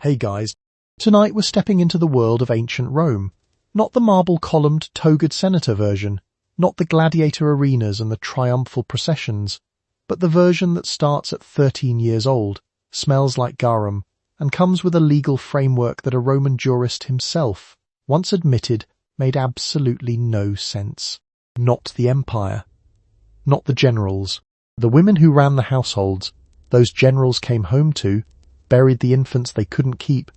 Hey guys, tonight we're stepping into the world of ancient Rome. Not the marble-columned, togaed senator version, not the gladiator arenas and the triumphal processions, but the version that starts at 13 years old, smells like garum, and comes with a legal framework that a Roman jurist himself once admitted made absolutely no sense. Not the empire. Not the generals. The women who ran the households those generals came home to, buried the infants they couldn't keep,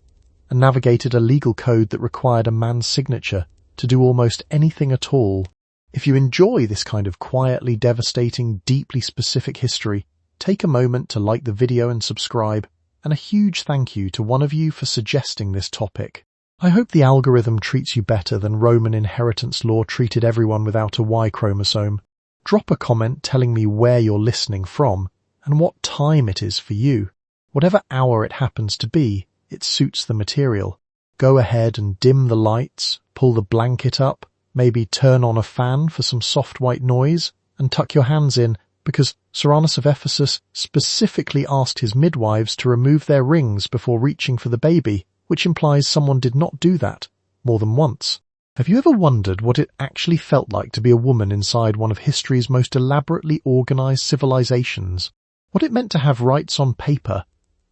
and navigated a legal code that required a man's signature to do almost anything at all. If you enjoy this kind of quietly devastating, deeply specific history, take a moment to like the video and subscribe, and a huge thank you to one of you for suggesting this topic. I hope the algorithm treats you better than Roman inheritance law treated everyone without a Y chromosome. Drop a comment telling me where you're listening from and what time it is for you. Whatever hour it happens to be, it suits the material. Go ahead and dim the lights, pull the blanket up, maybe turn on a fan for some soft white noise, and tuck your hands in, because Cyrannus of Ephesus specifically asked his midwives to remove their rings before reaching for the baby, which implies someone did not do that more than once. Have you ever wondered what it actually felt like to be a woman inside one of history's most elaborately organized civilizations? What it meant to have rights on paper,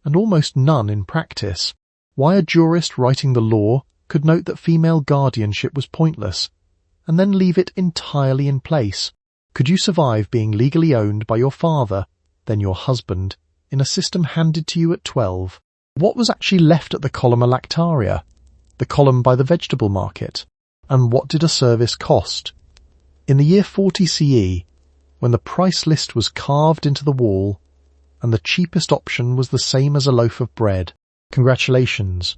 and almost none in practice? Why a jurist writing the law could note that female guardianship was pointless, and then leave it entirely in place? Could you survive being legally owned by your father, then your husband, in a system handed to you at 12? What was actually left at the columna lactaria, the column by the vegetable market? And what did a service cost? In the year 40 CE, when the price list was carved into the wall, and the cheapest option was the same as a loaf of bread, congratulations.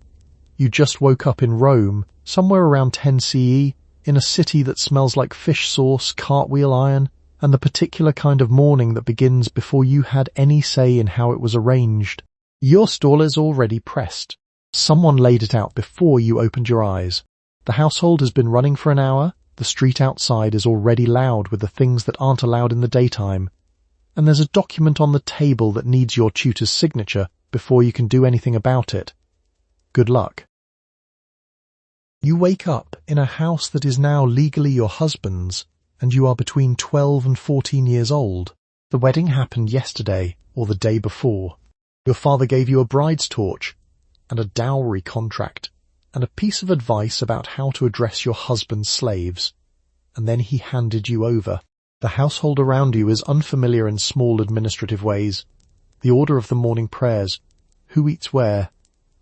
You just woke up in Rome, somewhere around 10 CE, in a city that smells like fish sauce, cartwheel iron, and the particular kind of mourning that begins before you had any say in how it was arranged. Your stall is already pressed. Someone laid it out before you opened your eyes. The household has been running for an hour, the street outside is already loud with the things that aren't allowed in the daytime, and there's a document on the table that needs your tutor's signature before you can do anything about it. Good luck. You wake up in a house that is now legally your husband's, and you are between 12 and 14 years old. The wedding happened yesterday or the day before. Your father gave you a bride's torch, and a dowry contract, and a piece of advice about how to address your husband's slaves, and then he handed you over. The household around you is unfamiliar in small administrative ways. The order of the morning prayers, who eats where,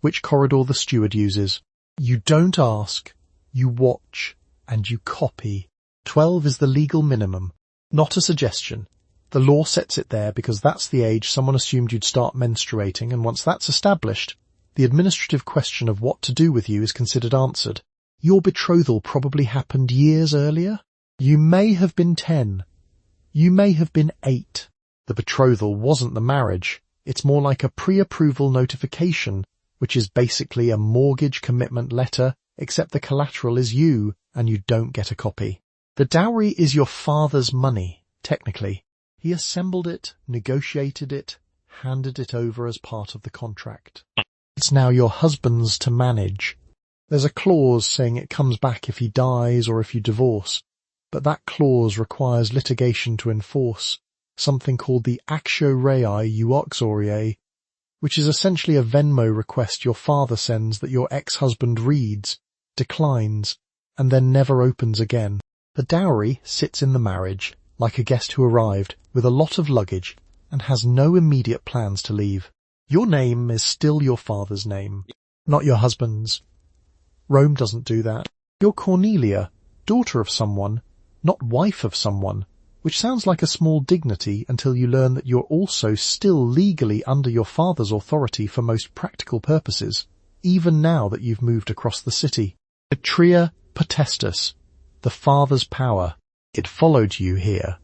which corridor the steward uses. You don't ask, you watch, and you copy. 12 is the legal minimum, not a suggestion. The law sets it there because that's the age someone assumed you'd start menstruating, and once that's established, the administrative question of what to do with you is considered answered. Your betrothal probably happened years earlier. You may have been 10. You may have been 8. The betrothal wasn't the marriage. It's more like a pre-approval notification, which is basically a mortgage commitment letter, except the collateral is you, and you don't get a copy. The dowry is your father's money, technically. He assembled it, negotiated it, handed it over as part of the contract. It's now your husband's to manage. There's a clause saying it comes back if he dies or if you divorce, but that clause requires litigation to enforce, something called the actio rei uxoriae, which is essentially a Venmo request your father sends that your ex-husband reads, declines, and then never opens again. The dowry sits in the marriage, like a guest who arrived with a lot of luggage and has no immediate plans to leave. Your name is still your father's name, not your husband's. Rome doesn't do that. You're Cornelia, daughter of someone, not wife of someone, which sounds like a small dignity until you learn that you're also still legally under your father's authority for most practical purposes, even now that you've moved across the city. Patria potestas, the father's power. It followed you here.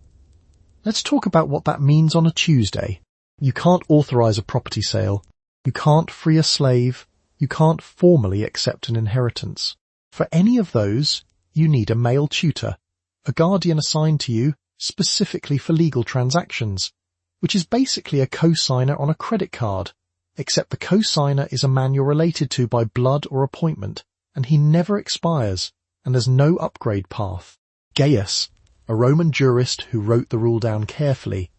Let's talk about what that means on a Tuesday. You can't authorize a property sale. You can't free a slave. You can't formally accept an inheritance. For any of those, you need a male tutor, a guardian assigned to you specifically for legal transactions, which is basically a co-signer on a credit card, except the co-signer is a man you're related to by blood or appointment, and he never expires, and there's no upgrade path. Gaius, a Roman jurist who wrote the rule down carefully,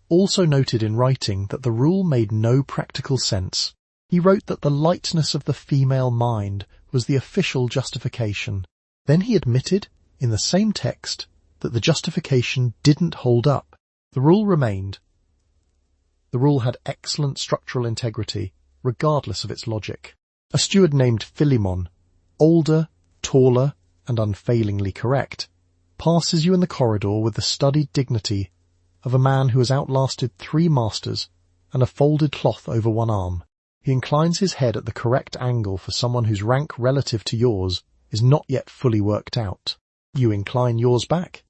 also noted in writing that the rule made no practical sense. He wrote that the lightness of the female mind was the official justification. Then he admitted, in the same text, that the justification didn't hold up. The rule remained. The rule had excellent structural integrity, regardless of its logic. A steward named Philemon, older, taller, and unfailingly correct, passes you in the corridor with the studied dignity of a man who has outlasted 3 masters and a folded cloth over one arm. He inclines his head at the correct angle for someone whose rank relative to yours is not yet fully worked out. You incline yours back.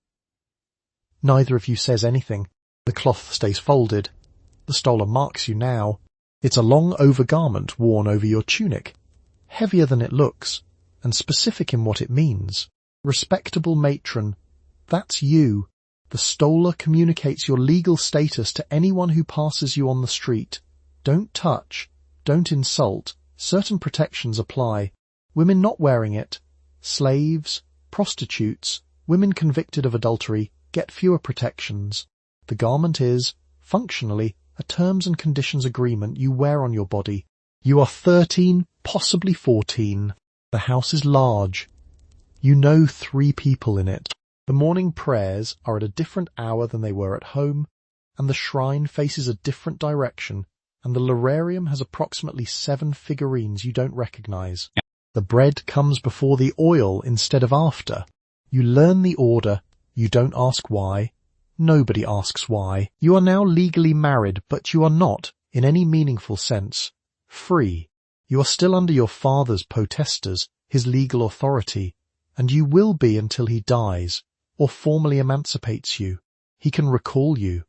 Neither of you says anything. The cloth stays folded. The stola marks you now. It's a long overgarment worn over your tunic, heavier than it looks, and specific in what it means. Respectable matron, that's you. The stola communicates your legal status to anyone who passes you on the street. Don't touch, don't insult, certain protections apply. Women not wearing it, slaves, prostitutes, women convicted of adultery get fewer protections. The garment is, functionally, a terms and conditions agreement you wear on your body. You are 13, possibly 14. The house is large. You know 3 people in it. The morning prayers are at a different hour than they were at home, and the shrine faces a different direction, and the lararium has approximately 7 figurines you don't recognize. The bread comes before the oil instead of after. You learn the order. You don't ask why. Nobody asks why. You are now legally married, but you are not, in any meaningful sense, free. You are still under your father's potestas, his legal authority, and you will be until he dies, or formally emancipates you. He can recall you.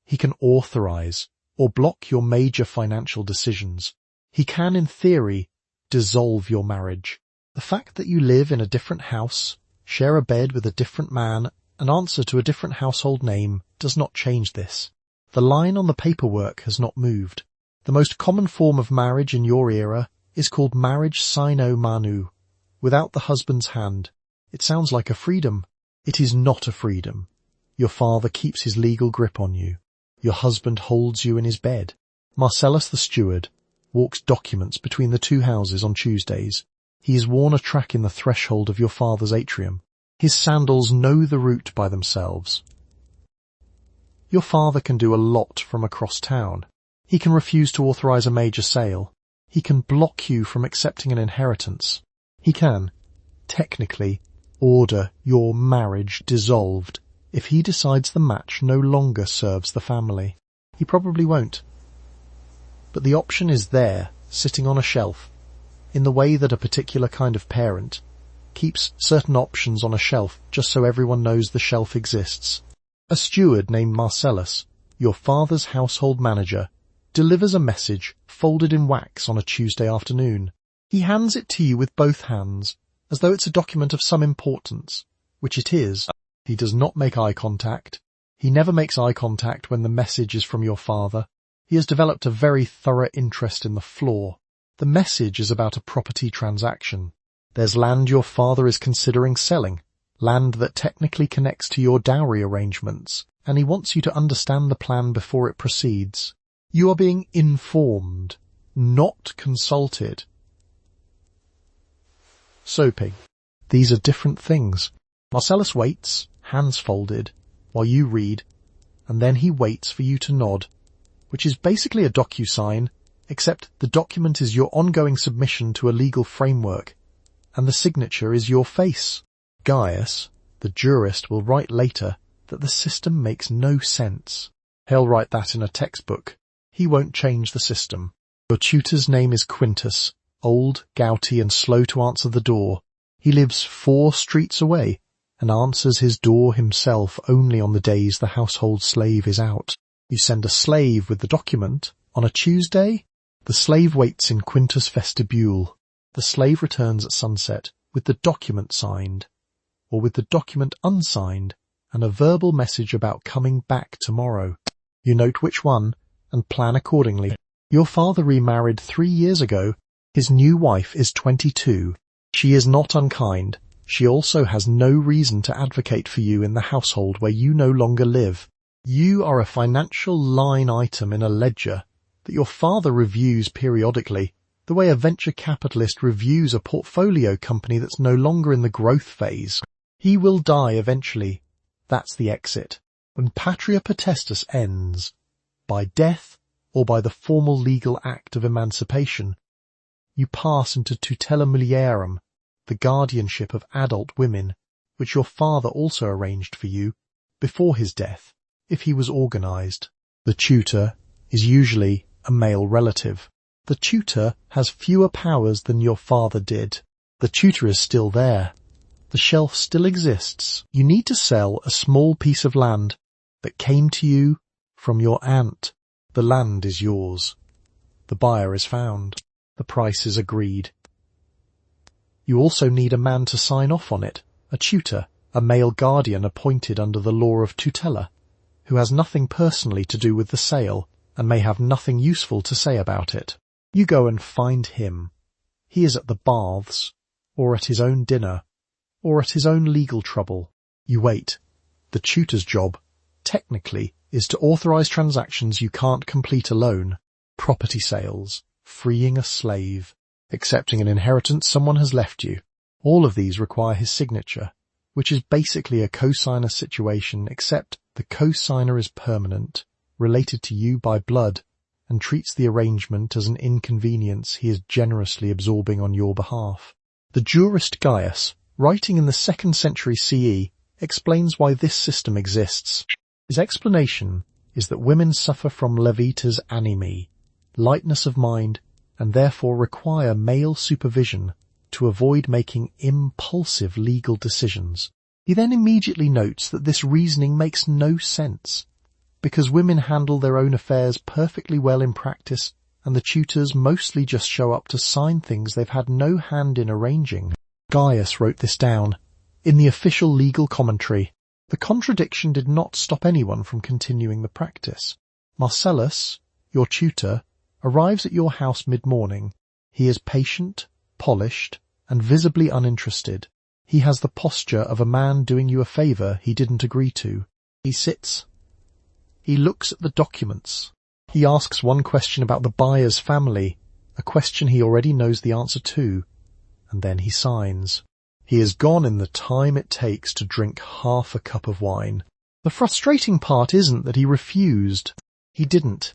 He can authorize, or block your major financial decisions. He can, in theory, dissolve your marriage. The fact that you live in a different house, share a bed with a different man, and answer to a different household name does not change this. The line on the paperwork has not moved. The most common form of marriage in your era is called marriage sine manu, without the husband's hand. It sounds like a freedom. It is not a freedom. Your father keeps his legal grip on you. Your husband holds you in his bed. Marcellus the steward walks documents between the 2 houses on Tuesdays. He has worn a track in the threshold of your father's atrium. His sandals know the route by themselves. Your father can do a lot from across town. He can refuse to authorize a major sale. He can block you from accepting an inheritance. He can, technically, order your marriage dissolved if he decides the match no longer serves the family. He probably won't. But the option is there, sitting on a shelf, in the way that a particular kind of parent keeps certain options on a shelf just so everyone knows the shelf exists. A steward named Marcellus, your father's household manager, delivers a message folded in wax on a Tuesday afternoon. He hands it to you with both hands, as though it's a document of some importance, which it is. He does not make eye contact. He never makes eye contact when the message is from your father. He has developed a very thorough interest in the flaw. The message is about a property transaction. There's land your father is considering selling, land that technically connects to your dowry arrangements, and he wants you to understand the plan before it proceeds. You are being informed, not consulted. Soaping. These are different things. Marcellus waits, hands folded, while you read, and then he waits for you to nod, which is basically a DocuSign, except the document is your ongoing submission to a legal framework, and the signature is your face. Gaius, the jurist, will write later that the system makes no sense. He'll write that in a textbook. He won't change the system. Your tutor's name is Quintus, old, gouty, and slow to answer the door. He lives 4 streets away, and answers his door himself only on the days the household slave is out. You send a slave with the document. On a Tuesday, the slave waits in Quintus' vestibule. The slave returns at sunset with the document signed, or with the document unsigned, and a verbal message about coming back tomorrow. You note which one and plan accordingly. Your father remarried 3 years ago. His new wife is 22. She is not unkind. She also has no reason to advocate for you in the household where you no longer live. You are a financial line item in a ledger that your father reviews periodically, the way a venture capitalist reviews a portfolio company that's no longer in the growth phase. He will die eventually. That's the exit. When patria potestas ends, by death or by the formal legal act of emancipation, you pass into tutela mulierem, the guardianship of adult women, which your father also arranged for you before his death, if he was organized. The tutor is usually a male relative. The tutor has fewer powers than your father did. The tutor is still there. The shelf still exists. You need to sell a small piece of land that came to you from your aunt. The land is yours. The buyer is found. The price is agreed. You also need a man to sign off on it, a tutor, a male guardian appointed under the law of tutela, who has nothing personally to do with the sale and may have nothing useful to say about it. You go and find him. He is at the baths, or at his own dinner, or at his own legal trouble. You wait. The tutor's job, technically, is to authorize transactions you can't complete alone. Property sales, freeing a slave, accepting an inheritance someone has left you. All of these require his signature, which is basically a co-signer situation, except the co-signer is permanent, related to you by blood, and treats the arrangement as an inconvenience he is generously absorbing on your behalf. The jurist Gaius, writing in the 2nd century CE, explains why this system exists. His explanation is that women suffer from levitas animi, lightness of mind, and therefore require male supervision to avoid making impulsive legal decisions. He then immediately notes that this reasoning makes no sense, because women handle their own affairs perfectly well in practice, and the tutors mostly just show up to sign things they've had no hand in arranging. Gaius wrote this down in the official legal commentary. The contradiction did not stop anyone from continuing the practice. Marcellus, your tutor, arrives at your house mid-morning. He is patient, polished, and visibly uninterested. He has the posture of a man doing you a favour he didn't agree to. He sits. He looks at the documents. He asks one question about the buyer's family, a question he already knows the answer to, and then he signs. He is gone in the time it takes to drink half a cup of wine. The frustrating part isn't that he refused. He didn't.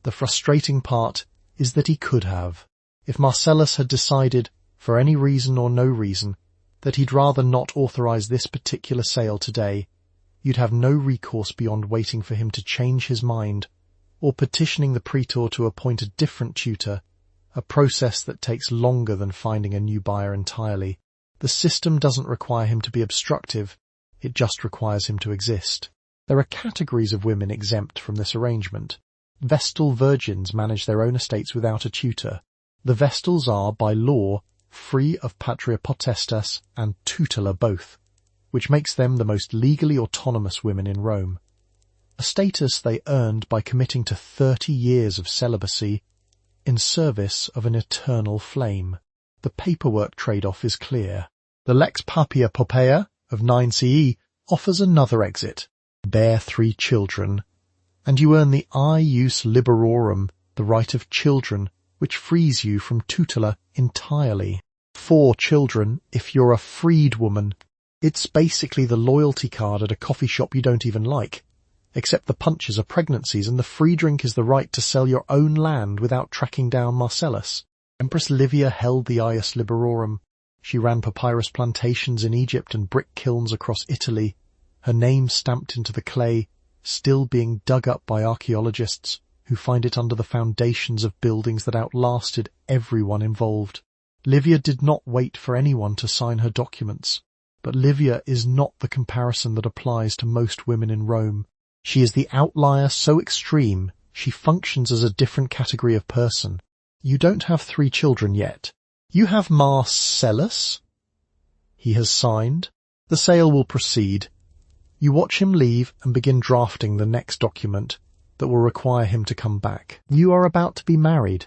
The frustrating part is that he could have. If Marcellus had decided, for any reason or no reason, that he'd rather not authorize this particular sale today, you'd have no recourse beyond waiting for him to change his mind, or petitioning the praetor to appoint a different tutor, a process that takes longer than finding a new buyer entirely. The system doesn't require him to be obstructive, it just requires him to exist. There are categories of women exempt from this arrangement. Vestal virgins manage their own estates without a tutor. The Vestals are, by law, free of patria potestas and tutela both, which makes them the most legally autonomous women in Rome, a status they earned by committing to 30 years of celibacy in service of an eternal flame. The paperwork trade-off is clear. The Lex Papia Poppaea of 9 CE offers another exit. Bear 3 children, and you earn the ius liberorum, the right of children, which frees you from tutela entirely. 4 children if you're a freed woman. It's basically the loyalty card at a coffee shop you don't even like, except the punches are pregnancies and the free drink is the right to sell your own land without tracking down Marcellus. Empress Livia held the ius liberorum. She ran papyrus plantations in Egypt and brick kilns across Italy, her name stamped into the clay, still being dug up by archaeologists who find it under the foundations of buildings that outlasted everyone involved. Livia did not wait for anyone to sign her documents, but Livia is not the comparison that applies to most women in Rome. She is the outlier so extreme she functions as a different category of person. You don't have 3 children yet. You have Marcellus. He has signed. The sale will proceed. You watch him leave and begin drafting the next document, that will require him to come back. You are about to be married,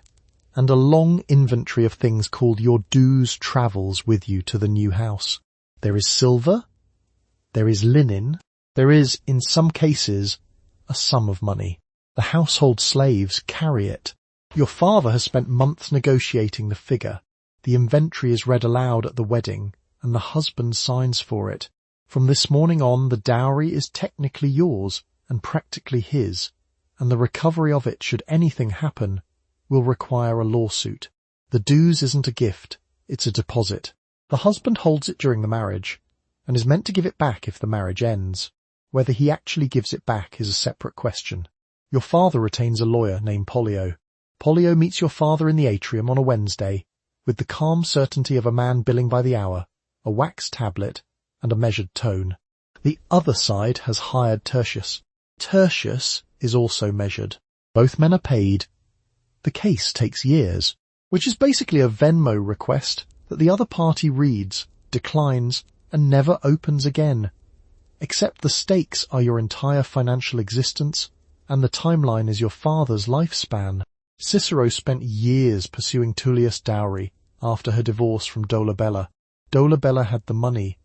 and a long inventory of things called your dues travels with you to the new house. There is silver, there is linen, there is, in some cases, a sum of money. The household slaves carry it. Your father has spent months negotiating the figure. The inventory is read aloud at the wedding, and the husband signs for it. From this morning on, the dowry is technically yours and practically his, and the recovery of it, should anything happen, will require a lawsuit. The dues isn't a gift, it's a deposit. The husband holds it during the marriage, and is meant to give it back if the marriage ends. Whether he actually gives it back is a separate question. Your father retains a lawyer named Polio. Polio meets your father in the atrium on a Wednesday, with the calm certainty of a man billing by the hour, a wax tablet, and a measured tone. The other side has hired Tertius. Tertius is also measured. Both men are paid. The case takes years, which is basically a Venmo request that the other party reads, declines, and never opens again. Except the stakes are your entire financial existence, and the timeline is your father's lifespan. Cicero spent years pursuing Tullius' dowry after her divorce from Dolabella. Dolabella had the money.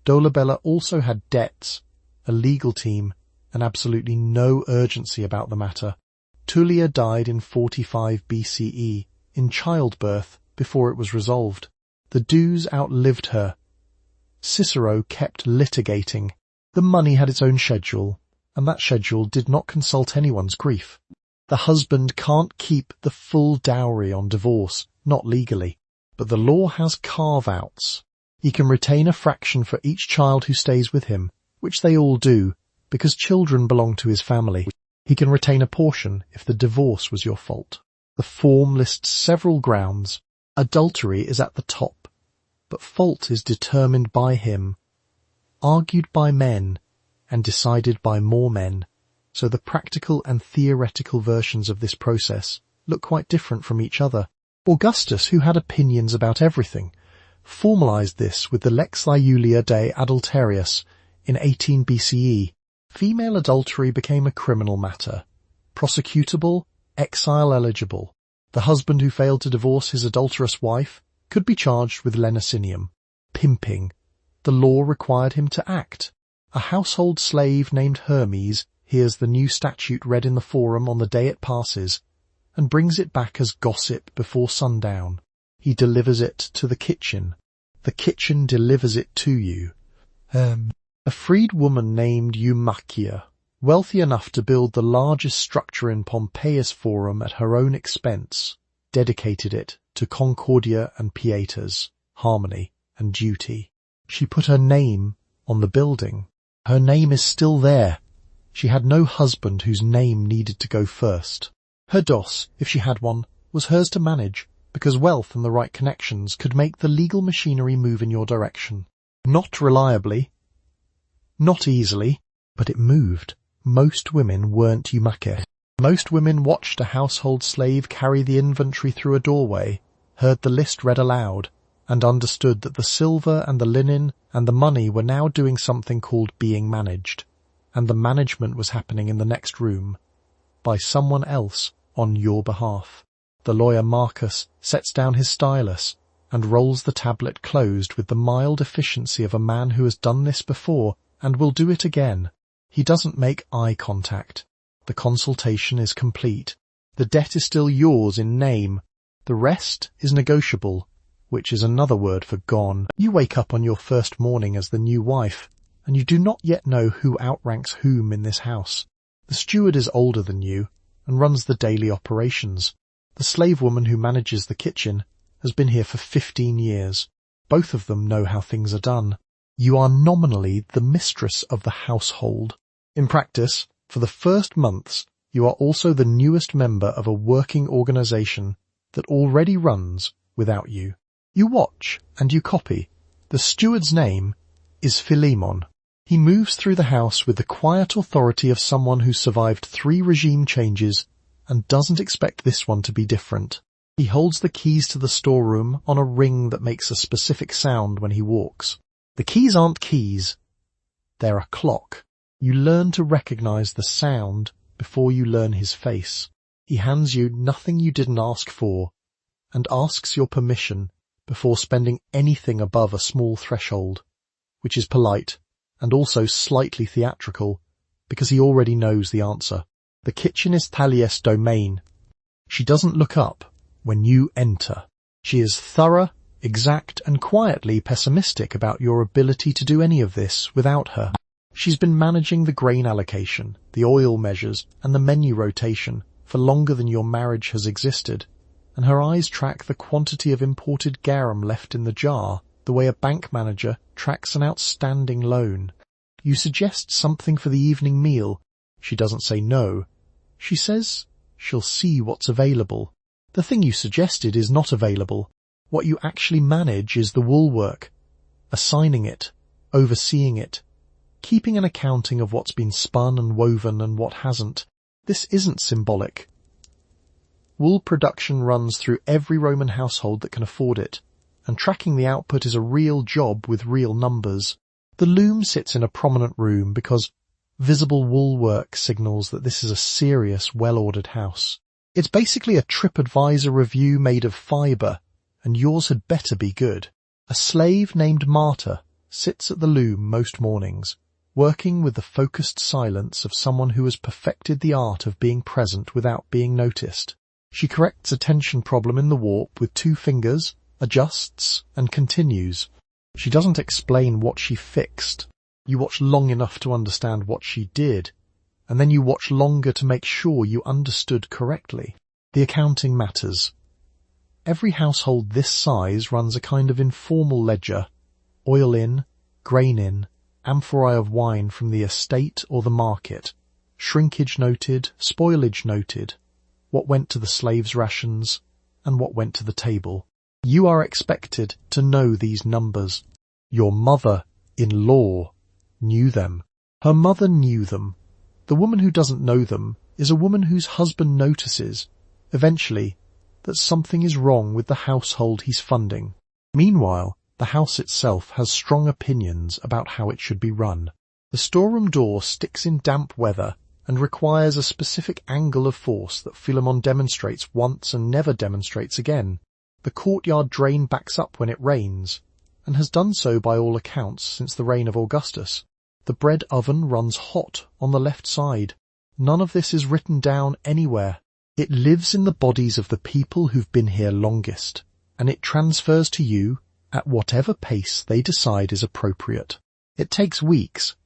Dolabella also had debts, a legal team, and absolutely no urgency about the matter. Tullia died in 45 BCE, in childbirth, before it was resolved. The dues outlived her. Cicero kept litigating. The money had its own schedule, and that schedule did not consult anyone's grief. The husband can't keep the full dowry on divorce, not legally, but the law has carve-outs. He can retain a fraction for each child who stays with him, which they all do, because children belong to his family. He can retain a portion if the divorce was your fault. The form lists several grounds. Adultery is at the top, but fault is determined by him, argued by men, and decided by more men. So the practical and theoretical versions of this process look quite different from each other. Augustus, who had opinions about everything, formalized this with the Lex Iulia de Adulterius in 18 BCE. Female adultery became a criminal matter, prosecutable, exile-eligible. The husband who failed to divorce his adulterous wife could be charged with lenocinium, pimping. The law required him to act. A household slave named Hermes hears the new statute read in the forum on the day it passes, and brings it back as gossip before sundown. He delivers it to the kitchen. The kitchen delivers it to you. A freed woman named Eumachia, wealthy enough to build the largest structure in Pompeius Forum at her own expense, dedicated it to concordia and pietas, harmony and duty. She put her name on the building. Her name is still there. She had no husband whose name needed to go first. Her dos, if she had one, was hers to manage, because wealth and the right connections could make the legal machinery move in your direction. Not reliably, not easily, but it moved. Most women weren't Eumache. Most women watched a household slave carry the inventory through a doorway, heard the list read aloud, and understood that the silver and the linen and the money were now doing something called being managed, and the management was happening in the next room, by someone else on your behalf. The lawyer Marcus sets down his stylus and rolls the tablet closed with the mild efficiency of a man who has done this before and will do it again. He doesn't make eye contact. The consultation is complete. The debt is still yours in name. The rest is negotiable, which is another word for gone. You wake up on your first morning as the new wife, and you do not yet know who outranks whom in this house. The steward is older than you and runs the daily operations. The slave woman who manages the kitchen has been here for 15 years. Both of them know how things are done. You are nominally the mistress of the household. In practice, for the first months, you are also the newest member of a working organization that already runs without you. You watch and you copy. The steward's name is Philemon. He moves through the house with the quiet authority of someone who survived 3 regime changes and doesn't expect this one to be different. He holds the keys to the storeroom on a ring that makes a specific sound when he walks. The keys aren't keys. They're a clock. You learn to recognize the sound before you learn his face. He hands you nothing you didn't ask for and asks your permission before spending anything above a small threshold, which is polite and also slightly theatrical because he already knows the answer. The kitchen is Thalia's domain. She doesn't look up when you enter. She is thorough, exact, and quietly pessimistic about your ability to do any of this without her. She's been managing the grain allocation, the oil measures, and the menu rotation for longer than your marriage has existed, and her eyes track the quantity of imported garum left in the jar the way a bank manager tracks an outstanding loan. You suggest something for the evening meal. She doesn't say no. She says she'll see what's available. The thing you suggested is not available. What you actually manage is the wool work, assigning it, overseeing it, keeping an accounting of what's been spun and woven and what hasn't. This isn't symbolic. Wool production runs through every Roman household that can afford it, and tracking the output is a real job with real numbers. The loom sits in a prominent room because visible wool work signals that this is a serious, well-ordered house. It's basically a TripAdvisor review made of fibre, and yours had better be good. A slave named Marta sits at the loom most mornings, working with the focused silence of someone who has perfected the art of being present without being noticed. She corrects a tension problem in the warp with 2 fingers, adjusts, and continues. She doesn't explain what she fixed. You watch long enough to understand what she did, and then you watch longer to make sure you understood correctly. The accounting matters. Every household this size runs a kind of informal ledger. Oil in, grain in, amphorae of wine from the estate or the market, shrinkage noted, spoilage noted, what went to the slaves' rations, and what went to the table. You are expected to know these numbers. Your mother-in-law knew them. Her mother knew them. The woman who doesn't know them is a woman whose husband notices, eventually, that something is wrong with the household he's funding. Meanwhile, the house itself has strong opinions about how it should be run. The storeroom door sticks in damp weather and requires a specific angle of force that Philemon demonstrates once and never demonstrates again. The courtyard drain backs up when it rains, and has done so by all accounts since the reign of Augustus. The bread oven runs hot on the left side. None of this is written down anywhere. It lives in the bodies of the people who've been here longest, and it transfers to you at whatever pace they decide is appropriate. It takes weeks.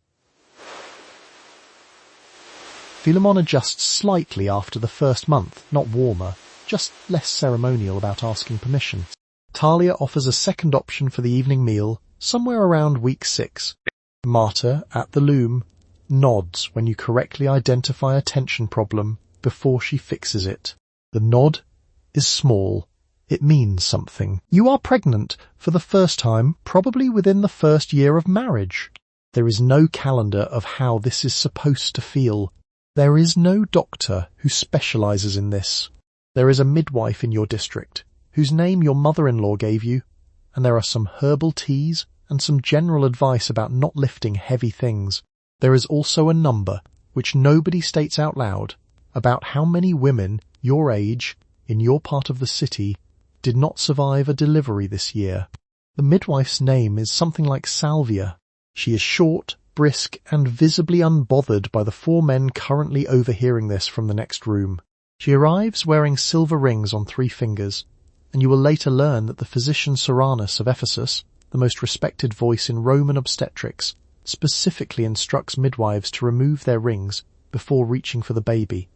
Philemon adjusts slightly after the first month, not warmer, just less ceremonial about asking permission. Thalia offers a second option for the evening meal, somewhere around week 6. Marta, at the loom, nods when you correctly identify a tension problem before she fixes it. The nod is small. It means something. You are pregnant for the first time, probably within the first year of marriage. There is no calendar of how this is supposed to feel. There is no doctor who specializes in this. There is a midwife in your district, whose name your mother-in-law gave you, and there are some herbal teas and some general advice about not lifting heavy things. There is also a number, which nobody states out loud, about how many women your age, in your part of the city, did not survive a delivery this year. The midwife's name is something like Salvia. She is short, brisk, and visibly unbothered by the 4 men currently overhearing this from the next room. She arrives wearing silver rings on 3 fingers, and you will later learn that the physician Soranus of Ephesus, the most respected voice in Roman obstetrics, specifically instructs midwives to remove their rings before reaching for the baby,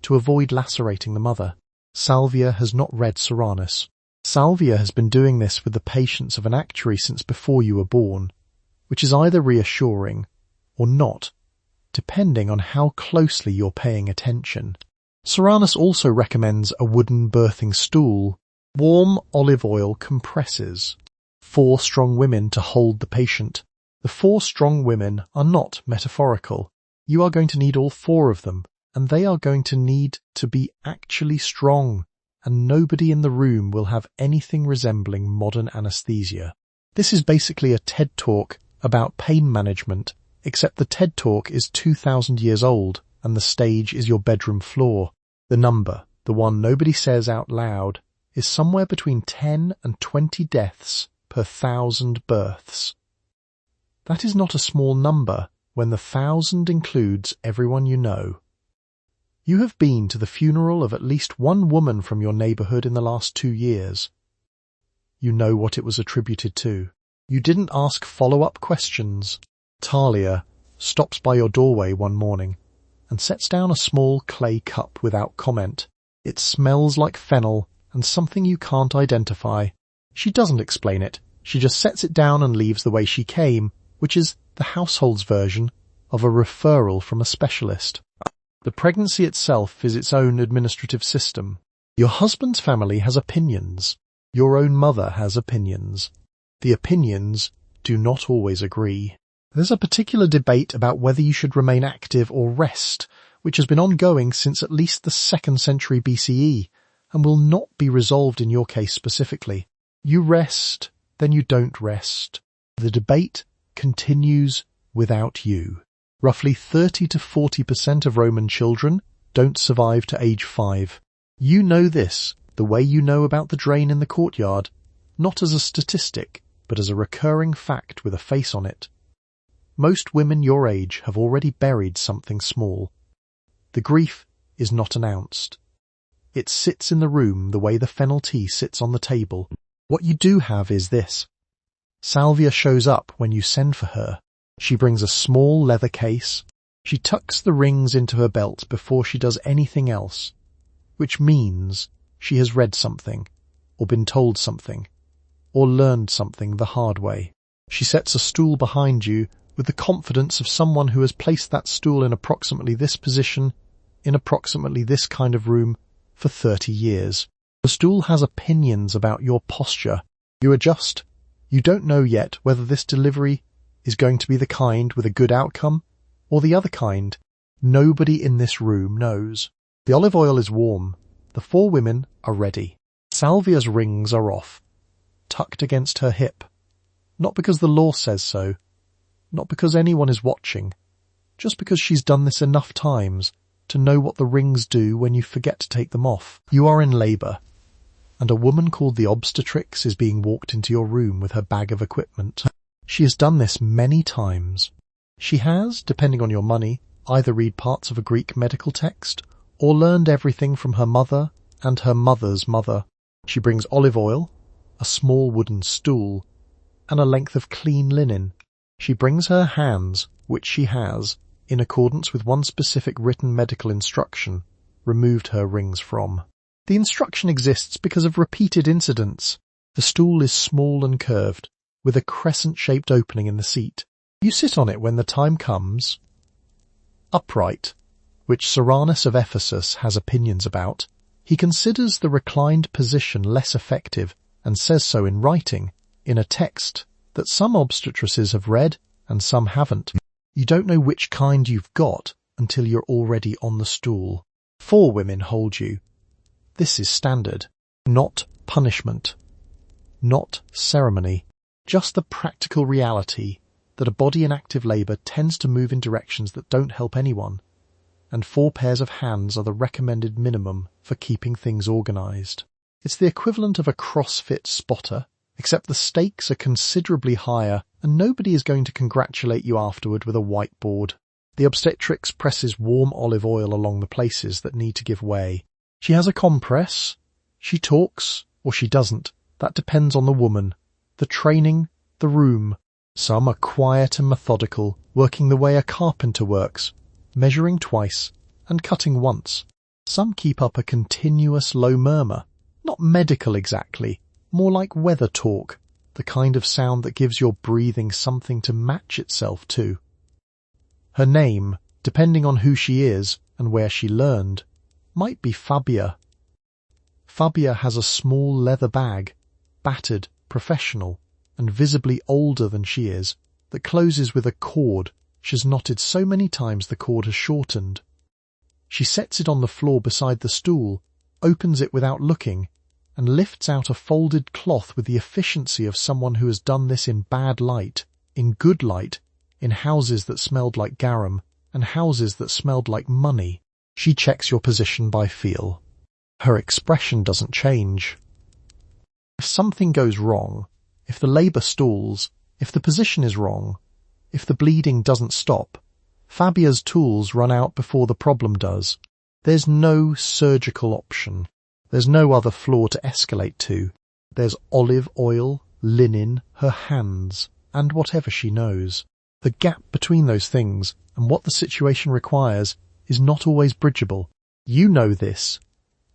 to avoid lacerating the mother. Salvia has not read Soranus. Salvia has been doing this with the patience of an actuary since before you were born, which is either reassuring or not, depending on how closely you're paying attention. Soranus also recommends a wooden birthing stool, warm olive oil compresses, 4 strong women to hold the patient. The 4 strong women are not metaphorical. You are going to need all 4 of them, and they are going to need to be actually strong, and nobody in the room will have anything resembling modern anesthesia. This is basically a TED Talk about pain management, except the TED Talk is 2,000 years old, and the stage is your bedroom floor. The number, the one nobody says out loud, is somewhere between 10 and 20 deaths per 1,000 births. That is not a small number when the 1,000 includes everyone you know. You have been to the funeral of at least one woman from your neighbourhood in the last 2 years. You know what it was attributed to. You didn't ask follow-up questions. Talia stops by your doorway one morning and sets down a small clay cup without comment. It smells like fennel and something you can't identify. She doesn't explain it. She just sets it down and leaves the way she came, which is the household's version of a referral from a specialist. The pregnancy itself is its own administrative system. Your husband's family has opinions. Your own mother has opinions. The opinions do not always agree. There's a particular debate about whether you should remain active or rest, which has been ongoing since at least the 2nd century BCE, and will not be resolved in your case specifically. You rest, then you don't rest. The debate continues without you. Roughly 30 to 40% of Roman children don't survive to age 5. You know this, the way you know about the drain in the courtyard, not as a statistic, but as a recurring fact with a face on it. Most women your age have already buried something small. The grief is not announced. It sits in the room the way the fennel tea sits on the table. What you do have is this. Salvia shows up when you send for her. She brings a small leather case. She tucks the rings into her belt before she does anything else, which means she has read something, or been told something, or learned something the hard way. She sets a stool behind you with the confidence of someone who has placed that stool in approximately this position, in approximately this kind of room, for 30 years. The stool has opinions about your posture. You adjust. You don't know yet whether this delivery is going to be the kind with a good outcome, or the other kind. Nobody in this room knows. The olive oil is warm. The 4 women are ready. Salvia's rings are off, tucked against her hip. Not because the law says so, not because anyone is watching, just because she's done this enough times to know what the rings do when you forget to take them off. You are in labour, and a woman called the obstetrix is being walked into your room with her bag of equipment. She has done this many times. She has, depending on your money, either read parts of a Greek medical text or learned everything from her mother and her mother's mother. She brings olive oil, a small wooden stool, and a length of clean linen. She brings her hands, which she has, in accordance with one specific written medical instruction, removed her rings from. The instruction exists because of repeated incidents. The stool is small and curved, with a crescent-shaped opening in the seat. You sit on it when the time comes. Upright, which Soranus of Ephesus has opinions about, he considers the reclined position less effective and says so in writing, in a text that some obstetresses have read and some haven't. You don't know which kind you've got until you're already on the stool. 4 women hold you. This is standard, not punishment, not ceremony, just the practical reality that a body in active labour tends to move in directions that don't help anyone, and 4 pairs of hands are the recommended minimum for keeping things organised. It's the equivalent of a CrossFit spotter, except the stakes are considerably higher and nobody is going to congratulate you afterward with a whiteboard. The obstetrix presses warm olive oil along the places that need to give way. She has a compress. She talks, or she doesn't. That depends on the woman, the training, the room. Some are quiet and methodical, working the way a carpenter works, measuring twice and cutting once. Some keep up a continuous low murmur, not medical exactly, more like weather talk, the kind of sound that gives your breathing something to match itself to. Her name, depending on who she is and where she learned, might be Fabia. Fabia has a small leather bag, battered, professional, and visibly older than she is, that closes with a cord. She's knotted so many times the cord has shortened. She sets it on the floor beside the stool, opens it without looking, and lifts out a folded cloth with the efficiency of someone who has done this in bad light, in good light, in houses that smelled like garum, and houses that smelled like money. She checks your position by feel. Her expression doesn't change. If something goes wrong, if the labour stalls, if the position is wrong, if the bleeding doesn't stop, Fabia's tools run out before the problem does. There's no surgical option. There's no other floor to escalate to. There's olive oil, linen, her hands, and whatever she knows. The gap between those things and what the situation requires is not always bridgeable. You know this.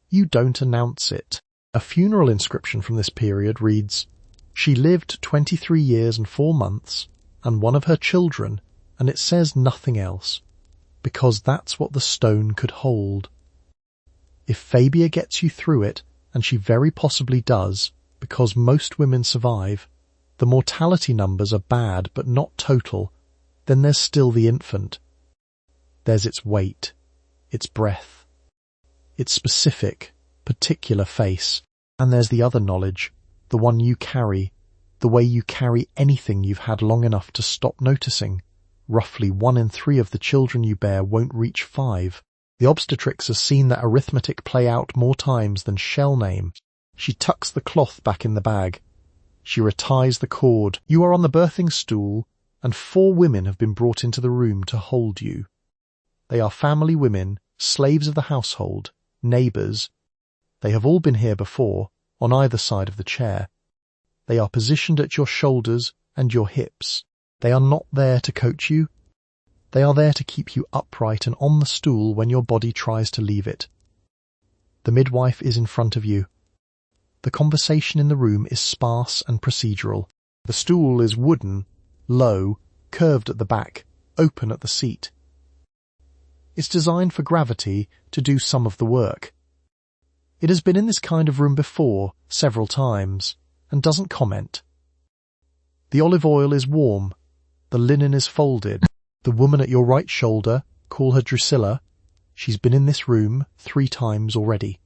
You don't announce it. A funeral inscription from this period reads, "She lived 23 years and 4 months, and one of her children," and it says nothing else, because that's what the stone could hold. If Fabia gets you through it, and she very possibly does, because most women survive, the mortality numbers are bad but not total, then there's still the infant. There's its weight, its breath, its specific, particular face, and there's the other knowledge, the one you carry, the way you carry anything you've had long enough to stop noticing. Roughly 1 in 3 of the children you bear won't reach 5. The obstetrix has seen that arithmetic play out more times than shell name. She tucks the cloth back in the bag. She reties the cord. You are on the birthing stool, and 4 women have been brought into the room to hold you. They are family women, slaves of the household, neighbours. They have all been here before, on either side of the chair. They are positioned at your shoulders and your hips. They are not there to coach you. They are there to keep you upright and on the stool when your body tries to leave it. The midwife is in front of you. The conversation in the room is sparse and procedural. The stool is wooden, low, curved at the back, open at the seat. It's designed for gravity to do some of the work. It has been in this kind of room before, several times, and doesn't comment. The olive oil is warm. The linen is folded. The woman at your right shoulder, call her Drusilla, she's been in this room 3 times already,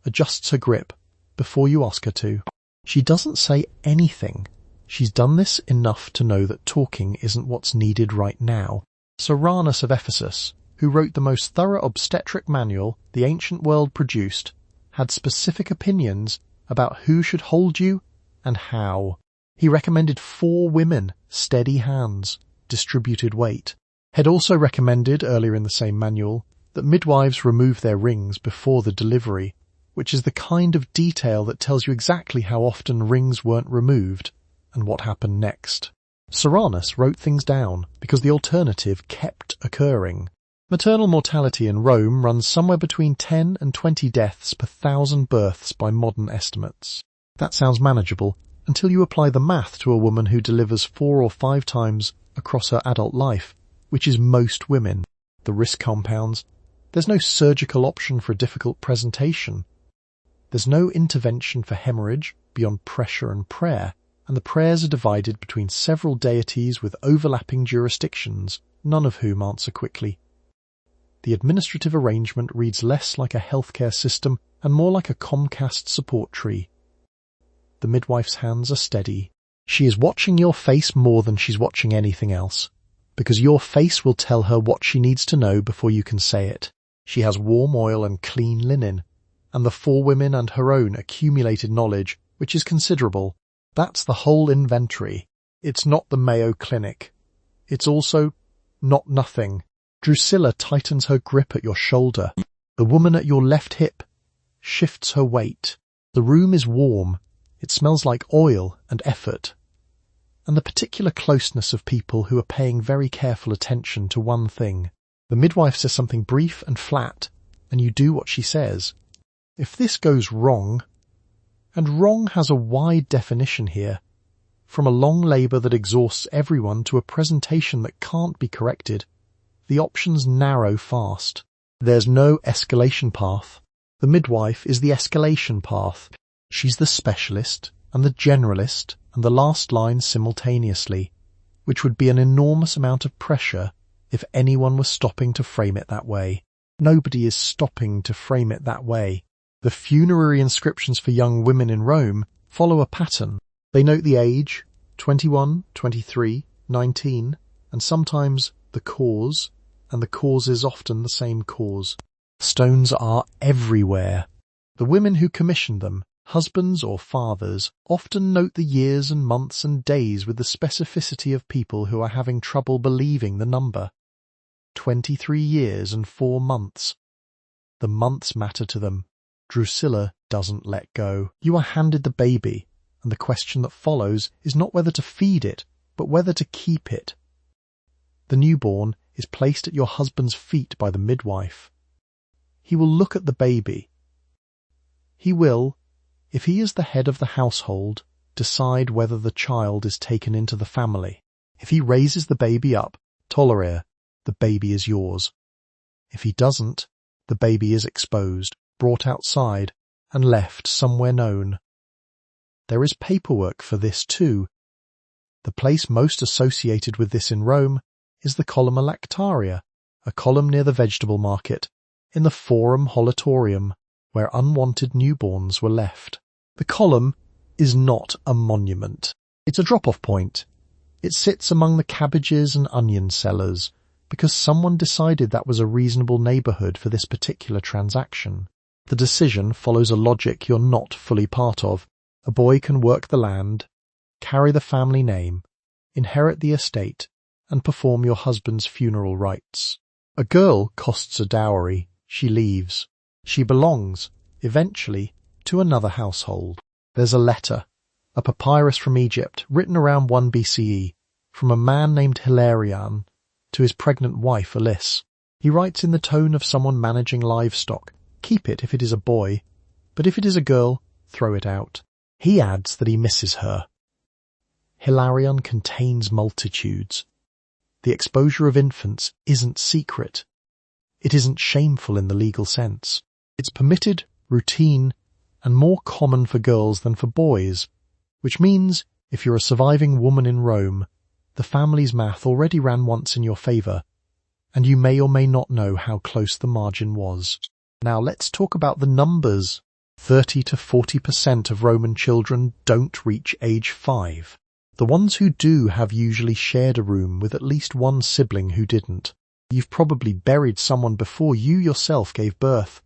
adjusts her grip before you ask her to. She doesn't say anything. She's done this enough to know that talking isn't what's needed right now. Soranus of Ephesus, who wrote the most thorough obstetric manual the ancient world produced, had specific opinions about who should hold you and how. He recommended 4 women, steady hands, distributed weight. Had also recommended, earlier in the same manual, that midwives remove their rings before the delivery, which is the kind of detail that tells you exactly how often rings weren't removed and what happened next. Soranus wrote things down because the alternative kept occurring. Maternal mortality in Rome runs somewhere between 10 and 20 deaths per 1,000 births by modern estimates. That sounds manageable until you apply the math to a woman who delivers 4 or 5 times across her adult life, which is most women. The risk compounds. There's no surgical option for a difficult presentation. There's no intervention for hemorrhage beyond pressure and prayer, and the prayers are divided between several deities with overlapping jurisdictions, none of whom answer quickly. The administrative arrangement reads less like a healthcare system and more like a Comcast support tree. The midwife's hands are steady. She is watching your face more than she's watching anything else, because your face will tell her what she needs to know before you can say it. She has warm oil and clean linen, and the 4 women and her own accumulated knowledge, which is considerable. That's the whole inventory. It's not the Mayo Clinic. It's also not nothing. Drusilla tightens her grip at your shoulder. The woman at your left hip shifts her weight. The room is warm. It smells like oil and effort, and the particular closeness of people who are paying very careful attention to one thing. The midwife says something brief and flat, and you do what she says. If this goes wrong, and wrong has a wide definition here, from a long labour that exhausts everyone to a presentation that can't be corrected, the options narrow fast. There's no escalation path. The midwife is the escalation path. She's the specialist and the generalist and the last line simultaneously, which would be an enormous amount of pressure if anyone was stopping to frame it that way. Nobody is stopping to frame it that way. The funerary inscriptions for young women in Rome follow a pattern. They note the age, 21, 23, 19, and sometimes the cause, and the cause is often the same cause. Stones are everywhere. The women who commission them, husbands or fathers, often note the years and months and days with the specificity of people who are having trouble believing the number. 23 years and 4 months. The months matter to them. Drusilla doesn't let go. You are handed the baby, and the question that follows is not whether to feed it, but whether to keep it. The newborn is placed at your husband's feet by the midwife. He will look at the baby. He will, if he is the head of the household, decide whether the child is taken into the family. If he raises the baby up, tolerare, the baby is yours. If he doesn't, the baby is exposed, brought outside, and left somewhere known. There is paperwork for this too. The place most associated with this in Rome is the columna lactaria, a column near the vegetable market, in the Forum Holatorium, where unwanted newborns were left. The column is not a monument. It's a drop-off point. It sits among the cabbages and onion sellers, because someone decided that was a reasonable neighbourhood for this particular transaction. The decision follows a logic you're not fully part of. A boy can work the land, carry the family name, inherit the estate, and perform your husband's funeral rites. A girl costs a dowry. She leaves. She belongs, eventually, to another household. There's a letter, a papyrus from Egypt, written around 1 BCE, from a man named Hilarion to his pregnant wife Alice. He writes in the tone of someone managing livestock. Keep it if it is a boy, but if it is a girl, throw it out. He adds that he misses her. Hilarion contains multitudes. The exposure of infants isn't secret. It isn't shameful in the legal sense. It's permitted, routine, and more common for girls than for boys, which means if you're a surviving woman in Rome, the family's math already ran once in your favour, and you may or may not know how close the margin was. Now let's talk about the numbers. 30 to 40% of Roman children don't reach age 5. The ones who do have usually shared a room with at least one sibling who didn't. You've probably buried someone before you yourself gave birth.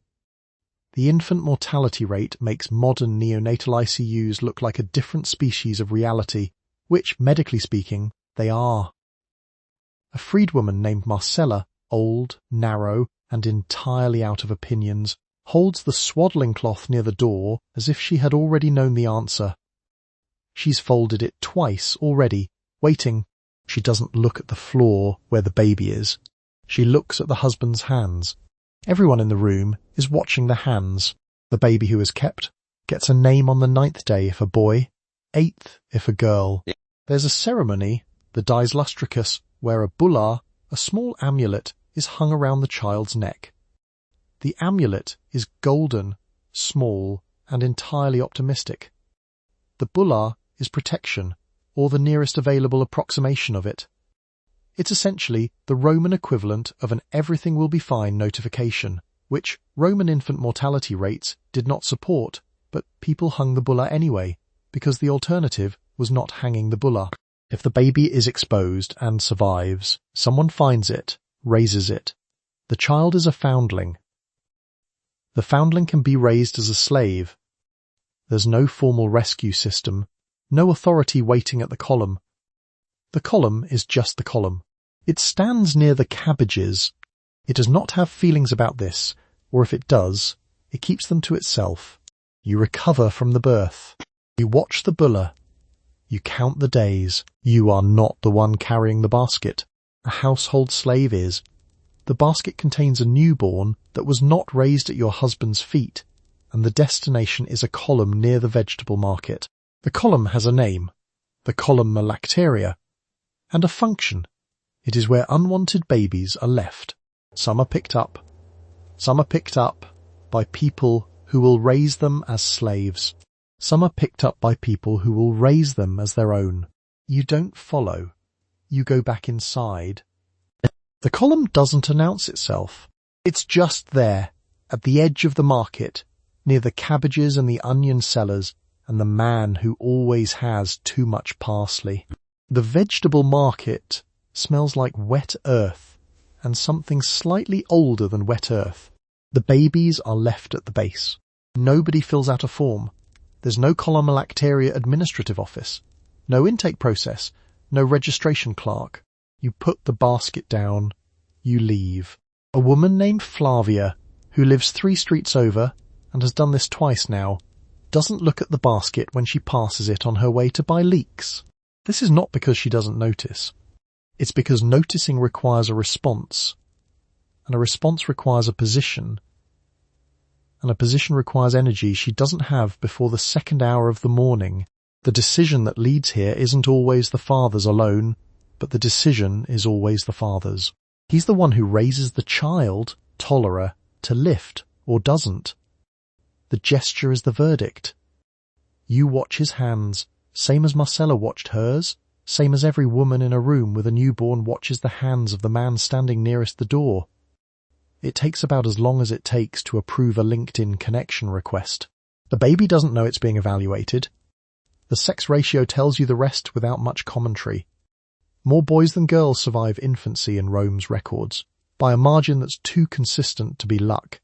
The infant mortality rate makes modern neonatal ICUs look like a different species of reality, which, medically speaking, they are. A freedwoman named Marcella, old, narrow, and entirely out of opinions, holds the swaddling cloth near the door as if she had already known the answer. She's folded it twice already, waiting. She doesn't look at the floor where the baby is. She looks at the husband's hands. Everyone in the room is watching the hands. The baby who is kept gets a name on the 9th day if a boy, 8th if a girl. There's a ceremony, the dies lustricus, where a bulla, a small amulet, is hung around the child's neck. The amulet is golden, small, and entirely optimistic. The bulla is protection, or the nearest available approximation of it. It's essentially the Roman equivalent of an everything will be fine notification, which Roman infant mortality rates did not support, but people hung the bulla anyway, because the alternative was not hanging the bulla. If the baby is exposed and survives, someone finds it, raises it. The child is a foundling. The foundling can be raised as a slave. There's no formal rescue system, no authority waiting at the column. The column is just the column. It stands near the cabbages. It does not have feelings about this, or if it does, it keeps them to itself. You recover from the birth. You watch the bulla. You count the days. You are not the one carrying the basket. A household slave is. The basket contains a newborn that was not raised at your husband's feet, and the destination is a column near the vegetable market. The column has a name, the columna lactaria, and a function. It is where unwanted babies are left. Some are picked up. Some are picked up by people who will raise them as slaves. Some are picked up by people who will raise them as their own. You don't follow. You go back inside. The column doesn't announce itself. It's just there, at the edge of the market, near the cabbages and the onion sellers, and the man who always has too much parsley. The vegetable market smells like wet earth and something slightly older than wet earth. The babies are left at the base. Nobody fills out a form. There's no column-lactaria administrative office, no intake process, no registration clerk. You put the basket down, you leave. A woman named Flavia, who lives 3 streets over, and has done this twice now, doesn't look at the basket when she passes it on her way to buy leeks. This is not because she doesn't notice. It's because noticing requires a response, and a response requires a position, and a position requires energy she doesn't have before the 2nd hour of the morning. The decision that leads here isn't always the father's alone, but the decision is always the father's. He's the one who raises the child, tolera, to lift, or doesn't. The gesture is the verdict. You watch his hands, same as Marcella watched hers, same as every woman in a room with a newborn watches the hands of the man standing nearest the door. It takes about as long as it takes to approve a LinkedIn connection request. The baby doesn't know it's being evaluated. The sex ratio tells you the rest without much commentary. More boys than girls survive infancy in Rome's records, by a margin that's too consistent to be luck.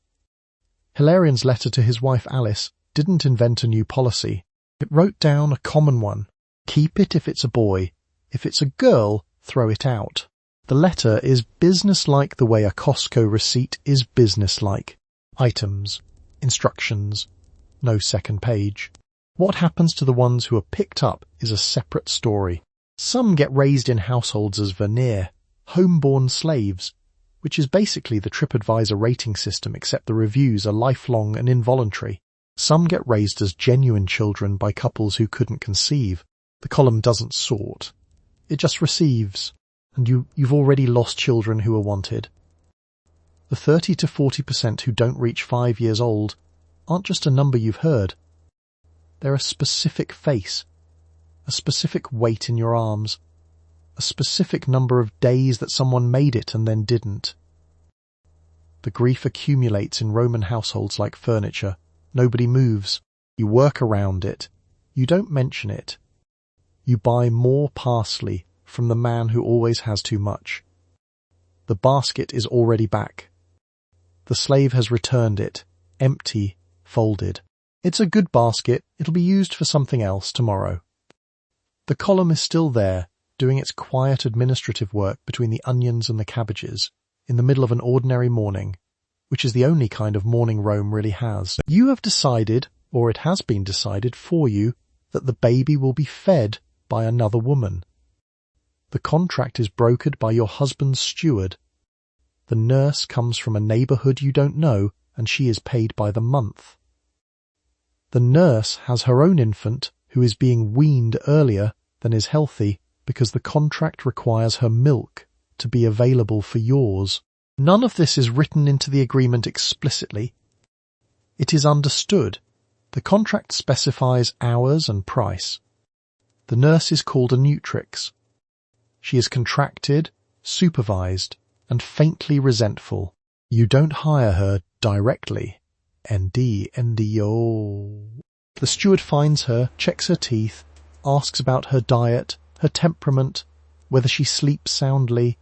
Hilarian's letter to his wife Alice didn't invent a new policy. It wrote down a common one. Keep it if it's a boy. If it's a girl, throw it out. The letter is business-like the way a Costco receipt is business-like. Items, instructions, no second page. What happens to the ones who are picked up is a separate story. Some get raised in households as veneer, homeborn slaves, which is basically the TripAdvisor rating system except the reviews are lifelong and involuntary. Some get raised as genuine children by couples who couldn't conceive. The column doesn't sort. It just receives, and you've already lost children who are wanted. The 30 to 40% who don't reach 5 years old aren't just a number you've heard. They're a specific face, a specific weight in your arms, a specific number of days that someone made it and then didn't. The grief accumulates in Roman households like furniture. Nobody moves. You work around it. You don't mention it. You buy more parsley from the man who always has too much. The basket is already back. The slave has returned it, empty, folded. It's a good basket. It'll be used for something else tomorrow. The column is still there, doing its quiet administrative work between the onions and the cabbages, in the middle of an ordinary morning, which is the only kind of morning Rome really has. You have decided, or it has been decided for you, that the baby will be fed by another woman. The contract is brokered by your husband's steward. The nurse comes from a neighbourhood you don't know, and she is paid by the month. The nurse has her own infant, who is being weaned earlier than is healthy, because the contract requires her milk to be available for yours. None of this is written into the agreement explicitly. It is understood. The contract specifies hours and price. The nurse is called a nutrix. She is contracted, supervised, and faintly resentful. You don't hire her directly. NDO. The steward finds her, checks her teeth, asks about her diet, her temperament, whether she sleeps soundly.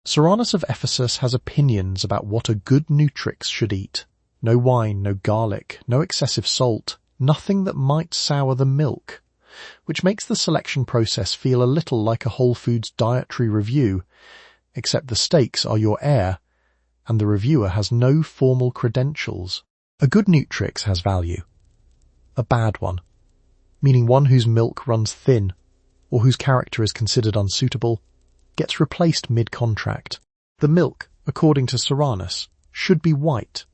Serranus of Ephesus has opinions about what a good nutrix should eat. No wine, no garlic, no excessive salt, nothing that might sour the milk, which makes the selection process feel a little like a Whole Foods dietary review, except the stakes are your heir, and the reviewer has no formal credentials. A good nutrix has value. A bad one, meaning one whose milk runs thin, or whose character is considered unsuitable, gets replaced mid-contract. The milk, according to Serranus, should be white.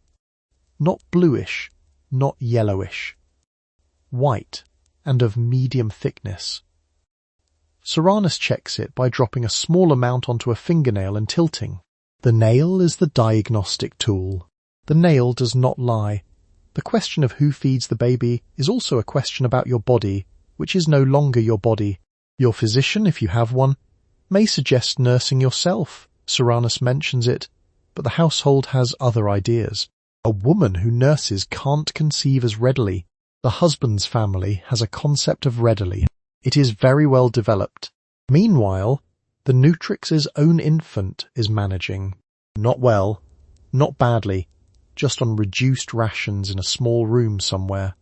Not bluish, not yellowish. White, and of medium thickness. Serranus checks it by dropping a small amount onto a fingernail and tilting. The nail is the diagnostic tool. The nail does not lie. The question of who feeds the baby is also a question about your body, which is no longer your body. Your physician, if you have one, may suggest nursing yourself. Serranus mentions it, but the household has other ideas. A woman who nurses can't conceive as readily. The husband's family has a concept of readily. It is very well developed. Meanwhile, the nutrix's own infant is managing. Not well, not badly, just on reduced rations in a small room somewhere,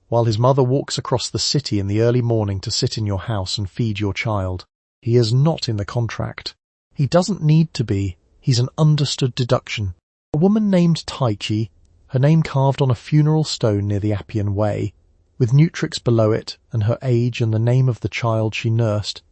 while his mother walks across the city in the early morning to sit in your house and feed your child. He is not in the contract. He doesn't need to be. He's an understood deduction. A woman named Taiki, her name carved on a funeral stone near the Appian Way, with Nutrix below it and her age and the name of the child she nursed,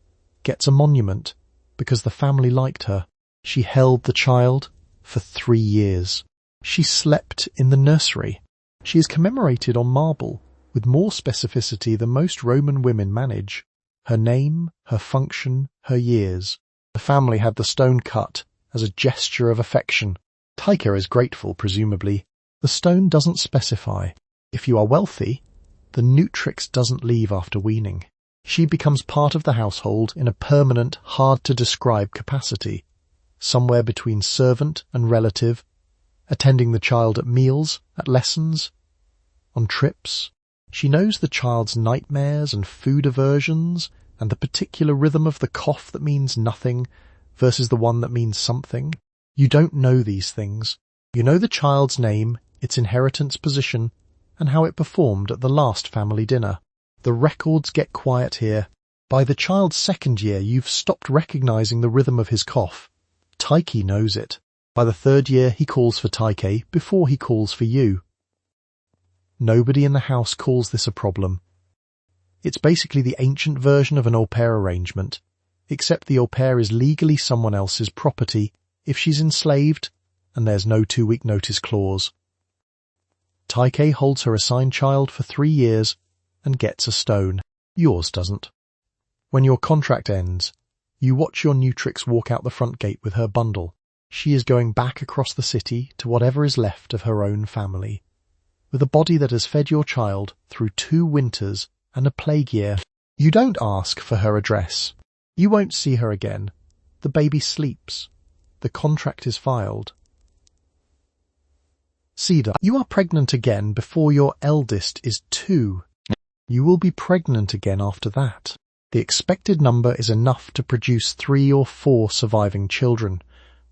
gets a monument because the family liked her. She held the child for 3 years. She slept in the nursery. She is commemorated on marble with more specificity than most Roman women manage. Her name, her function, her years. The family had the stone cut as a gesture of affection. Taika is grateful, presumably. The stone doesn't specify. If you are wealthy, the Nutrix doesn't leave after weaning. She becomes part of the household in a permanent, hard-to-describe capacity, somewhere between servant and relative, attending the child at meals, at lessons, on trips. She knows the child's nightmares and food aversions and the particular rhythm of the cough that means nothing versus the one that means something. You don't know these things. You know the child's name, its inheritance position, and how it performed at the last family dinner. The records get quiet here. By the child's 2nd year, you've stopped recognizing the rhythm of his cough. Taiki knows it. By the 3rd year, he calls for Taike before he calls for you. Nobody in the house calls this a problem. It's basically the ancient version of an au pair arrangement, except the au pair is legally someone else's property if she's enslaved, and there's no 2-week notice clause. Taike holds her assigned child for 3 years and gets a stone. Yours doesn't. When your contract ends, you watch your Nutrix walk out the front gate with her bundle. She is going back across the city to whatever is left of her own family, with a body that has fed your child through 2 winters and a plague year. You don't ask for her address. You won't see her again. The baby sleeps. The contract is filed. Cedar, you are pregnant again before your eldest is 2. You will be pregnant again after that. The expected number is enough to produce 3 or 4 surviving children,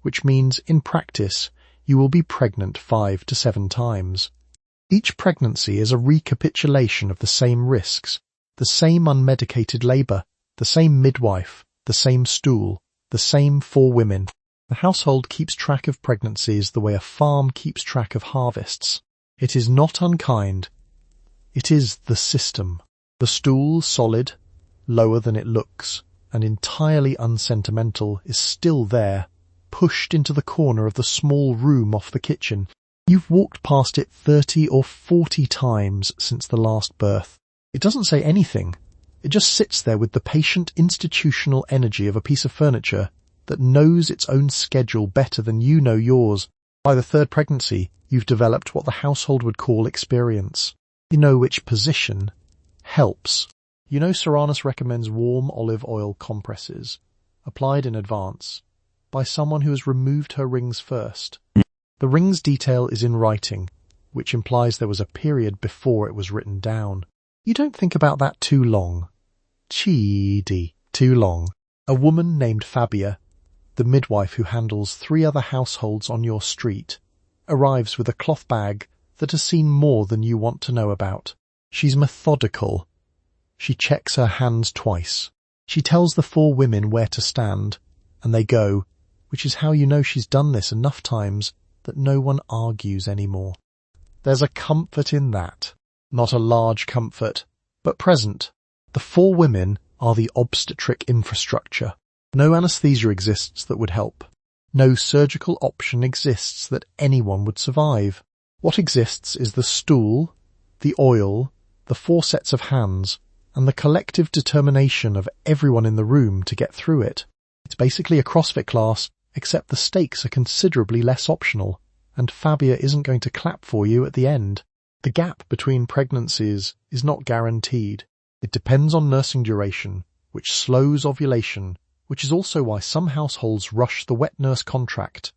which means, in practice, you will be pregnant 5 to 7 times. Each pregnancy is a recapitulation of the same risks, the same unmedicated labour, the same midwife, the same stool, the same 4 women. The household keeps track of pregnancies the way a farm keeps track of harvests. It is not unkind. It is the system. The stool, solid, lower than it looks, and entirely unsentimental, is still there, pushed into the corner of the small room off the kitchen. You've walked past it 30 or 40 times since the last birth. It doesn't say anything. It just sits there with the patient institutional energy of a piece of furniture that knows its own schedule better than you know yours. By the 3rd pregnancy, you've developed what the household would call experience. You know which position helps. You know Serranus recommends warm olive oil compresses, applied in advance, by someone who has removed her rings first. The rings detail is in writing, which implies there was a period before it was written down. You don't think about that too long. Cheedy, too long. A woman named Fabia, the midwife who handles 3 other households on your street, arrives with a cloth bag that has seen more than you want to know about. She's methodical. She checks her hands twice. She tells the 4 women where to stand, and they go, which is how you know she's done this enough times that no one argues anymore. There's a comfort in that. Not a large comfort, but present. The 4 women are the obstetric infrastructure. No anesthesia exists that would help. No surgical option exists that anyone would survive. What exists is the stool, the oil, the 4 sets of hands, and the collective determination of everyone in the room to get through it. It's basically a CrossFit class, except the stakes are considerably less optional, and Fabia isn't going to clap for you at the end. The gap between pregnancies is not guaranteed. It depends on nursing duration, which slows ovulation, which is also why some households rush the wet nurse contract,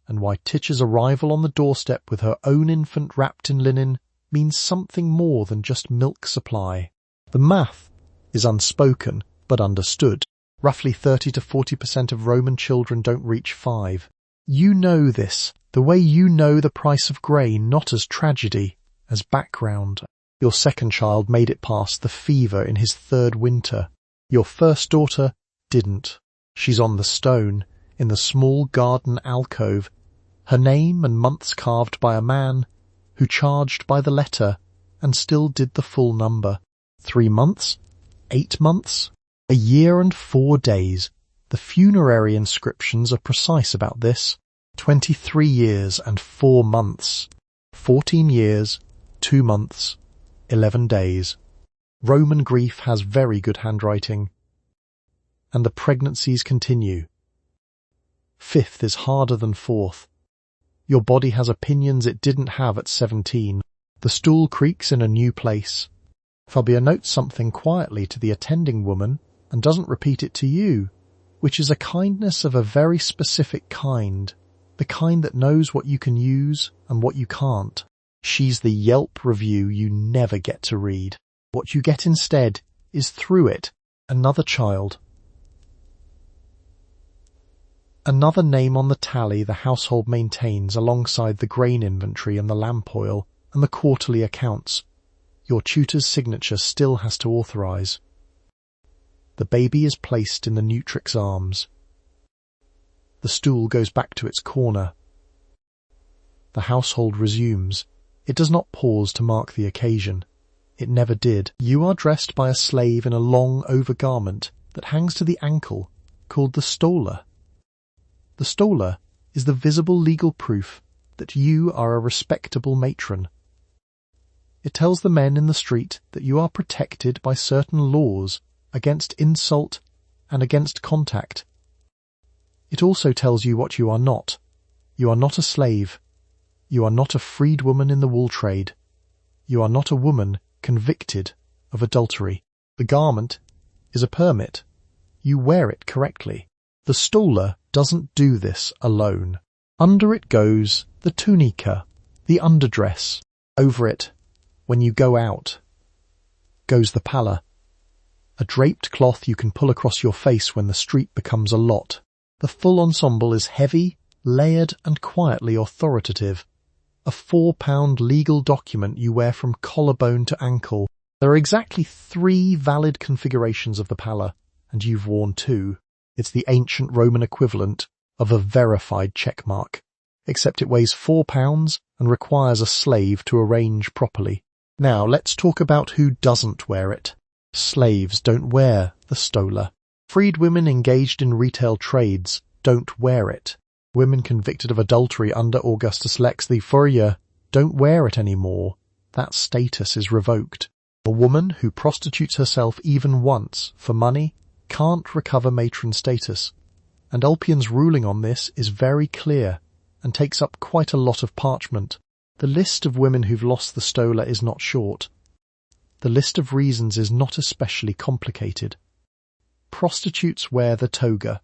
and why Titch's arrival on the doorstep with her own infant wrapped in linen means something more than just milk supply. The math is unspoken, but understood. Roughly 30 to 40% of Roman children don't reach 5. You know this, the way you know the price of grain, not as tragedy, as background. Your second child made it past the fever in his third winter. Your first daughter didn't. She's on the stone, in the small garden alcove, her name and months carved by a man who charged by the letter and still did the full number. 3 months? 8 months? A year and 4 days. The funerary inscriptions are precise about this. 23 years and 4 months. 14 years, 2 months, 11 days. Roman grief has very good handwriting. And the pregnancies continue. 5th is harder than 4th. Your body has opinions it didn't have at 17. The stool creaks in a new place. Fabia notes something quietly to the attending woman and doesn't repeat it to you, which is a kindness of a very specific kind, the kind that knows what you can use and what you can't. She's the Yelp review you never get to read. What you get instead is, through it, another child. Another name on the tally the household maintains alongside the grain inventory and the lamp oil and the quarterly accounts. Your tutor's signature still has to authorise. The baby is placed in the Nutrix arms. The stool goes back to its corner. The household resumes. It does not pause to mark the occasion. It never did. You are dressed by a slave in a long overgarment that hangs to the ankle, called the stola. The stola is the visible legal proof that you are a respectable matron. It tells the men in the street that you are protected by certain laws against insult and against contact. It also tells you what you are not. You are not a slave. You are not a freedwoman in the wool trade. You are not a woman convicted of adultery. The garment is a permit. You wear it correctly. The stola doesn't do this alone. Under it goes the tunica, the underdress. Over it, when you go out, goes the palla, a draped cloth you can pull across your face when the street becomes a lot. The full ensemble is heavy, layered and quietly authoritative. A 4-pound legal document you wear from collarbone to ankle. There are exactly 3 valid configurations of the palla, and you've worn 2. It's the ancient Roman equivalent of a verified checkmark, except it weighs 4 pounds and requires a slave to arrange properly. Now let's talk about who doesn't wear it. Slaves don't wear the stola. Freed women engaged in retail trades don't wear it. Women convicted of adultery under Augustus Lex the Furiae don't wear it anymore. That status is revoked. A woman who prostitutes herself even once for money can't recover matron status, and Ulpian's ruling on this is very clear and takes up quite a lot of parchment. The list of women who've lost the stola is not short. The list of reasons is not especially complicated. Prostitutes wear the toga.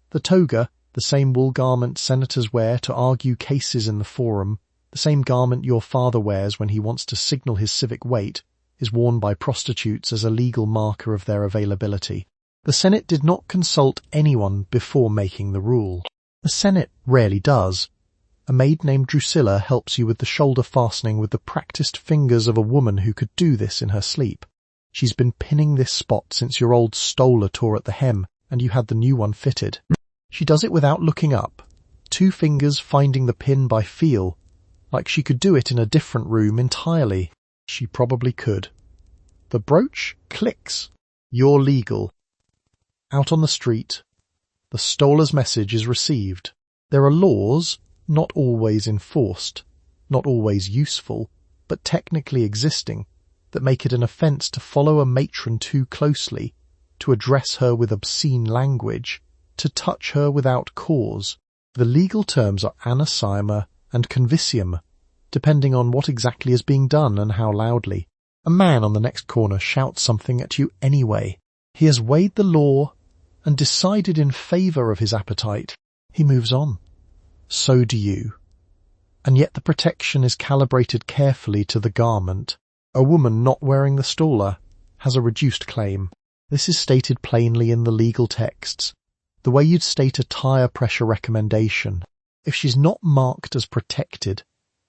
The toga, the same wool garment senators wear to argue cases in the forum, the same garment your father wears when he wants to signal his civic weight, is worn by prostitutes as a legal marker of their availability. The Senate did not consult anyone before making the rule. The Senate rarely does. A maid named Drusilla helps you with the shoulder fastening with the practised fingers of a woman who could do this in her sleep. She's been pinning this spot since your old stola tore at the hem and you had the new one fitted. She does it without looking up, 2 fingers finding the pin by feel, like she could do it in a different room entirely. She probably could. The brooch clicks. You're legal. Out on the street, the stola's message is received. There are laws, not always enforced, not always useful, but technically existing, that make it an offence to follow a matron too closely, to address her with obscene language, to touch her without cause. The legal terms are anasyma and convicium, depending on what exactly is being done and how loudly. A man on the next corner shouts something at you anyway. He has weighed the law and decided in favour of his appetite. He moves on. So do you. And yet the protection is calibrated carefully to the garment. A woman not wearing the stola has a reduced claim. This is stated plainly in the legal texts. the way you'd state a tire pressure recommendation. If she's not marked as protected,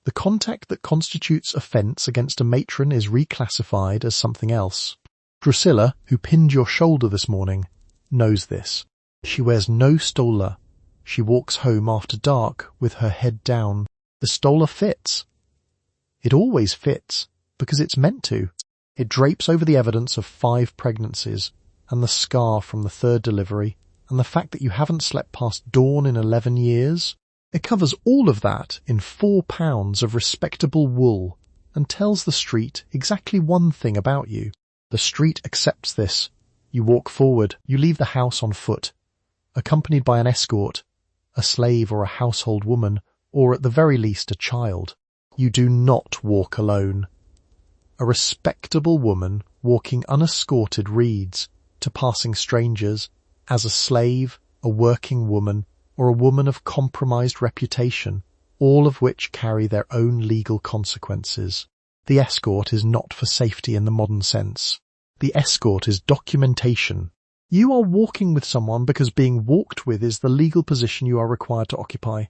the contact that constitutes offence against a matron is reclassified as something else. Drusilla, who pinned your shoulder this morning, knows this. She wears no stola. She walks home after dark with her head down. The stola fits. It always fits, because it's meant to. It drapes over the evidence of 5 pregnancies, and the scar from the 3rd delivery, and the fact that you haven't slept past dawn in 11 years. It covers all of that in 4 pounds of respectable wool, and tells the street exactly one thing about you. The street accepts this. You walk forward, you leave the house on foot, accompanied by an escort, a slave or a household woman, or at the very least a child. You do not walk alone. A respectable woman walking unescorted reads, to passing strangers, as a slave, a working woman, or a woman of compromised reputation, all of which carry their own legal consequences. The escort is not for safety in the modern sense. The escort is documentation. You are walking with someone because being walked with is the legal position you are required to occupy.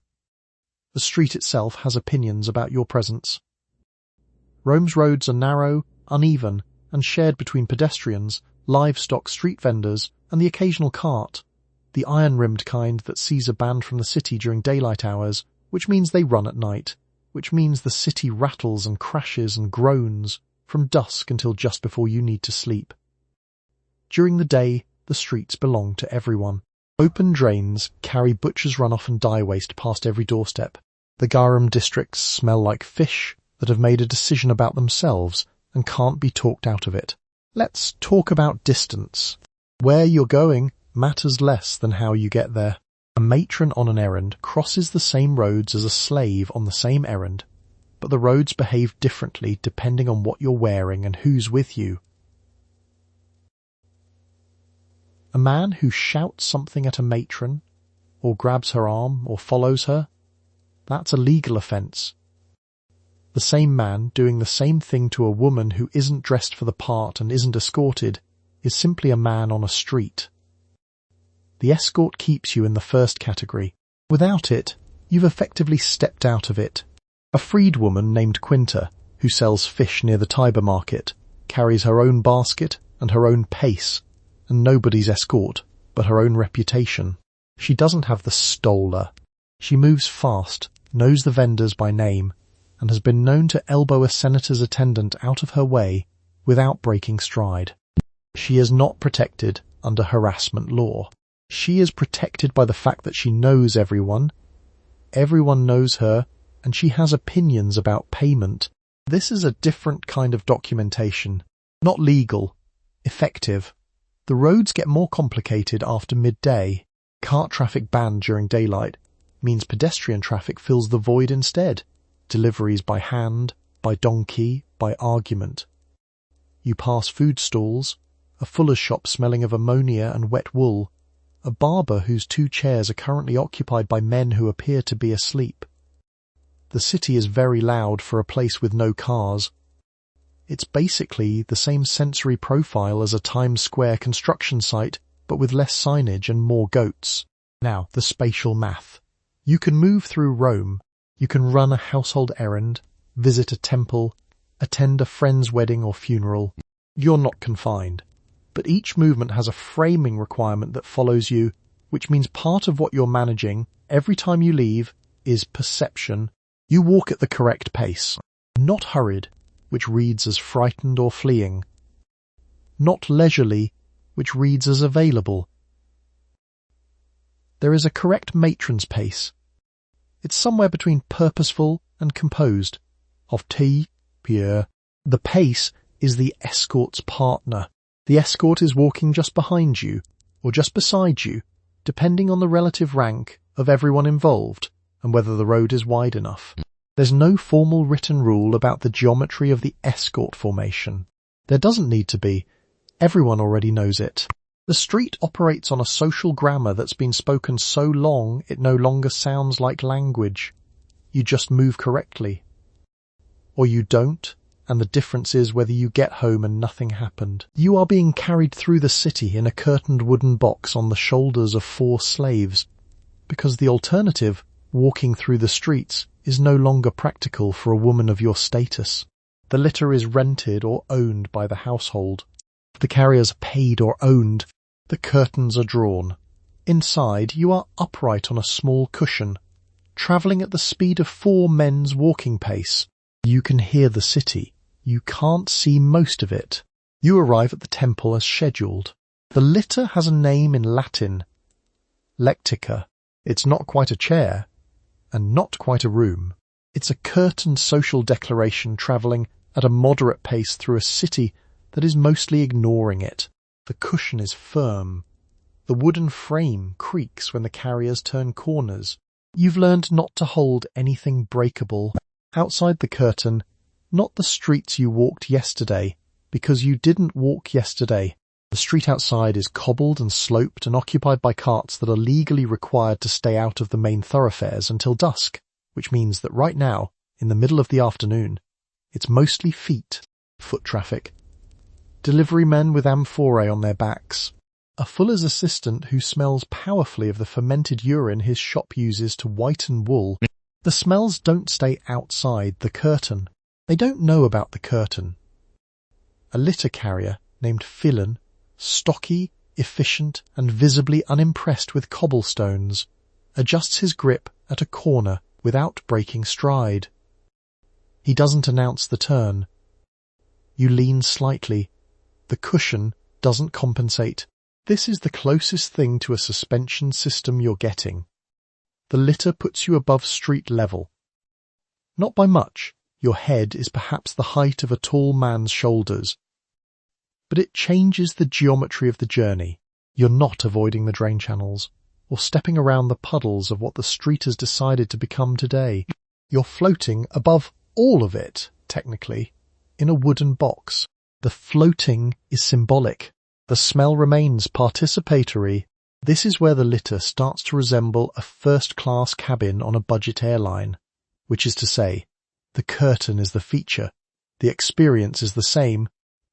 The street itself has opinions about your presence. Rome's roads are narrow, uneven, and shared between pedestrians, livestock street vendors, and the occasional cart, the iron-rimmed kind that sees a band from the city during daylight hours, which means they run at night, which means the city rattles and crashes and groans from dusk until just before you need to sleep. During the day, the streets belong to everyone. Open drains carry butcher's runoff and dye waste past every doorstep. The garum districts smell like fish that have made a decision about themselves and can't be talked out of it. Let's talk about distance. Where you're going matters less than how you get there. A matron on an errand crosses the same roads as a slave on the same errand, but the roads behave differently depending on what you're wearing and who's with you. A man who shouts something at a matron, or grabs her arm, or follows her, that's a legal offence. The same man doing the same thing to a woman who isn't dressed for the part and isn't escorted is simply a man on a street. The escort keeps you in the first category. Without it, you've effectively stepped out of it. A freedwoman named Quinta, who sells fish near the Tiber market, carries her own basket and her own pace, and nobody's escort but her own reputation. She doesn't have the stola. She moves fast, knows the vendors by name, and has been known to elbow a senator's attendant out of her way without breaking stride. She is not protected under harassment law. She is protected by the fact that she knows everyone knows her, and she has opinions about payment. This is a different kind of documentation. Not legal, effective. The roads get more complicated after midday. Cart traffic banned during daylight means pedestrian traffic fills the void instead. Deliveries by hand, by donkey, by argument. You pass food stalls, a fuller's shop smelling of ammonia and wet wool, a barber whose 2 chairs are currently occupied by men who appear to be asleep. The city is very loud for a place with no cars. It's basically the same sensory profile as a Times Square construction site, but with less signage and more goats. Now, the spatial math. You can move through Rome. You can run a household errand, visit a temple, attend a friend's wedding or funeral. You're not confined. But each movement has a framing requirement that follows you, which means part of what you're managing every time you leave is perception. You walk at the correct pace, not hurried, which reads as frightened or fleeing, not leisurely, which reads as available. There is a correct matron's pace. It's somewhere between purposeful and composed. Of tea, Pierre. The pace is the escort's partner. The escort is walking just behind you, or just beside you, depending on the relative rank of everyone involved and whether the road is wide enough. There's no formal written rule about the geometry of the escort formation. There doesn't need to be. Everyone already knows it. The street operates on a social grammar that's been spoken so long it no longer sounds like language. You just move correctly. Or you don't, and the difference is whether you get home and nothing happened. You are being carried through the city in a curtained wooden box on the shoulders of 4 slaves, because the alternative, walking through the streets, is no longer practical for a woman of your status. The litter is rented or owned by the household. The carriers are paid or owned. The curtains are drawn. Inside, you are upright on a small cushion, travelling at the speed of 4 men's walking pace. You can hear the city. You can't see most of it. You arrive at the temple as scheduled. The litter has a name in Latin, lectica. It's not quite a chair, and not quite a room. It's a curtained social declaration travelling at a moderate pace through a city that is mostly ignoring it. The cushion is firm. The wooden frame creaks when the carriers turn corners. You've learned not to hold anything breakable. Outside the curtain, not the streets you walked yesterday, because you didn't walk yesterday. The street outside is cobbled and sloped and occupied by carts that are legally required to stay out of the main thoroughfares until dusk, which means that right now, in the middle of the afternoon, it's mostly feet, foot traffic. Delivery men with amphorae on their backs. A fuller's assistant who smells powerfully of the fermented urine his shop uses to whiten wool. The smells don't stay outside the curtain. They don't know about the curtain. A litter carrier named Phelan, stocky, efficient, and visibly unimpressed with cobblestones, adjusts his grip at a corner without breaking stride. He doesn't announce the turn. You lean slightly. The cushion doesn't compensate. This is the closest thing to a suspension system you're getting. The litter puts you above street level. Not by much. Your head is perhaps the height of a tall man's shoulders. But it changes the geometry of the journey. You're not avoiding the drain channels, or stepping around the puddles of what the street has decided to become today. You're floating above all of it, technically, in a wooden box. The floating is symbolic. The smell remains participatory. This is where the litter starts to resemble a first-class cabin on a budget airline, which is to say, the curtain is the feature, the experience is the same,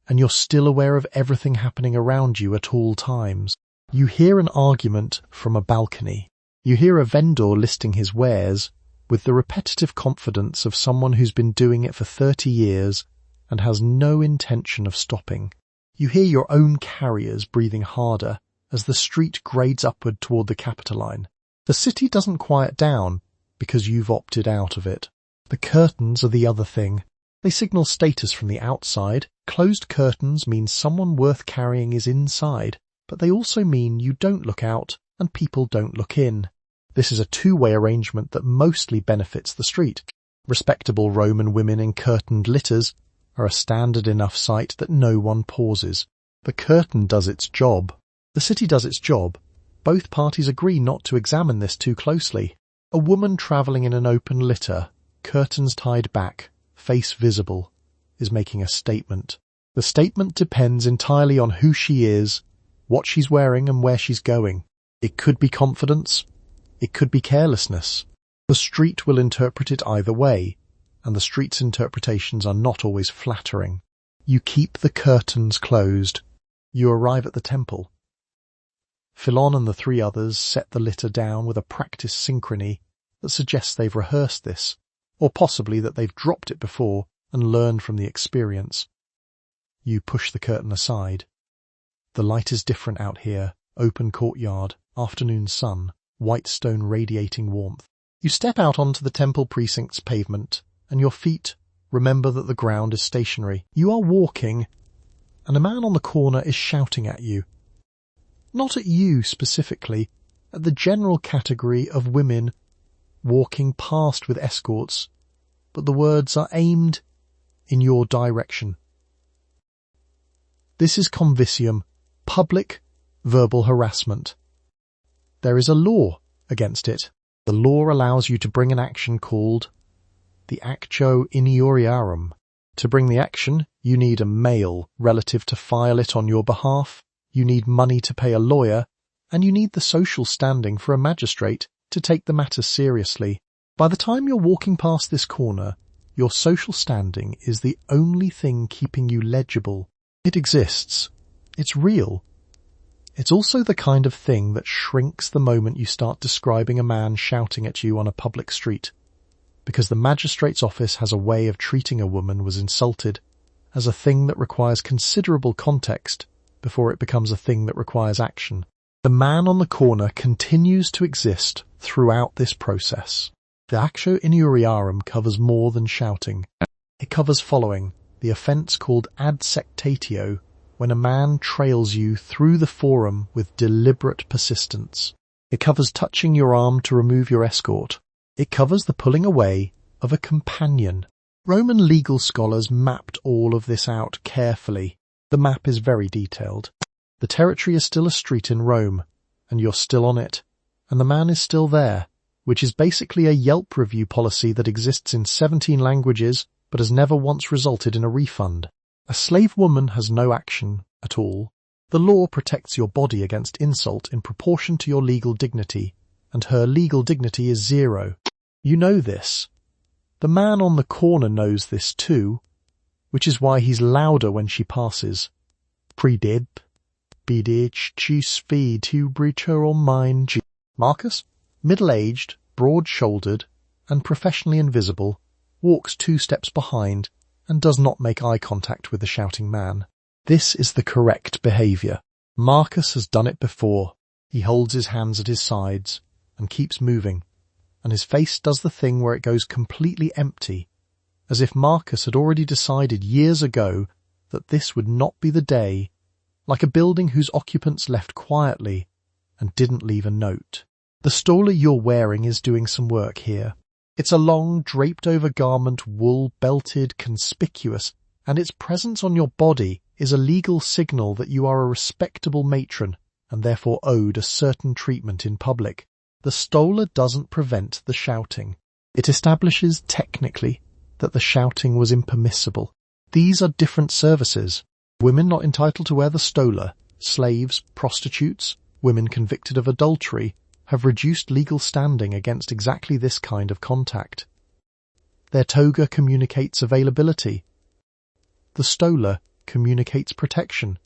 and you're still aware of everything happening around you at all times. You hear an argument from a balcony. You hear a vendor listing his wares with the repetitive confidence of someone who's been doing it for 30 years and has no intention of stopping. You hear your own carriers breathing harder as the street grades upward toward the Capitoline. The city doesn't quiet down because you've opted out of it. The curtains are the other thing. They signal status from the outside. Closed curtains mean someone worth carrying is inside, but they also mean you don't look out and people don't look in. This is a two-way arrangement that mostly benefits the street. Respectable Roman women in curtained litters are a standard enough sight that no one pauses. The curtain does its job. The city does its job. Both parties agree not to examine this too closely. A woman travelling in an open litter, curtains tied back, face visible, is making a statement. The statement depends entirely on who she is, what she's wearing and where she's going. It could be confidence. It could be carelessness. The street will interpret it either way, and the street's interpretations are not always flattering. You keep the curtains closed. You arrive at the temple. Philon and the 3 others set the litter down with a practiced synchrony that suggests they've rehearsed this, or possibly that they've dropped it before and learned from the experience. You push the curtain aside. The light is different out here. Open courtyard, afternoon sun, white stone radiating warmth. You step out onto the temple precinct's pavement, and your feet remember that the ground is stationary. You are walking, and a man on the corner is shouting at you. Not at you specifically, at the general category of women walking past with escorts, but the words are aimed in your direction. This is convicium, public verbal harassment. There is a law against it. The law allows you to bring an action called the actio iniuriarum. To bring the action, you need a male relative to file it on your behalf, you need money to pay a lawyer, and you need the social standing for a magistrate to take the matter seriously. By the time you're walking past this corner, Your social standing is the only thing keeping you legible. It exists. It's real. It's also the kind of thing that shrinks the moment you start describing a man shouting at you on a public street, because the magistrate's office has a way of treating a woman was insulted as a thing that requires considerable context before it becomes a thing that requires action. The man on the corner continues to exist throughout this process. The actio injuriarum covers more than shouting. It covers following, the offence called ad sectatio, when a man trails you through the forum with deliberate persistence. It covers touching your arm to remove your escort. It covers the pulling away of a companion. Roman legal scholars mapped all of this out carefully. The map is very detailed. The territory is still a street in Rome, and you're still on it, and the man is still there, which is basically a Yelp review policy that exists in 17 languages but has never once resulted in a refund. A slave woman has no action at all. The law protects your body against insult in proportion to your legal dignity, and her legal dignity is 0. You know this. The man on the corner knows this too, which is why he's louder when she passes. Predib, bidich, chis feed, tu breacher or mine. Marcus, middle-aged, broad-shouldered, and professionally invisible, walks 2 steps behind and does not make eye contact with the shouting man. This is the correct behaviour. Marcus has done it before. He holds his hands at his sides and keeps moving, and his face does the thing where it goes completely empty, as if Marcus had already decided years ago that this would not be the day, like a building whose occupants left quietly and didn't leave a note. The stola you're wearing is doing some work here. It's a long, draped-over garment, wool-belted, conspicuous, and its presence on your body is a legal signal that you are a respectable matron and therefore owed a certain treatment in public. The stola doesn't prevent the shouting. It establishes, technically, that the shouting was impermissible. These are different services. Women not entitled to wear the stola, slaves, prostitutes, women convicted of adultery, have reduced legal standing against exactly this kind of contact. Their toga communicates availability. The stola communicates protection.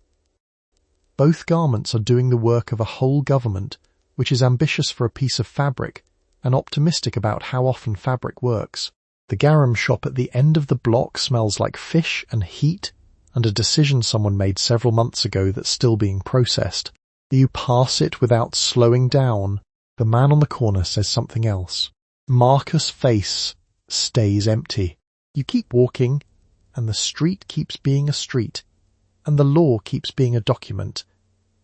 Both garments are doing the work of a whole government, which is ambitious for a piece of fabric and optimistic about how often fabric works. The garum shop at the end of the block smells like fish and heat and a decision someone made several months ago that's still being processed. You pass it without slowing down. The man on the corner says something else. Marcus' face stays empty. You keep walking, and the street keeps being a street, and the law keeps being a document,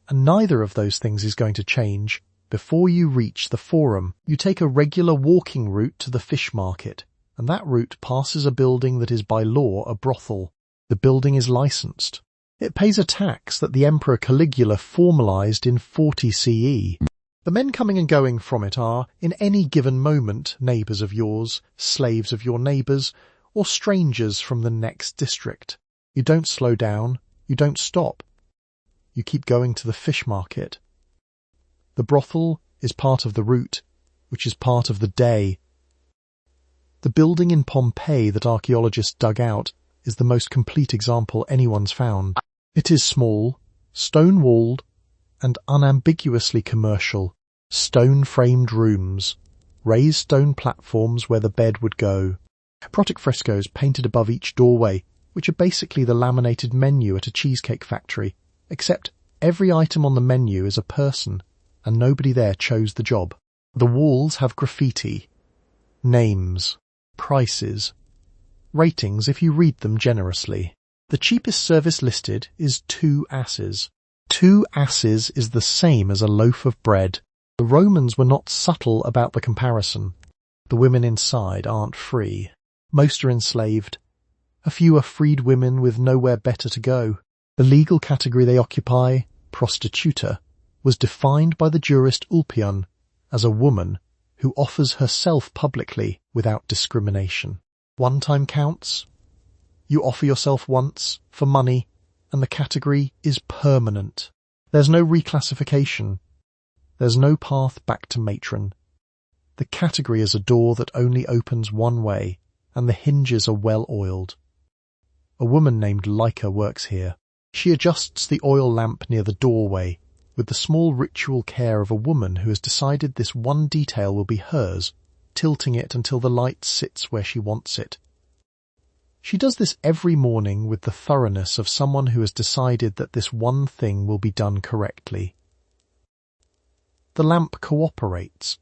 and neither of those things is going to change. Before you reach the forum, you take a regular walking route to the fish market, and that route passes a building that is by law a brothel. The building is licensed. It pays a tax that the Emperor Caligula formalized in 40 CE. The men coming and going from it are, in any given moment, neighbours of yours, slaves of your neighbours, or strangers from the next district. You don't slow down, you don't stop. You keep going to the fish market. The brothel is part of the route, which is part of the day. The building in Pompeii that archaeologists dug out is the most complete example anyone's found. It is small, stone-walled, and unambiguously commercial. Stone-framed rooms, raised stone platforms where the bed would go, erotic frescoes painted above each doorway, which are basically the laminated menu at a cheesecake factory, except every item on the menu is a person, and nobody there chose the job. The walls have graffiti, names, prices, ratings if you read them generously. The cheapest service listed is 2 asses. 2 asses is the same as a loaf of bread. The Romans were not subtle about the comparison. The women inside aren't free. Most are enslaved. A few are freed women with nowhere better to go. The legal category they occupy, prostituta, was defined by the jurist Ulpian as a woman who offers herself publicly without discrimination. One-time counts. You offer yourself once, for money, and the category is permanent. There's no reclassification. There's no path back to matron. The category is a door that only opens one way, and the hinges are well oiled. A woman named Leica works here. She adjusts the oil lamp near the doorway with the small ritual care of a woman who has decided this one detail will be hers, tilting it until the light sits where she wants it. She does this every morning with the thoroughness of someone who has decided that this one thing will be done correctly. The lamp cooperates.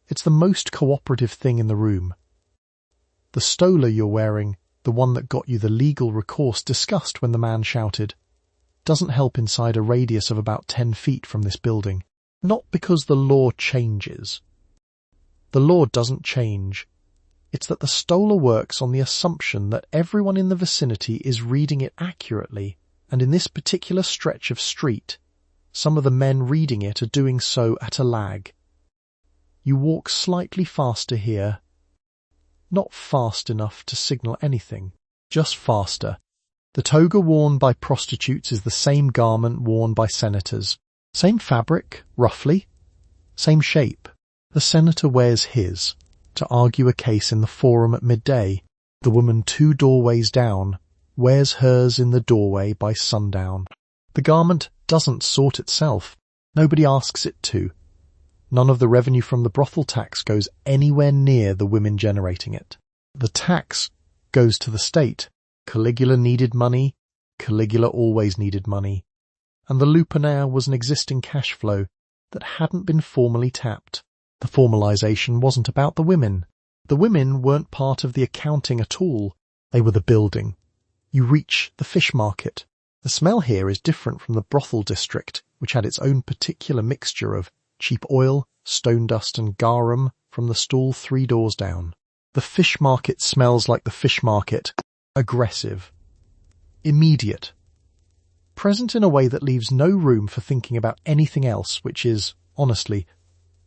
It's the most cooperative thing in the room. The stola you're wearing, the one that got you the legal recourse discussed when the man shouted, doesn't help inside a radius of about 10 feet from this building. Not because the law changes. The law doesn't change. It's that the stola works on the assumption that everyone in the vicinity is reading it accurately, and in this particular stretch of street, some of the men reading it are doing so at a lag. You walk slightly faster here. Not fast enough to signal anything, just faster. The toga worn by prostitutes is the same garment worn by senators. Same fabric, roughly. Same shape. The senator wears his to argue a case in the forum at midday. The woman 2 doorways down wears hers in the doorway by sundown. The garment doesn't sort itself. Nobody asks it to. None of the revenue from the brothel tax goes anywhere near the women generating it. The tax goes to the state. Caligula needed money. Caligula always needed money. And the lupanar was an existing cash flow that hadn't been formally tapped. The formalization wasn't about the women. The women weren't part of the accounting at all. They were the building. You reach the fish market. The smell here is different from the brothel district, which had its own particular mixture of cheap oil, stone dust and garum from the stall 3 doors down. The fish market smells like the fish market. Aggressive. Immediate. Present in a way that leaves no room for thinking about anything else, which is, honestly,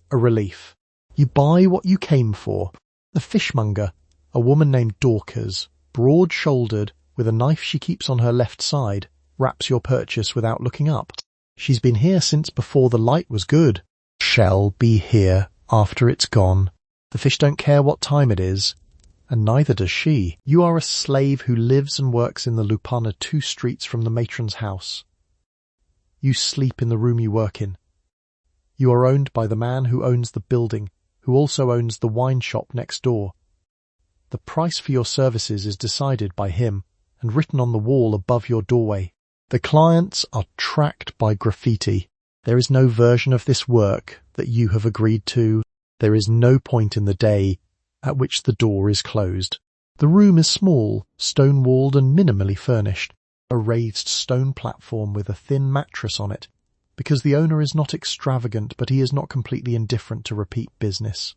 a relief. You buy what you came for. The fishmonger, a woman named Dorcas, broad-shouldered, with a knife she keeps on her left side, wraps your purchase without looking up. She's been here since before the light was good. Shall be here after it's gone. The fish don't care what time it is, and neither does she. You are a slave who lives and works in the Lupana 2 streets from the matron's house. You sleep in the room you work in. You are owned by the man who owns the building, who also owns the wine shop next door. The price for your services is decided by him and written on the wall above your doorway. The clients are tracked by graffiti. There is no version of this work that you have agreed to. There is no point in the day at which the door is closed. The room is small, stone-walled and minimally furnished. A raised stone platform with a thin mattress on it, because the owner is not extravagant, but he is not completely indifferent to repeat business.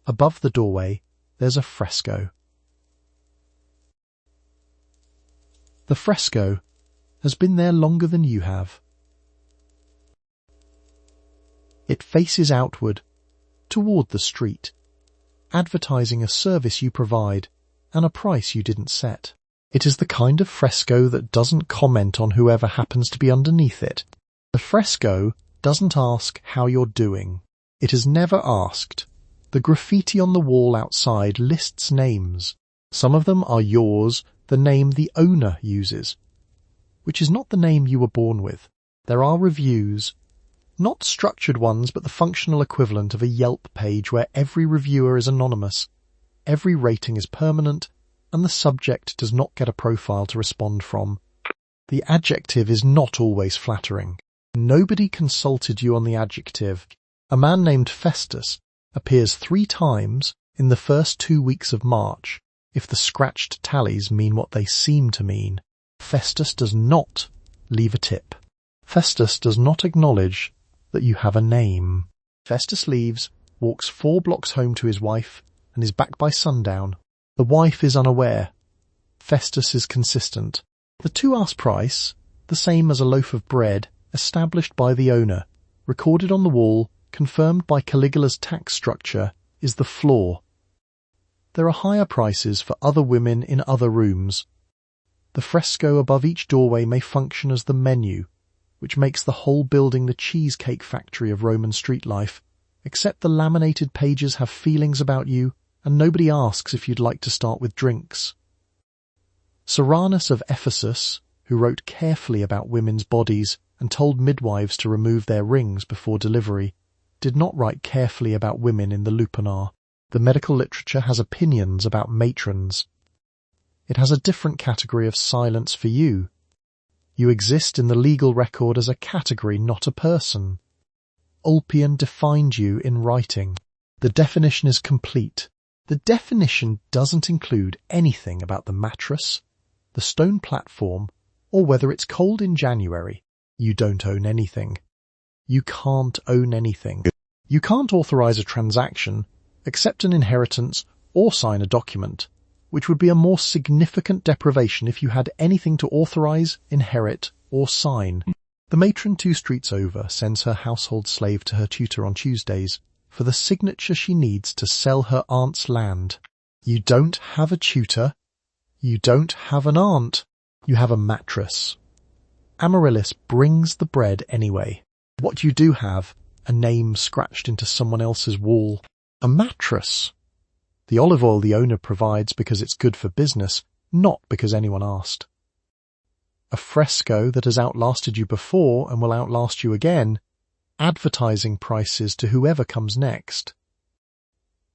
Above the doorway, there's a fresco. The fresco has been there longer than you have. It faces outward, toward the street, advertising a service you provide and a price you didn't set. It is the kind of fresco that doesn't comment on whoever happens to be underneath it. The fresco doesn't ask how you're doing. It has never asked. The graffiti on the wall outside lists names. Some of them are yours, the name the owner uses, which is not the name you were born with. There are reviews, not structured ones, but the functional equivalent of a Yelp page where every reviewer is anonymous, every rating is permanent, and the subject does not get a profile to respond from. The adjective is not always flattering. Nobody consulted you on the adjective. A man named Festus appears 3 times in the first 2 weeks of March, if the scratched tallies mean what they seem to mean. Festus does not leave a tip. Festus does not acknowledge that you have a name. Festus leaves, walks 4 blocks home to his wife, and is back by sundown. The wife is unaware. Festus is consistent. The 2 ask price, the same as a loaf of bread, established by the owner, recorded on the wall, confirmed by Caligula's tax structure, is the floor. There are higher prices for other women in other rooms. The fresco above each doorway may function as the menu, which makes the whole building the cheesecake factory of Roman street life, except the laminated pages have feelings about you, and nobody asks if you'd like to start with drinks. Cyrannus of Ephesus, who wrote carefully about women's bodies and told midwives to remove their rings before delivery, did not write carefully about women in the lupanar. The medical literature has opinions about matrons. It has a different category of silence for you. You exist in the legal record as a category, not a person. Ulpian defined you in writing. The definition is complete. The definition doesn't include anything about the mattress, the stone platform, or whether it's cold in January. You don't own anything. You can't own anything. You can't authorize a transaction, accept an inheritance, or sign a document, which would be a more significant deprivation if you had anything to authorize, inherit, or sign. The matron 2 streets over sends her household slave to her tutor on Tuesdays for the signature she needs to sell her aunt's land. You don't have a tutor. You don't have an aunt. You have a mattress. Amaryllis brings the bread anyway. What you do have, a name scratched into someone else's wall. A mattress. The olive oil the owner provides because it's good for business, not because anyone asked. A fresco that has outlasted you before and will outlast you again, advertising prices to whoever comes next.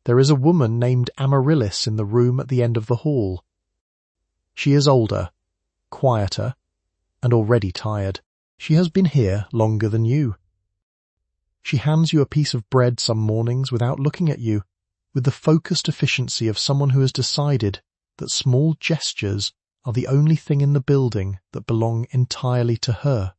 There is a woman named Amaryllis in the room at the end of the hall. She is older, quieter, and already tired. She has been here longer than you. She hands you a piece of bread some mornings without looking at you, with the focused efficiency of someone who has decided that small gestures are the only thing in the building that belong entirely to her.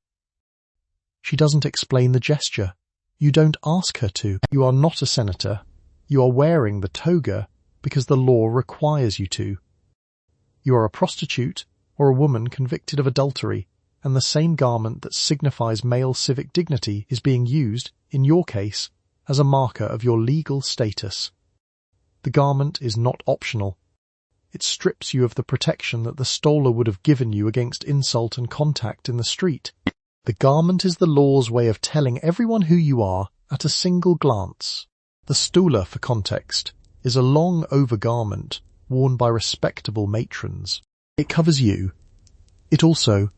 She doesn't explain the gesture. You don't ask her to. You are not a senator. You are wearing the toga because the law requires you to. You are a prostitute or a woman convicted of adultery, and the same garment that signifies male civic dignity is being used, in your case, as a marker of your legal status. The garment is not optional. It strips you of the protection that the stoler would have given you against insult and contact in the street. The garment is the law's way of telling everyone who you are at a single glance. The stula, for context, is a long overgarment worn by respectable matrons. It covers you. It also,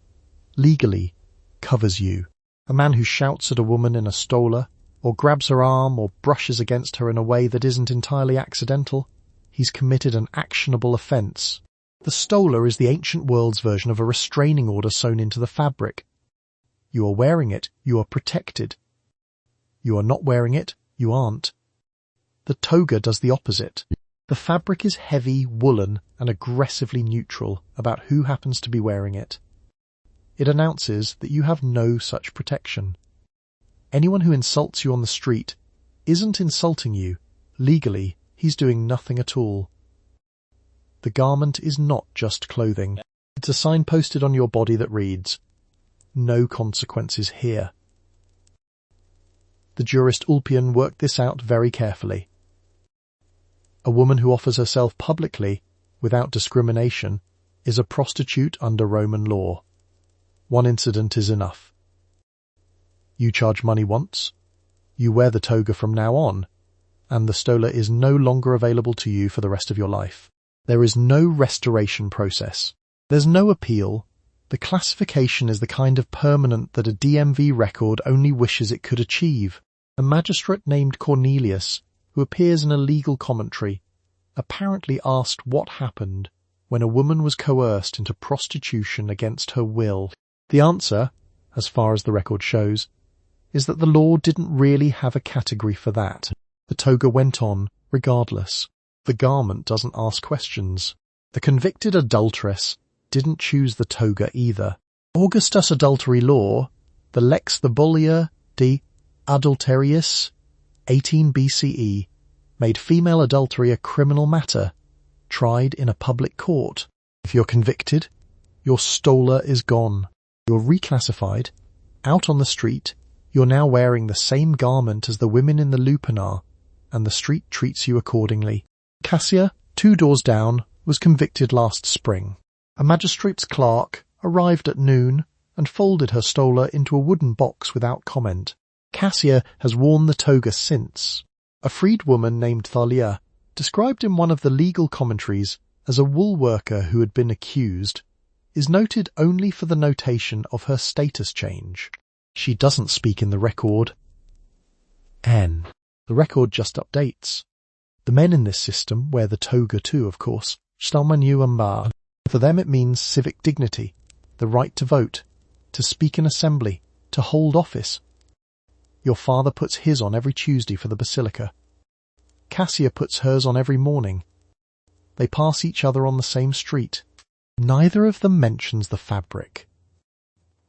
legally, covers you. A man who shouts at a woman in a stola, or grabs her arm or brushes against her in a way that isn't entirely accidental, he's committed an actionable offence. The stola is the ancient world's version of a restraining order sewn into the fabric. You are wearing it, you are protected. You are not wearing it, you aren't. The toga does the opposite. The fabric is heavy, woolen, and aggressively neutral about who happens to be wearing it. It announces that you have no such protection. Anyone who insults you on the street isn't insulting you. Legally, he's doing nothing at all. The garment is not just clothing. It's a sign posted on your body that reads, "No consequences here." The jurist Ulpian worked this out very carefully. A woman who offers herself publicly, without discrimination, is a prostitute under Roman law. One incident is enough. You charge money once, you wear the toga from now on, and the stola is no longer available to you for the rest of your life. There is no restoration process. There's no appeal. The classification is the kind of permanent that a DMV record only wishes it could achieve. A magistrate named Cornelius, who appears in a legal commentary, apparently asked what happened when a woman was coerced into prostitution against her will. The answer, as far as the record shows, is that the law didn't really have a category for that. The toga went on, regardless. The garment doesn't ask questions. The convicted adulteress didn't choose the toga either. Augustus' adultery law, the Lex Thubulia de Adulteriis, 18 BCE, made female adultery a criminal matter, tried in a public court. If you're convicted, your stola is gone. You're reclassified, out on the street. You're now wearing the same garment as the women in the lupanar, and the street treats you accordingly. Cassia, 2 doors down, was convicted last spring. A magistrate's clerk arrived at noon and folded her stola into a wooden box without comment. Cassia has worn the toga since. A freed woman named Thalia, described in one of the legal commentaries as a wool worker who had been accused, is noted only for the notation of her status change. She doesn't speak in the record. N. The record just updates. The men in this system wear the toga too, of course. For them it means civic dignity, the right to vote, to speak in assembly, to hold office. Your father puts his on every Tuesday for the basilica. Cassia puts hers on every morning. They pass each other on the same street. Neither of them mentions the fabric.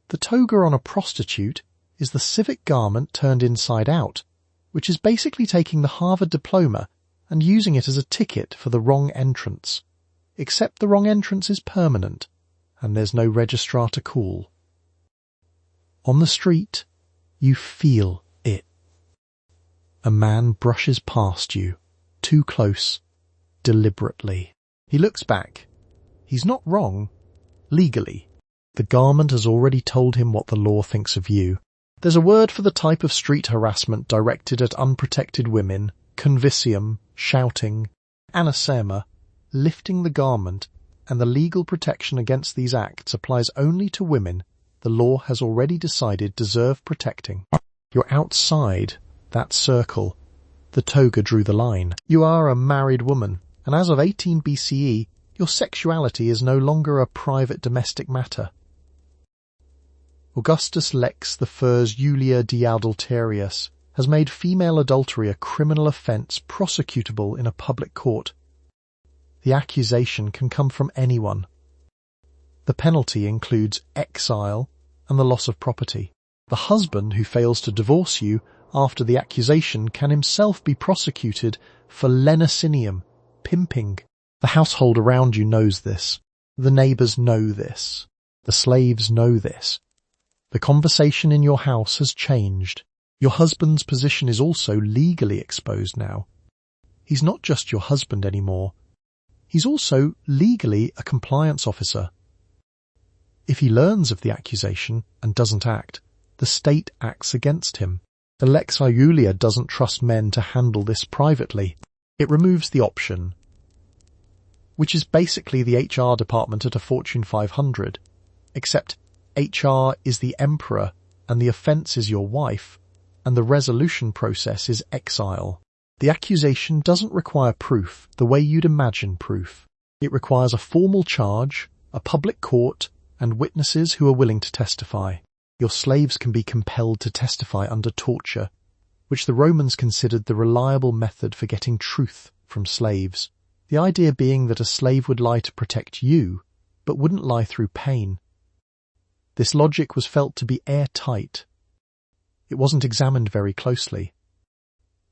The toga on a prostitute is the civic garment turned inside out, which is basically taking the Harvard diploma and using it as a ticket for the wrong entrance. Except the wrong entrance is permanent, and there's no registrar to call. On the street, you feel it. A man brushes past you, too close, deliberately. He looks back. He's not wrong, legally. The garment has already told him what the law thinks of you. There's a word for the type of street harassment directed at unprotected women: convicium, shouting, anathema. Lifting the garment, and the legal protection against these acts applies only to women the law has already decided deserve protecting. You're outside that circle. The toga drew the line. You are a married woman, and as of 18 BCE, your sexuality is no longer a private domestic matter. Augustus Lex I's Julia de Adulterius has made female adultery a criminal offence prosecutable in a public court. The accusation can come from anyone. The penalty includes exile and the loss of property. The husband who fails to divorce you after the accusation can himself be prosecuted for lenocinium, pimping. The household around you knows this. The neighbours know this. The slaves know this. The conversation in your house has changed. Your husband's position is also legally exposed now. He's not just your husband anymore. He's also legally a compliance officer. If he learns of the accusation and doesn't act, the state acts against him. The Lex Iulia doesn't trust men to handle this privately. It removes the option, which is basically the HR department at a Fortune 500, except HR is the emperor and the offence is your wife, and the resolution process is exile. The accusation doesn't require proof the way you'd imagine proof. It requires a formal charge, a public court, and witnesses who are willing to testify. Your slaves can be compelled to testify under torture, which the Romans considered the reliable method for getting truth from slaves. The idea being that a slave would lie to protect you, but wouldn't lie through pain. This logic was felt to be airtight. It wasn't examined very closely.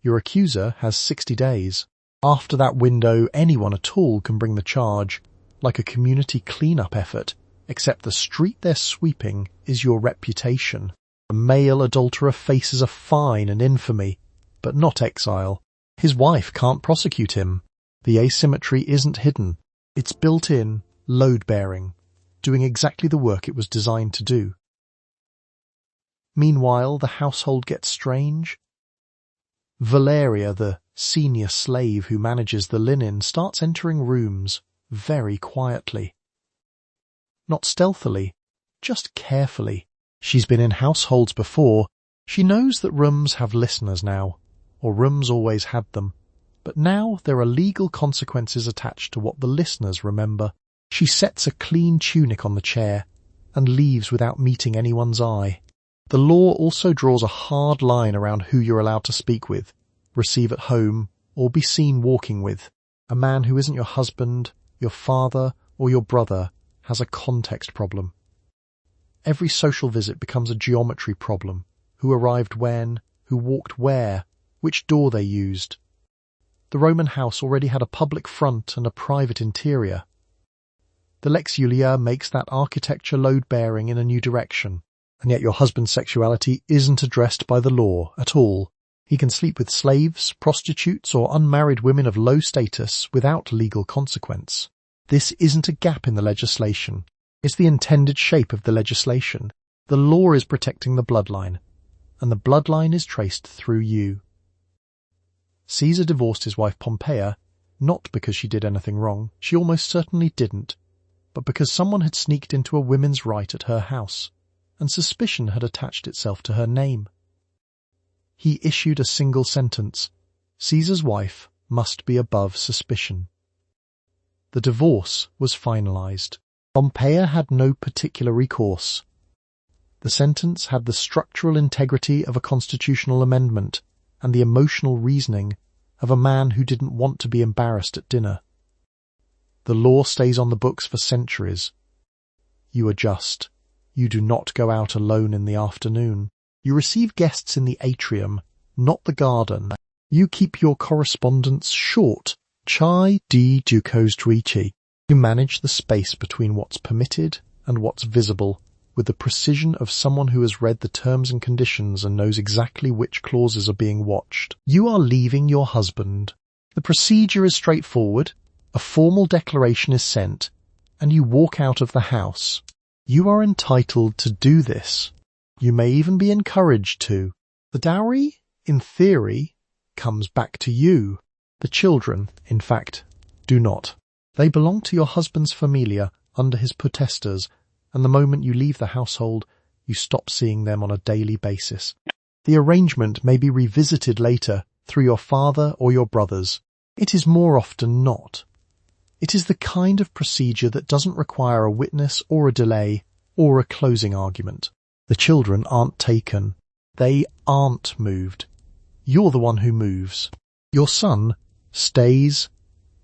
Your accuser has 60 days. After that window, anyone at all can bring the charge, like a community clean-up effort, except the street they're sweeping is your reputation. A male adulterer faces a fine and infamy, but not exile. His wife can't prosecute him. The asymmetry isn't hidden. It's built-in, load-bearing, doing exactly the work it was designed to do. Meanwhile, the household gets strange. Valeria, the senior slave who manages the linen, starts entering rooms very quietly. Not stealthily, just carefully. She's been in households before. She knows that rooms have listeners now, or rooms always had them. But now there are legal consequences attached to what the listeners remember. She sets a clean tunic on the chair and leaves without meeting anyone's eye. The law also draws a hard line around who you're allowed to speak with, receive at home, or be seen walking with. A man who isn't your husband, your father, or your brother has a context problem. Every social visit becomes a geometry problem. Who arrived when, who walked where, which door they used. The Roman house already had a public front and a private interior. The Lex Julia makes that architecture load-bearing in a new direction, and yet your husband's sexuality isn't addressed by the law at all. He can sleep with slaves, prostitutes, or unmarried women of low status without legal consequence. This isn't a gap in the legislation. It's the intended shape of the legislation. The law is protecting the bloodline, and the bloodline is traced through you. Caesar divorced his wife Pompeia, not because she did anything wrong, she almost certainly didn't, but because someone had sneaked into a women's right at her house, and suspicion had attached itself to her name. He issued a single sentence: Caesar's wife must be above suspicion. The divorce was finalized. Pompeia had no particular recourse. The sentence had the structural integrity of a constitutional amendment and the emotional reasoning of a man who didn't want to be embarrassed at dinner. The law stays on the books for centuries. You adjust. You do not go out alone in the afternoon. You receive guests in the atrium, not the garden. You keep your correspondence short. Chai di ducostrici. You manage the space between what's permitted and what's visible with the precision of someone who has read the terms and conditions and knows exactly which clauses are being watched. You are leaving your husband. The procedure is straightforward. A formal declaration is sent, and you walk out of the house. You are entitled to do this. You may even be encouraged to. The dowry, in theory, comes back to you. The children, in fact, do not. They belong to your husband's familia under his potestas, and the moment you leave the household, you stop seeing them on a daily basis. The arrangement may be revisited later through your father or your brothers. It is more often not. It is the kind of procedure that doesn't require a witness or a delay or a closing argument. The children aren't taken. They aren't moved. You're the one who moves. Your son stays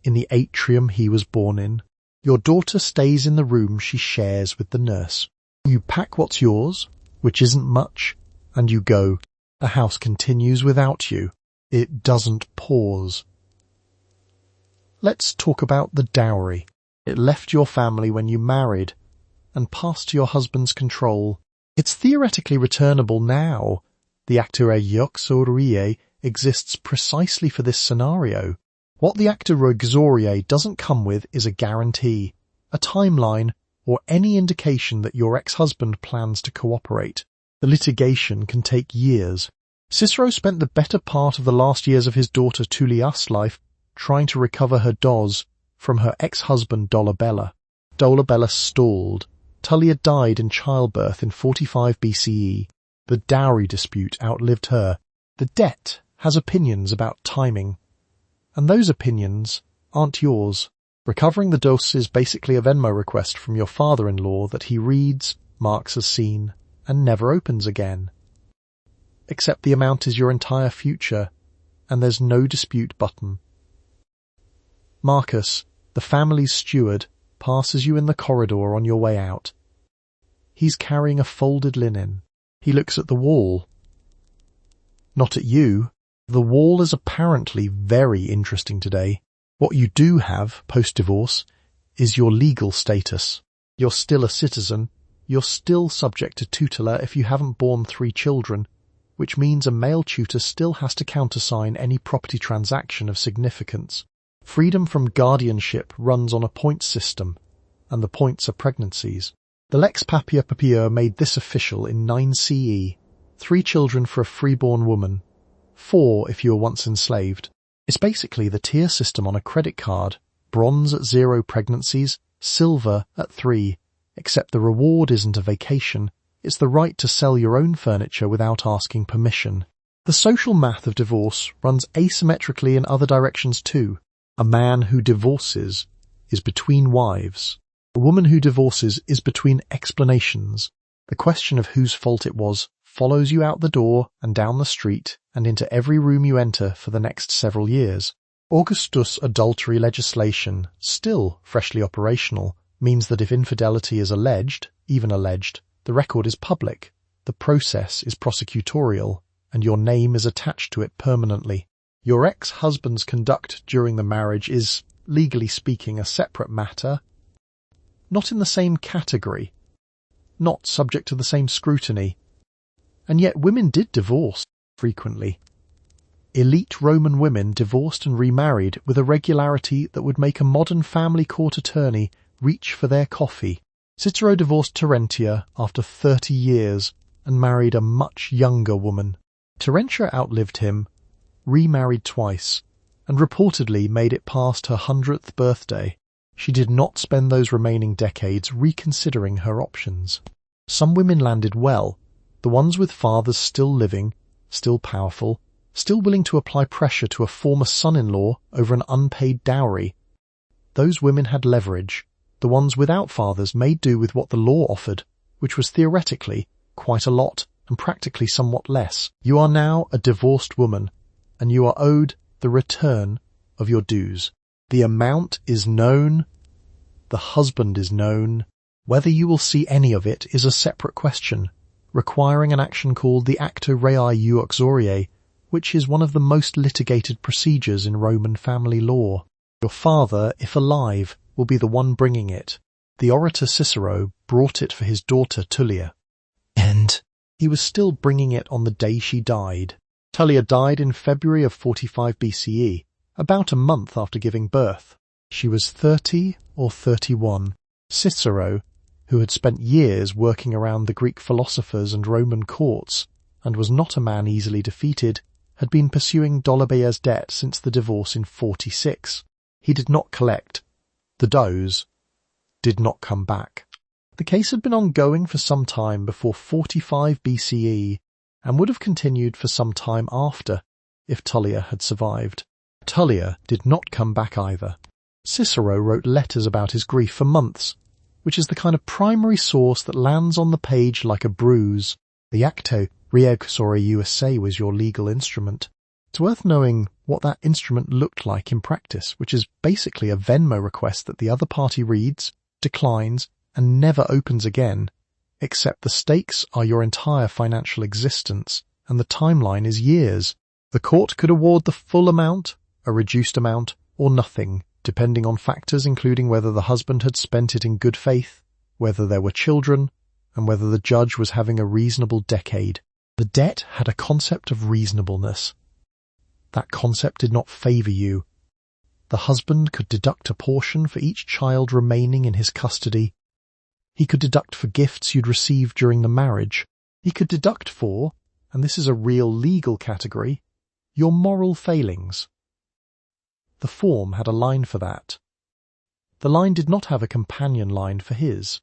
in the atrium he was born in. Your daughter stays in the room she shares with the nurse. You pack what's yours, which isn't much, and you go. The house continues without you. It doesn't pause. Let's talk about the dowry. It left your family when you married and passed to your husband's control. It's theoretically returnable now. The acta uxoriae exists precisely for this scenario. What the acta uxoriae doesn't come with is a guarantee, a timeline, or any indication that your ex-husband plans to cooperate. The litigation can take years. Cicero spent the better part of the last years of his daughter Tullia's life trying to recover her dos from her ex-husband Dolabella. Dolabella stalled. Tullia died in childbirth in 45 BCE. The dowry dispute outlived her. The debt has opinions about timing, and those opinions aren't yours. Recovering the dos is basically a Venmo request from your father-in-law that he reads, marks as seen, and never opens again. Except the amount is your entire future, and there's no dispute button. Marcus, the family's steward, passes you in the corridor on your way out. He's carrying a folded linen. He looks at the wall. Not at you. The wall is apparently very interesting today. What you do have, post-divorce, is your legal status. You're still a citizen. You're still subject to tutela if you haven't borne 3 children, which means a male tutor still has to countersign any property transaction of significance. Freedom from guardianship runs on a points system, and the points are pregnancies. The Lex Papia Papio made this official in 9 CE. 3 children for a freeborn woman. 4 if you were once enslaved. It's basically the tier system on a credit card. Bronze at 0 pregnancies, silver at 3. Except the reward isn't a vacation. It's the right to sell your own furniture without asking permission. The social math of divorce runs asymmetrically in other directions too. A man who divorces is between wives. A woman who divorces is between explanations. The question of whose fault it was follows you out the door and down the street and into every room you enter for the next several years. Augustus' adultery legislation, still freshly operational, means that if infidelity is alleged, even alleged, the record is public, the process is prosecutorial, and your name is attached to it permanently. Your ex-husband's conduct during the marriage is, legally speaking, a separate matter, not in the same category, not subject to the same scrutiny. And yet women did divorce frequently. Elite Roman women divorced and remarried with a regularity that would make a modern family court attorney reach for their coffee. Cicero divorced Terentia after 30 years and married a much younger woman. Terentia outlived him, remarried twice, and reportedly made it past her 100th birthday. She did not spend those remaining decades reconsidering her options. Some women landed well, the ones with fathers still living, still powerful, still willing to apply pressure to a former son-in-law over an unpaid dowry. Those women had leverage. The ones without fathers made do with what the law offered, which was theoretically quite a lot and practically somewhat less. You are now a divorced woman, and you are owed the return of your dues. The amount is known, the husband is known. Whether you will see any of it is a separate question, requiring an action called the acto rei uxorie, which is one of the most litigated procedures in Roman family law. Your father, if alive, will be the one bringing it. The orator Cicero brought it for his daughter Tullia, and he was still bringing it on the day she died. Tullia died in February of 45 BCE, about a month after giving birth. She was 30 or 31. Cicero, who had spent years working around the Greek philosophers and Roman courts, and was not a man easily defeated, had been pursuing Dolobea's debt since the divorce in 46. He did not collect. The does did not come back. The case had been ongoing for some time before 45 BCE, and would have continued for some time after, if Tullia had survived. Tullia did not come back either. Cicero wrote letters about his grief for months, which is the kind of primary source that lands on the page like a bruise. The acto rei USA was your legal instrument. It's worth knowing what that instrument looked like in practice, which is basically a Venmo request that the other party reads, declines, and never opens again, except the stakes are your entire financial existence, and the timeline is years. The court could award the full amount, a reduced amount, or nothing, depending on factors including whether the husband had spent it in good faith, whether there were children, and whether the judge was having a reasonable decade. The debt had a concept of reasonableness. That concept did not favour you. The husband could deduct a portion for each child remaining in his custody. He could deduct for gifts you'd received during the marriage. He could deduct for, and this is a real legal category, your moral failings. The form had a line for that. The line did not have a companion line for his.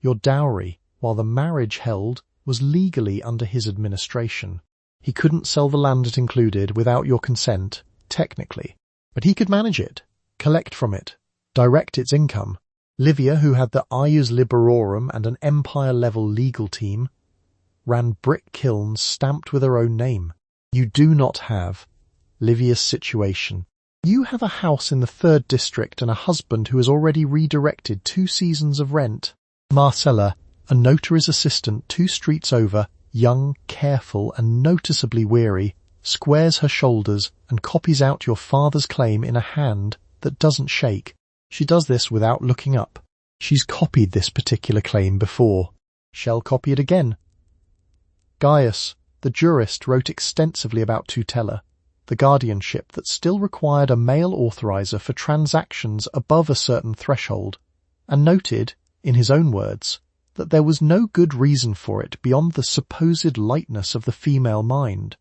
Your dowry, while the marriage held, was legally under his administration. He couldn't sell the land it included without your consent, technically, but he could manage it, collect from it, direct its income. Livia, who had the ius liberorum and an empire-level legal team, ran brick kilns stamped with her own name. You do not have Livia's situation. You have a house in the 3rd district and a husband who has already redirected 2 seasons of rent. Marcella, a notary's assistant 2 streets over, young, careful, and noticeably weary, squares her shoulders and copies out your father's claim in a hand that doesn't shake. She does this without looking up. She's copied this particular claim before. Shall copy it again. Gaius, the jurist, wrote extensively about tutela, the guardianship that still required a male authorizer for transactions above a certain threshold, and noted, in his own words, that there was no good reason for it beyond the supposed lightness of the female mind,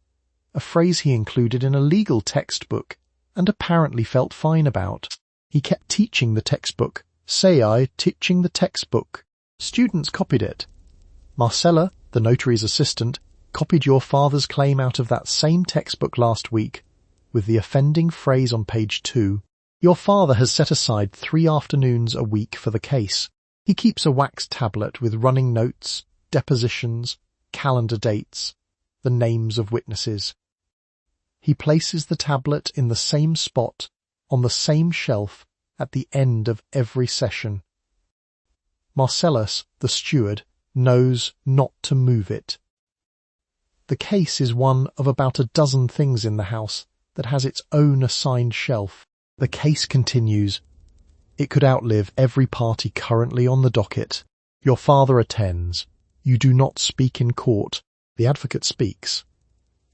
a phrase he included in a legal textbook and apparently felt fine about. He kept teaching the textbook, say I, teaching the textbook. Students copied it. Marcella, the notary's assistant, copied your father's claim out of that same textbook last week, with the offending phrase on page 2. Your father has set aside 3 afternoons a week for the case. He keeps a wax tablet with running notes, depositions, calendar dates, the names of witnesses. He places the tablet in the same spot, on the same shelf, at the end of every session. Marcellus, the steward, knows not to move it. The case is one of about a dozen things in the house that has its own assigned shelf. The case continues. It could outlive every party currently on the docket. Your father attends. You do not speak in court. The advocate speaks.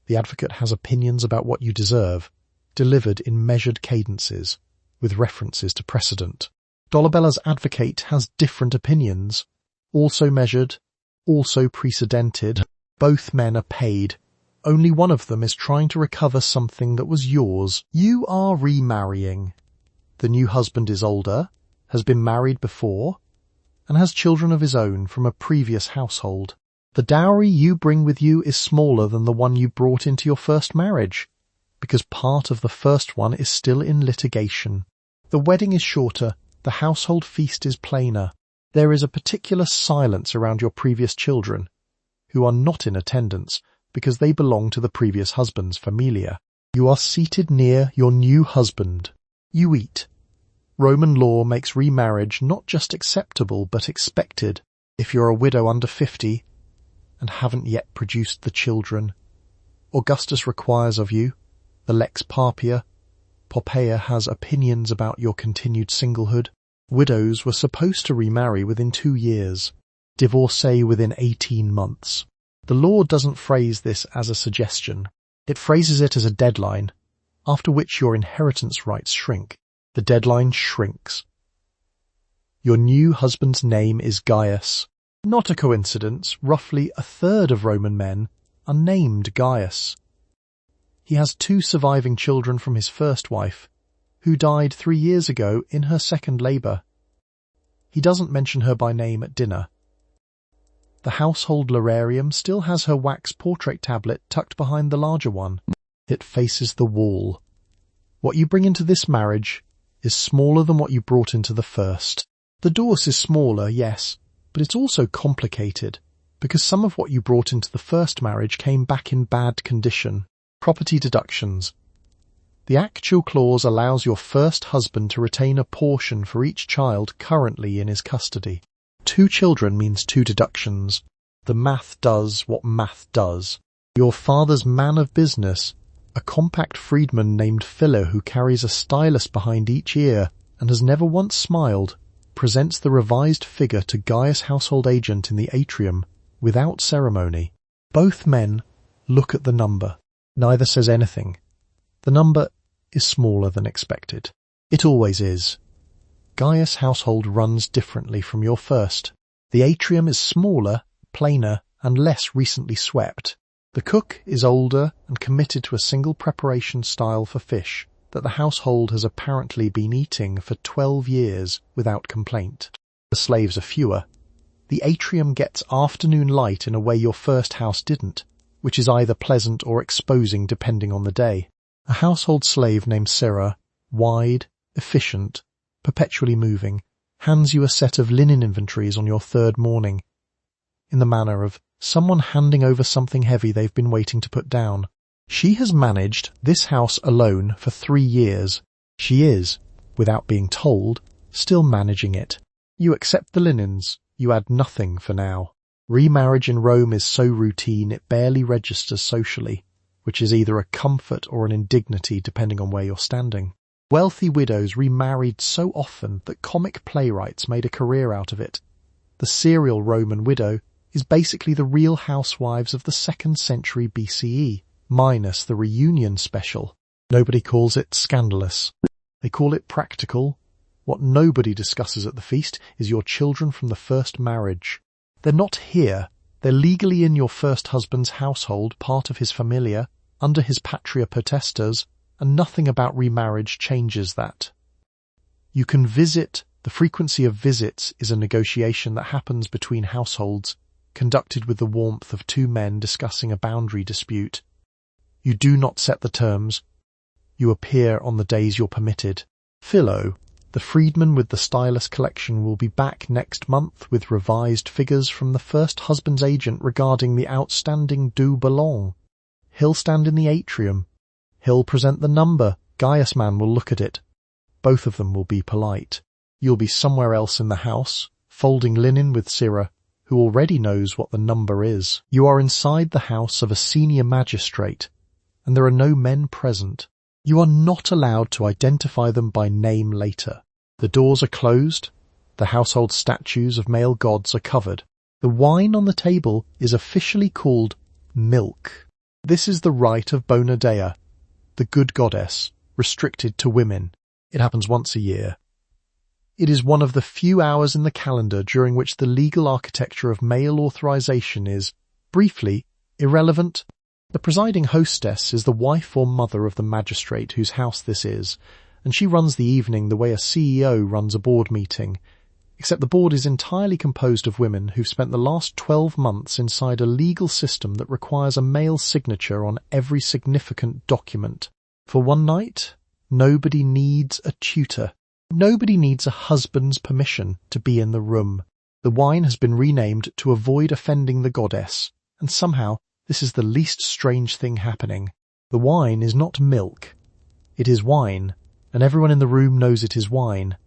The advocate has opinions about what you deserve, delivered in measured cadences, with references to precedent. Dolobella's advocate has different opinions, also measured, Also precedented. Both men are paid. Only one of them is trying to recover something that was yours. You are remarrying. The new husband is older, has been married before, and has children of his own from a previous household. The dowry you bring with you is smaller than the one you brought into your first marriage, because part of the first one is still in litigation. The wedding is shorter, the household feast is plainer. There is a particular silence around your previous children, who are not in attendance because they belong to the previous husband's familia. You are seated near your new husband. You eat. Roman law makes remarriage not just acceptable but expected. If you're a widow under 50 and haven't yet produced the children, Augustus requires of you, the lex papia. Poppaea has opinions about your continued singlehood. Widows were supposed to remarry within 2 years, divorcee within 18 months. The law doesn't phrase this as a suggestion. It phrases it as a deadline, after which your inheritance rights shrink. The deadline shrinks. Your new husband's name is Gaius. Not a coincidence, roughly a third of Roman men are named Gaius. He has 2 surviving children from his first wife, who died 3 years ago in her second labour. He doesn't mention her by name at dinner. The household lararium still has her wax portrait tablet tucked behind the larger one. It faces the wall. What you bring into this marriage is smaller than what you brought into the first. The divorce is smaller, yes, but it's also complicated, because some of what you brought into the first marriage came back in bad condition. Property deductions. The actual clause allows your first husband to retain a portion for each child currently in his custody. 2 children means 2 deductions. The math does what math does. Your father's man of business, a compact freedman named Philo who carries a stylus behind each ear and has never once smiled, presents the revised figure to Gaius' household agent in the atrium without ceremony. Both men look at the number. Neither says anything. The number is smaller than expected. It always is. Gaius' household runs differently from your first. The atrium is smaller, plainer, and less recently swept. The cook is older and committed to a single preparation style for fish that the household has apparently been eating for 12 years without complaint. The slaves are fewer. The atrium gets afternoon light in a way your first house didn't, which is either pleasant or exposing depending on the day. A household slave named Syrah, wide, efficient, perpetually moving, hands you a set of linen inventories on your 3rd morning, in the manner of someone handing over something heavy they've been waiting to put down. She has managed this house alone for 3 years. She is, without being told, still managing it. You accept the linens, you add nothing for now. Remarriage in Rome is so routine it barely registers socially, which is either a comfort or an indignity depending on where you're standing. Wealthy widows remarried so often that comic playwrights made a career out of it. The serial Roman widow is basically the Real Housewives of the 2nd century BCE, minus the reunion special. Nobody calls it scandalous. They call it practical. What nobody discusses at the feast is your children from the first marriage. They're not here. They're legally in your first husband's household, part of his familia, under his patria potestas, and nothing about remarriage changes that. You can visit. The frequency of visits is a negotiation that happens between households, conducted with the warmth of 2 men discussing a boundary dispute. You do not set the terms. You appear on the days you're permitted. Philo, the freedman with the stylus collection, will be back next month with revised figures from the first husband's agent regarding the outstanding du ballon. He'll stand in the atrium. He'll present the number. Gaius man will look at it. Both of them will be polite. You'll be somewhere else in the house, folding linen with Syrah, who already knows what the number is. You are inside the house of a senior magistrate, and there are no men present. You are not allowed to identify them by name later. The doors are closed. The household statues of male gods are covered. The wine on the table is officially called milk. This is the rite of Bona Dea, the good goddess, restricted to women. It happens once a year. It is one of the few hours in the calendar during which the legal architecture of male authorization is, briefly, irrelevant. The presiding hostess is the wife or mother of the magistrate whose house this is, and she runs the evening the way a CEO runs a board meeting, except the board is entirely composed of women who've spent the last 12 months inside a legal system that requires a male signature on every significant document. For one night, nobody needs a tutor. Nobody needs a husband's permission to be in the room. The wine has been renamed to avoid offending the goddess, and somehow this is the least strange thing happening. The wine is not milk. It is wine, and everyone in the room knows it is wine,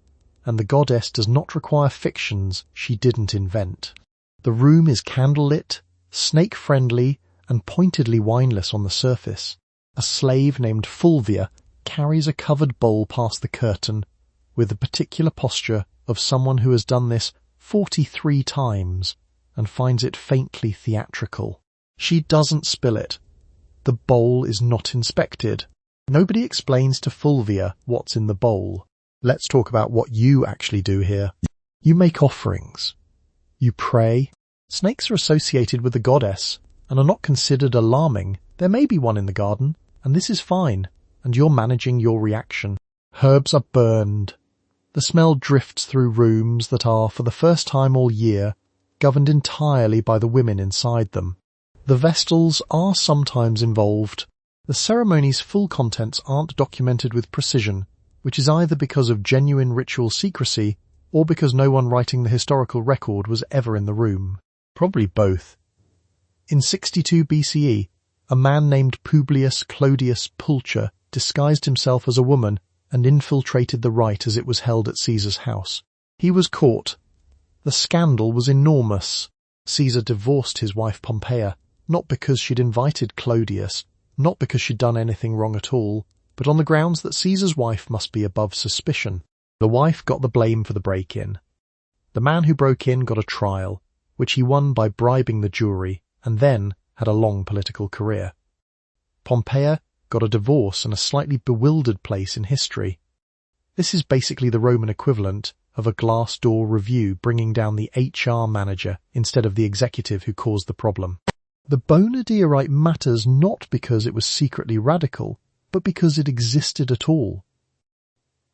and the goddess does not require fictions she didn't invent. The room is candlelit, snake-friendly, and pointedly wineless on the surface. A slave named Fulvia carries a covered bowl past the curtain with the particular posture of someone who has done this 43 times and finds it faintly theatrical. She doesn't spill it. The bowl is not inspected. Nobody explains to Fulvia what's in the bowl. Let's talk about what you actually do here. You make offerings. You pray. Snakes are associated with the goddess and are not considered alarming. There may be one in the garden, and this is fine, and you're managing your reaction. Herbs are burned. The smell drifts through rooms that are, for the first time all year, governed entirely by the women inside them. The vestals are sometimes involved. The ceremony's full contents aren't documented with precision, which is either because of genuine ritual secrecy or because no one writing the historical record was ever in the room. Probably both. In 62 BCE, a man named Publius Clodius Pulcher disguised himself as a woman and infiltrated the rite as it was held at Caesar's house. He was caught. The scandal was enormous. Caesar divorced his wife Pompeia, not because she'd invited Clodius, not because she'd done anything wrong at all, but on the grounds that Caesar's wife must be above suspicion. The wife got the blame for the break-in. The man who broke in got a trial, which he won by bribing the jury, and then had a long political career. Pompeia got a divorce and a slightly bewildered place in history. This is basically the Roman equivalent of a glass-door review bringing down the HR manager instead of the executive who caused the problem. The bona diorite matters not because it was secretly radical, but because it existed at all.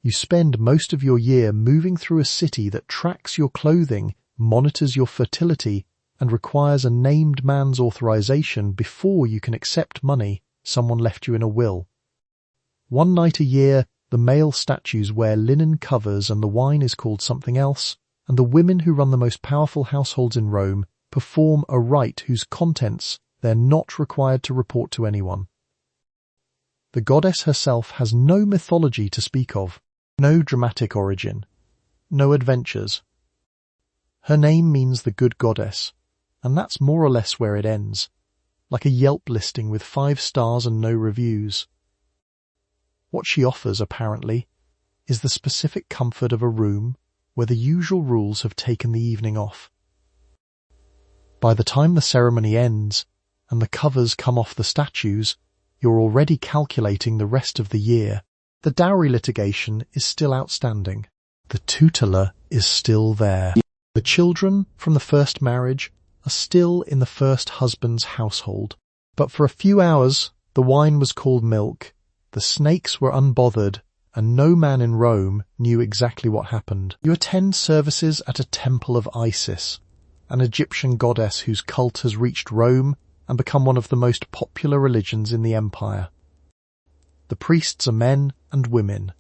You spend most of your year moving through a city that tracks your clothing, monitors your fertility, and requires a named man's authorization before you can accept money someone left you in a will. One night a year, the male statues wear linen covers and the wine is called something else, and the women who run the most powerful households in Rome perform a rite whose contents they're not required to report to anyone. The goddess herself has no mythology to speak of, no dramatic origin, no adventures. Her name means the good goddess, and that's more or less where it ends, like a Yelp listing with 5 stars and no reviews. What she offers, apparently, is the specific comfort of a room where the usual rules have taken the evening off. By the time the ceremony ends and the covers come off the statues, you're already calculating the rest of the year. The dowry litigation is still outstanding. The tutela is still there. The children from the first marriage are still in the first husband's household. But for a few hours, the wine was called milk, the snakes were unbothered, and no man in Rome knew exactly what happened. You attend services at a temple of Isis, an Egyptian goddess whose cult has reached Rome and become one of the most popular religions in the empire. The priests are men and women.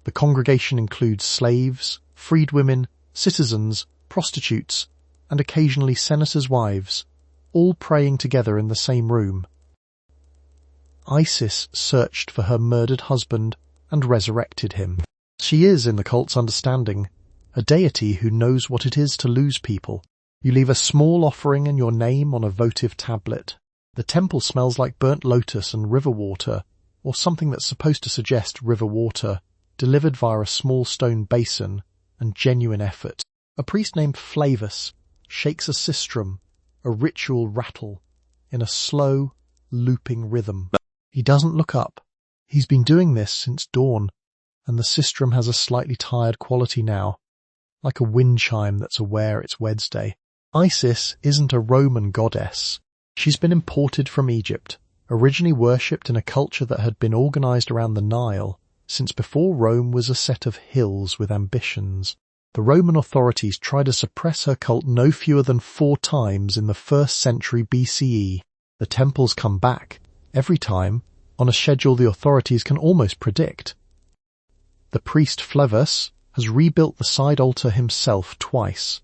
The congregation includes slaves, freedwomen, citizens, prostitutes, and occasionally senators' wives, all praying together in the same room. Isis searched for her murdered husband and resurrected him. She is, in the cult's understanding, a deity who knows what it is to lose people. You leave a small offering and your name on a votive tablet. The temple smells like burnt lotus and river water, or something that's supposed to suggest river water, delivered via a small stone basin and genuine effort. A priest named Flavus shakes a sistrum, a ritual rattle, in a slow, looping rhythm. He doesn't look up. He's been doing this since dawn. and the sistrum has a slightly tired quality now, like a wind chime that's aware it's Wednesday. Isis isn't a Roman goddess. She's been imported from Egypt, originally worshipped in a culture that had been organized around the Nile since before Rome was a set of hills with ambitions. The Roman authorities tried to suppress her cult no fewer than 4 times in the 1st century BCE. The temples come back, every time, on a schedule the authorities can almost predict. The priest Flavus has rebuilt the side altar himself twice.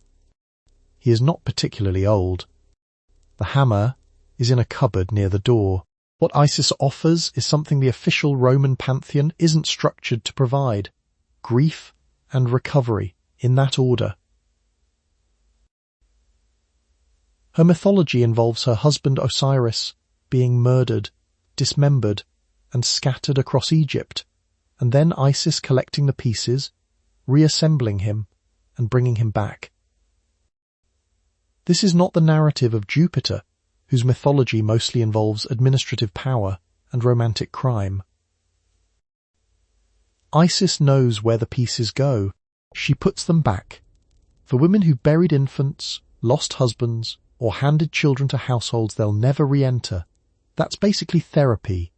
He is not particularly old. The hammer is in a cupboard near the door. What Isis offers is something the official Roman pantheon isn't structured to provide: grief and recovery, in that order. Her mythology involves her husband Osiris being murdered, dismembered, and scattered across Egypt, and then Isis collecting the pieces, reassembling him, and bringing him back. This is not the narrative of Jupiter, whose mythology mostly involves administrative power and romantic crime. Isis knows where the pieces go. She puts them back. For women who buried infants, lost husbands, or handed children to households they'll never re-enter, that's basically therapy,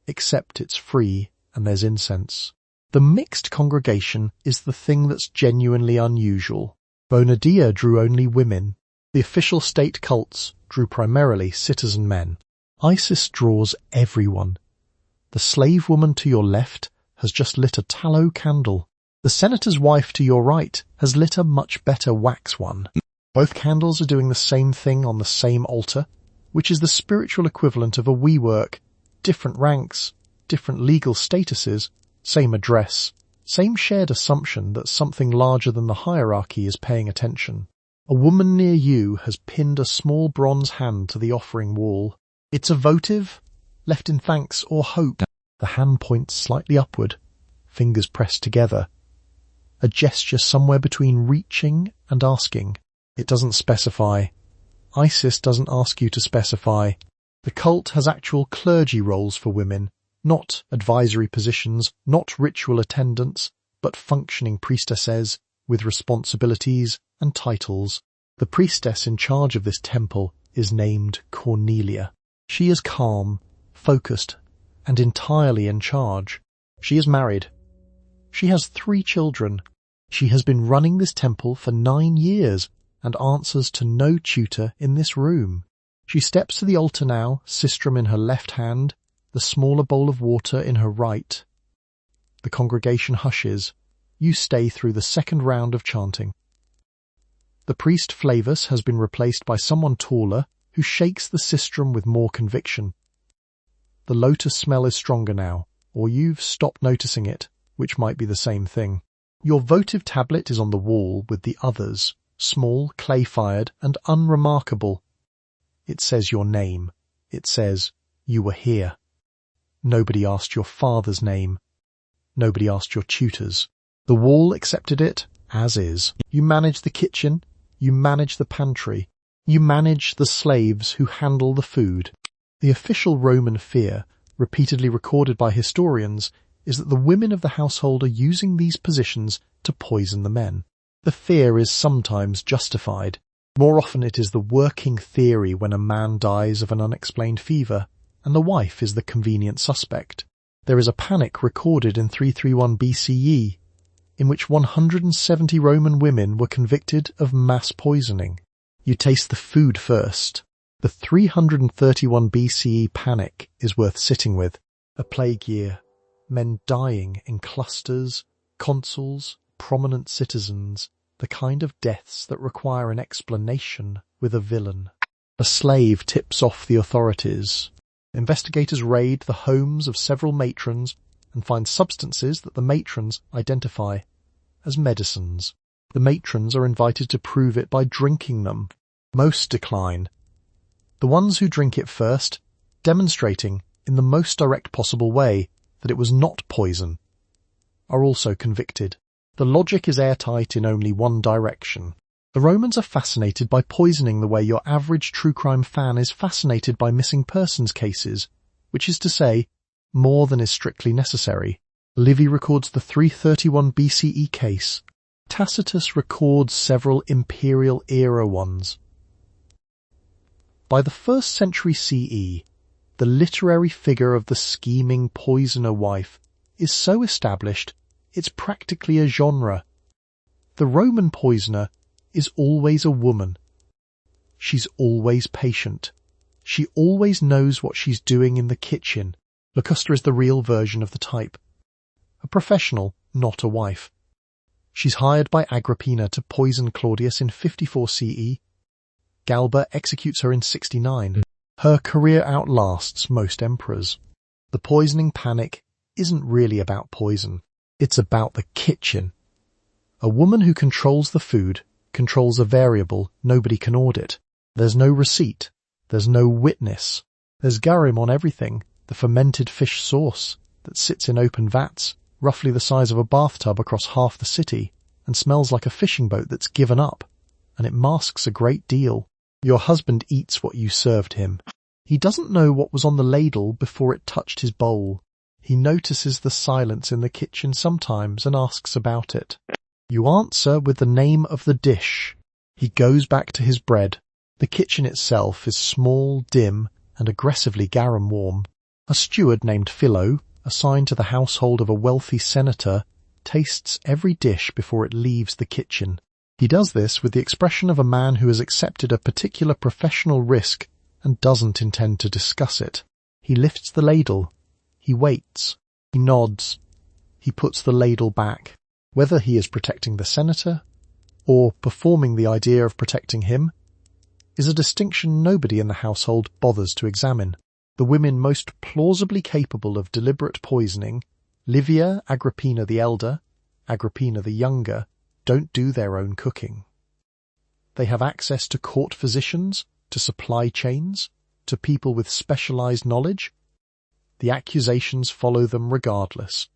except it's free and there's incense. The mixed congregation is the thing that's genuinely unusual. Bonadia drew only women. The official state cults drew primarily citizen men. Isis draws everyone. The slave woman to your left has just lit a tallow candle. The senator's wife to your right has lit a much better wax one. Both candles are doing the same thing on the same altar, which is the spiritual equivalent of a WeWork. Different ranks, different legal statuses, same address, same shared assumption that something larger than the hierarchy is paying attention. A woman near you has pinned a small bronze hand to the offering wall. It's a votive, left in thanks or hope. The hand points slightly upward, fingers pressed together. A gesture somewhere between reaching and asking. It doesn't specify. Isis doesn't ask you to specify. The cult has actual clergy roles for women, not advisory positions, not ritual attendants, but functioning priestesses with responsibilities and titles. The priestess in charge of this temple is named Cornelia. She is calm, focused, and entirely in charge. She is married. She has 3 children. She has been running this temple for 9 years and answers to no tutor in this room. She steps to the altar now, sistrum in her left hand, the smaller bowl of water in her right. The congregation hushes. You stay through the 2nd round of chanting. The priest Flavus has been replaced by someone taller who shakes the sistrum with more conviction. The lotus smell is stronger now, or you've stopped noticing it, which might be the same thing. Your votive tablet is on the wall with the others, small, clay-fired, and unremarkable. It says your name. It says, you were here. Nobody asked your father's name. Nobody asked your tutors. The wall accepted it, as is. You manage the kitchen. You manage the pantry. You manage the slaves who handle the food. The official Roman fear, repeatedly recorded by historians, is that the women of the household are using these positions to poison the men. The fear is sometimes justified. More often it is the working theory when a man dies of an unexplained fever, and the wife is the convenient suspect. There is a panic recorded in 331 BCE, in which 170 Roman women were convicted of mass poisoning. You taste the food first. The 331 BCE panic is worth sitting with. A plague year. Men dying in clusters, consuls, prominent citizens, the kind of deaths that require an explanation with a villain. A slave tips off the authorities. Investigators raid the homes of several matrons and find substances that the matrons identify as medicines. The matrons are invited to prove it by drinking them. Most decline. The ones who drink it first, demonstrating in the most direct possible way that it was not poison, are also convicted. The logic is airtight in only one direction. The Romans are fascinated by poisoning the way your average true crime fan is fascinated by missing persons cases, which is to say, more than is strictly necessary. Livy records the 331 BCE case. Tacitus records several imperial-era ones. By the 1st century CE, the literary figure of the scheming poisoner wife is so established it's practically a genre. The Roman poisoner is always a woman. She's always patient. She always knows what she's doing in the kitchen. Locusta is the real version of the type. A professional, not a wife. She's hired by Agrippina to poison Claudius in 54 CE. Galba executes her in 69. Her career outlasts most emperors. The poisoning panic isn't really about poison. It's about the kitchen. A woman who controls the food controls a variable nobody can audit. There's no receipt. There's no witness. There's garum on everything, the fermented fish sauce that sits in open vats, roughly the size of a bathtub across half the city, and smells like a fishing boat that's given up, and it masks a great deal. Your husband eats what you served him. He doesn't know what was on the ladle before it touched his bowl. He notices the silence in the kitchen sometimes and asks about it. You answer with the name of the dish. He goes back to his bread. The kitchen itself is small, dim, and aggressively garum warm. A steward named Philo, assigned to the household of a wealthy senator, tastes every dish before it leaves the kitchen. He does this with the expression of a man who has accepted a particular professional risk and doesn't intend to discuss it. He lifts the ladle. He waits. He nods. He puts the ladle back. Whether he is protecting the senator or performing the idea of protecting him is a distinction nobody in the household bothers to examine. The women most plausibly capable of deliberate poisoning, Livia, Agrippina the Elder, Agrippina the Younger, don't do their own cooking. They have access to court physicians, to supply chains, to people with specialized knowledge. The accusations follow them regardless.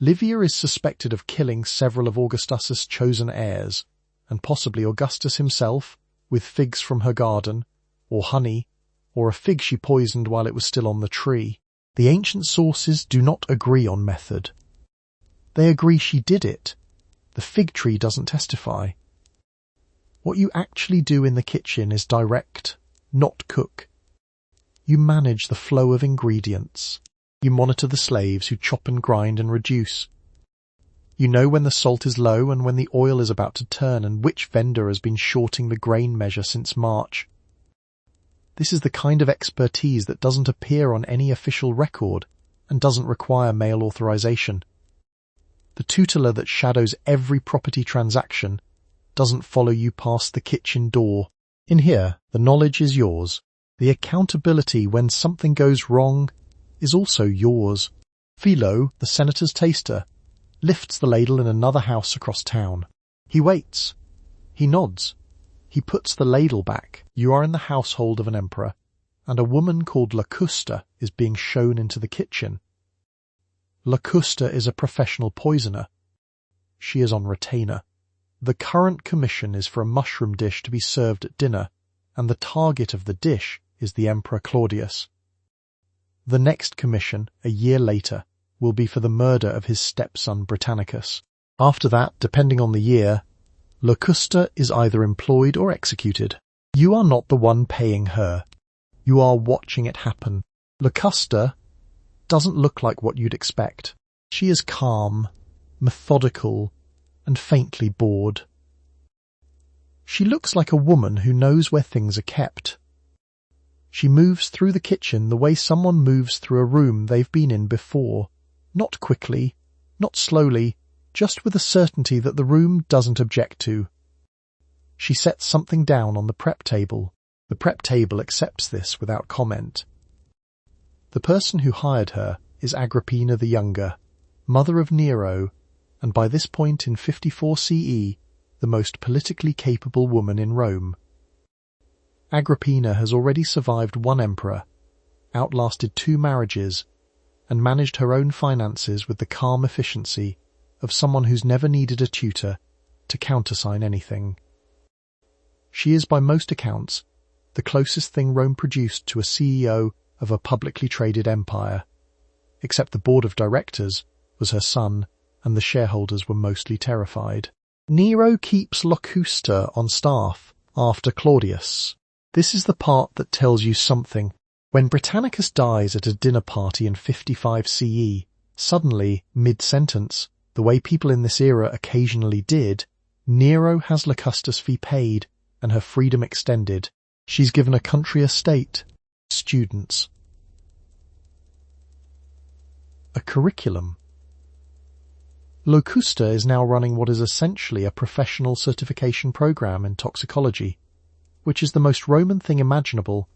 Livia is suspected of killing several of Augustus's chosen heirs, and possibly Augustus himself, with figs from her garden, or honey, or a fig she poisoned while it was still on the tree. The ancient sources do not agree on method. They agree she did it. The fig tree doesn't testify. What you actually do in the kitchen is direct, not cook. You manage the flow of ingredients. You monitor the slaves who chop and grind and reduce. You know when the salt is low and when the oil is about to turn and which vendor has been shorting the grain measure since March. This is the kind of expertise that doesn't appear on any official record and doesn't require mail authorization. The tutela that shadows every property transaction doesn't follow you past the kitchen door. In here, the knowledge is yours. The accountability when something goes wrong is also yours. Philo, the senator's taster, lifts the ladle in another house across town. He waits. He nods. He puts the ladle back. You are in the household of an emperor, and a woman called Locusta is being shown into the kitchen. Locusta is a professional poisoner. She is on retainer. The current commission is for a mushroom dish to be served at dinner, and the target of the dish is the Emperor Claudius. The next commission, a year later, will be for the murder of his stepson Britannicus. After that, depending on the year, Locusta is either employed or executed. You are not the one paying her. You are watching it happen. Locusta doesn't look like what you'd expect. She is calm, methodical, and faintly bored. She looks like a woman who knows where things are kept. She moves through the kitchen the way someone moves through a room they've been in before. Not quickly, not slowly, just with a certainty that the room doesn't object to. She sets something down on the prep table. The prep table accepts this without comment. The person who hired her is Agrippina the Younger, mother of Nero, and by this point in 54 CE, the most politically capable woman in Rome. Agrippina has already survived one emperor, outlasted 2 marriages, and managed her own finances with the calm efficiency of someone who's never needed a tutor to countersign anything. She is, by most accounts, the closest thing Rome produced to a CEO of a publicly traded empire, except the board of directors, was her son, and the shareholders were mostly terrified. Nero keeps Locusta on staff after Claudius. This is the part that tells you something. When Britannicus dies at a dinner party in 55 CE, suddenly, mid-sentence, the way people in this era occasionally did, Nero has Locusta's fee paid and her freedom extended. She's given a country estate, students, a curriculum. Locusta is now running what is essentially a professional certification program in toxicology, which is the most Roman thing imaginable,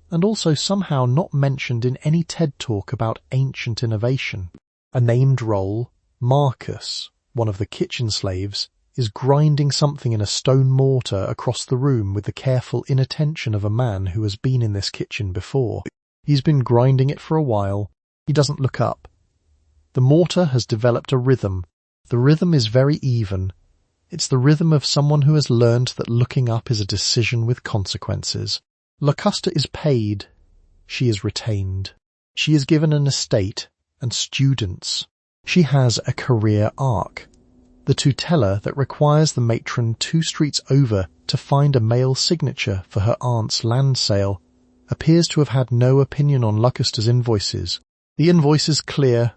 and also somehow not mentioned in any TED talk about ancient innovation. A named role, Marcus, one of the kitchen slaves, is grinding something in a stone mortar across the room with the careful inattention of a man who has been in this kitchen before. He's been grinding it for a while. He doesn't look up. The mortar has developed a rhythm. The rhythm is very even. It's the rhythm of someone who has learned that looking up is a decision with consequences. Locusta is paid. She is retained. She is given an estate and students. She has a career arc. The tutela that requires the matron 2 streets over to find a male signature for her aunt's land sale appears to have had no opinion on Locusta's invoices. The invoice is clear.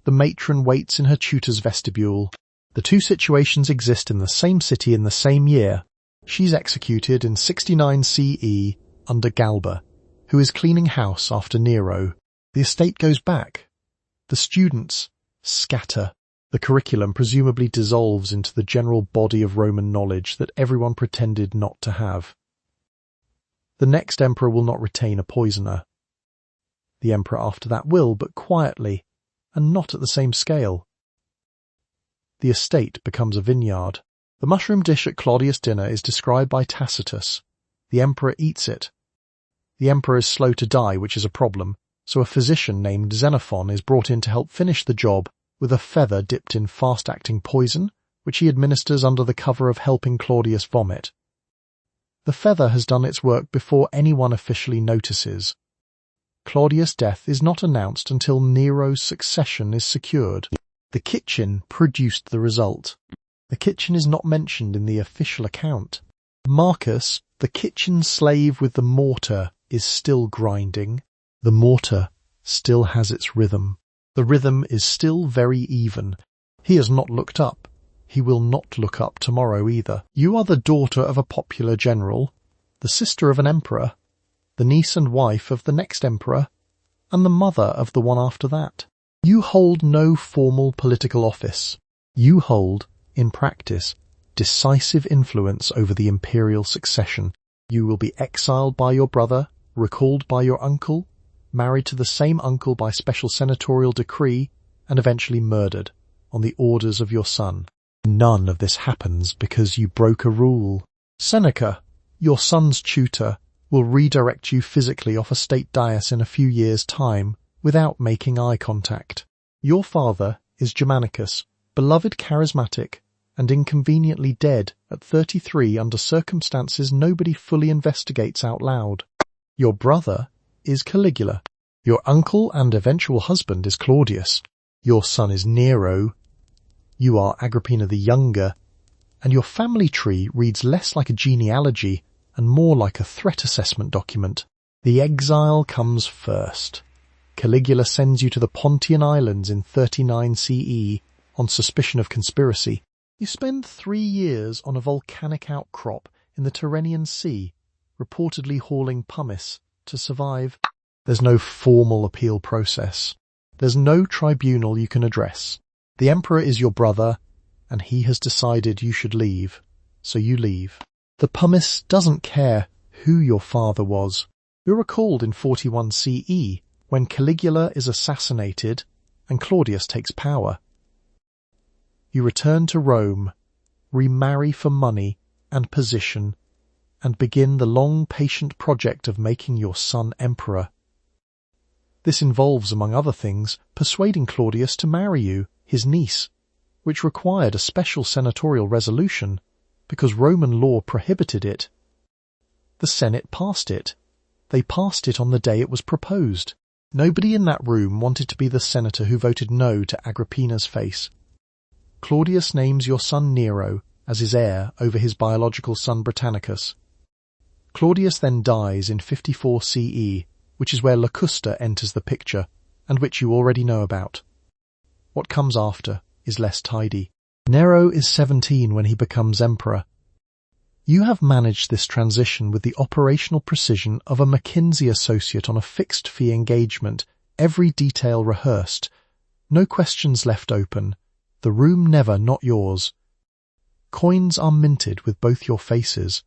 The matron waits in her tutor's vestibule. The 2 situations exist in the same city in the same year. She's executed in 69 CE under Galba, who is cleaning house after Nero. The estate goes back. The students scatter. The curriculum presumably dissolves into the general body of Roman knowledge that everyone pretended not to have. The next emperor will not retain a poisoner. The emperor after that will, but quietly, and not at the same scale. The estate becomes a vineyard. The mushroom dish at Claudius' dinner is described by Tacitus. The emperor eats it. The emperor is slow to die, which is a problem, so a physician named Xenophon is brought in to help finish the job with a feather dipped in fast-acting poison, which he administers under the cover of helping Claudius vomit. The feather has done its work before anyone officially notices. Claudius' death is not announced until Nero's succession is secured. The kitchen produced the result. The kitchen is not mentioned in the official account. Marcus, the kitchen slave with the mortar, is still grinding. The mortar still has its rhythm. The rhythm is still very even. He has not looked up. He will not look up tomorrow either. You are the daughter of a popular general, the sister of an emperor, the niece and wife of the next emperor, and the mother of the one after that. You hold no formal political office. You hold, in practice, decisive influence over the imperial succession. You will be exiled by your brother, recalled by your uncle, married to the same uncle by special senatorial decree, and eventually murdered on the orders of your son. None of this happens because you broke a rule. Seneca, your son's tutor, will redirect you physically off a state dais in a few years' time without making eye contact. Your father is Germanicus, beloved, charismatic, and inconveniently dead at 33 under circumstances nobody fully investigates out loud. Your brother is Caligula. Your uncle and eventual husband is Claudius. Your son is Nero. You are Agrippina the Younger, and your family tree reads less like a genealogy and more like a threat assessment document. The exile comes first. Caligula sends you to the Pontian Islands in 39 CE on suspicion of conspiracy. You spend 3 years on a volcanic outcrop in the Tyrrhenian Sea, reportedly hauling pumice to survive. There's no formal appeal process. There's no tribunal you can address. The emperor is your brother, and he has decided you should leave, so you leave. The pumice doesn't care who your father was. You're recalled in 41 CE, when Caligula is assassinated and Claudius takes power. You return to Rome, remarry for money and position, and begin the long, patient project of making your son emperor. This involves, among other things, persuading Claudius to marry you, his niece, which required a special senatorial resolution, because Roman law prohibited it. The Senate passed it. They passed it on the day it was proposed. Nobody in that room wanted to be the senator who voted no to Agrippina's face. Claudius names your son Nero as his heir over his biological son Britannicus. Claudius then dies in 54 CE, which is where Locusta enters the picture, and which you already know about. What comes after is less tidy. Nero is 17 when he becomes emperor. You have managed this transition with the operational precision of a McKinsey associate on a fixed-fee engagement, every detail rehearsed, no questions left open, the room never not yours. Coins are minted with both your faces.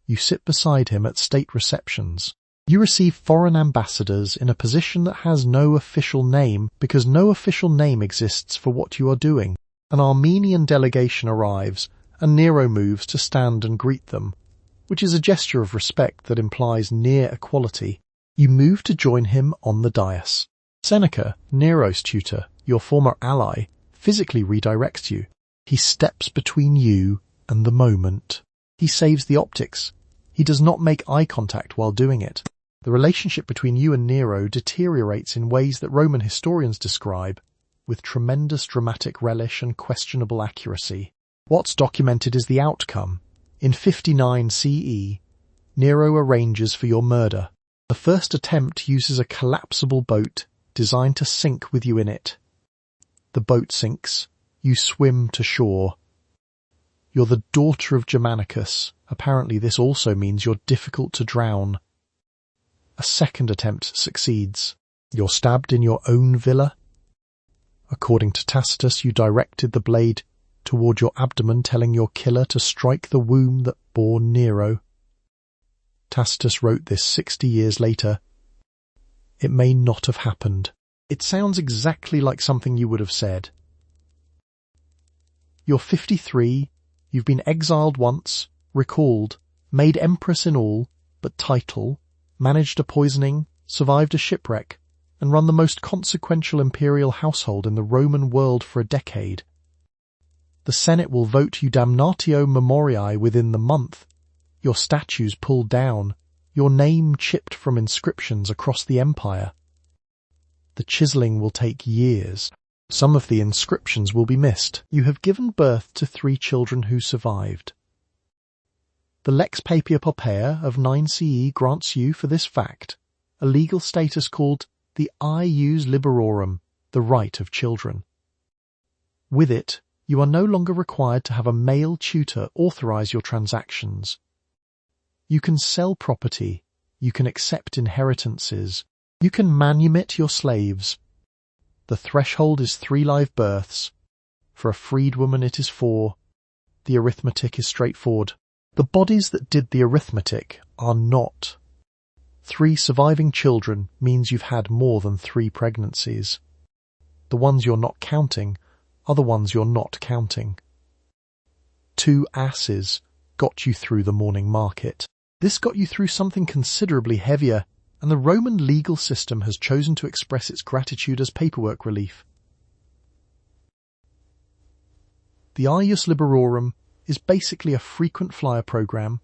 You sit beside him at state receptions. You receive foreign ambassadors in a position that has no official name because no official name exists for what you are doing. An Armenian delegation arrives, and Nero moves to stand and greet them, which is a gesture of respect that implies near equality. You move to join him on the dais. Seneca, Nero's tutor, your former ally, physically redirects you. He steps between you and the moment. He saves the optics. He does not make eye contact while doing it. The relationship between you and Nero deteriorates in ways that Roman historians describe with tremendous dramatic relish and questionable accuracy. What's documented is the outcome. In 59 CE, Nero arranges for your murder. The first attempt uses a collapsible boat designed to sink with you in it. The boat sinks. You swim to shore. You're the daughter of Germanicus. Apparently this also means you're difficult to drown. A second attempt succeeds. You're stabbed in your own villa. According to Tacitus, you directed the blade toward your abdomen, telling your killer to strike the womb that bore Nero. Tacitus wrote this 60 years later. It may not have happened. It sounds exactly like something you would have said. You're 53, you've been exiled once, recalled, made empress in all, but title, managed a poisoning, survived a shipwreck, and run the most consequential imperial household in the Roman world for a decade. The Senate will vote you damnatio memoriae within the month, your statues pulled down, your name chipped from inscriptions across the empire. The chiseling will take years. Some of the inscriptions will be missed. You have given birth to 3 children who survived. The Lex Papia Poppaea of 9 CE grants you, for this fact, a legal status called the ius liberorum, the right of children. With it, you are no longer required to have a male tutor authorize your transactions. You can sell property, you can accept inheritances, you can manumit your slaves. The threshold is 3 live births. For a freedwoman it is 4. The arithmetic is straightforward. The bodies that did the arithmetic are not. 3 surviving children means you've had more than 3 pregnancies. The ones you're not counting are the ones you're not counting. 2 asses got you through the morning market. This got you through something considerably heavier, and the Roman legal system has chosen to express its gratitude as paperwork relief. The ius liberorum is basically a frequent flyer program,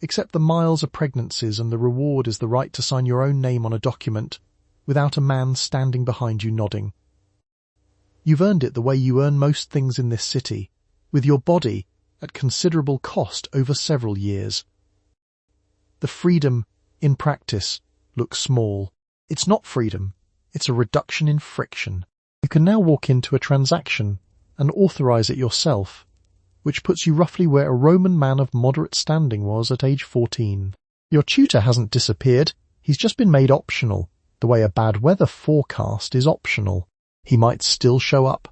except the miles are pregnancies and the reward is the right to sign your own name on a document without a man standing behind you nodding. You've earned it the way you earn most things in this city, with your body at considerable cost over several years. The freedom, in practice, looks small. It's not freedom, it's a reduction in friction. You can now walk into a transaction and authorize it yourself, which puts you roughly where a Roman man of moderate standing was at age 14. Your tutor hasn't disappeared, he's just been made optional, the way a bad weather forecast is optional. He might still show up.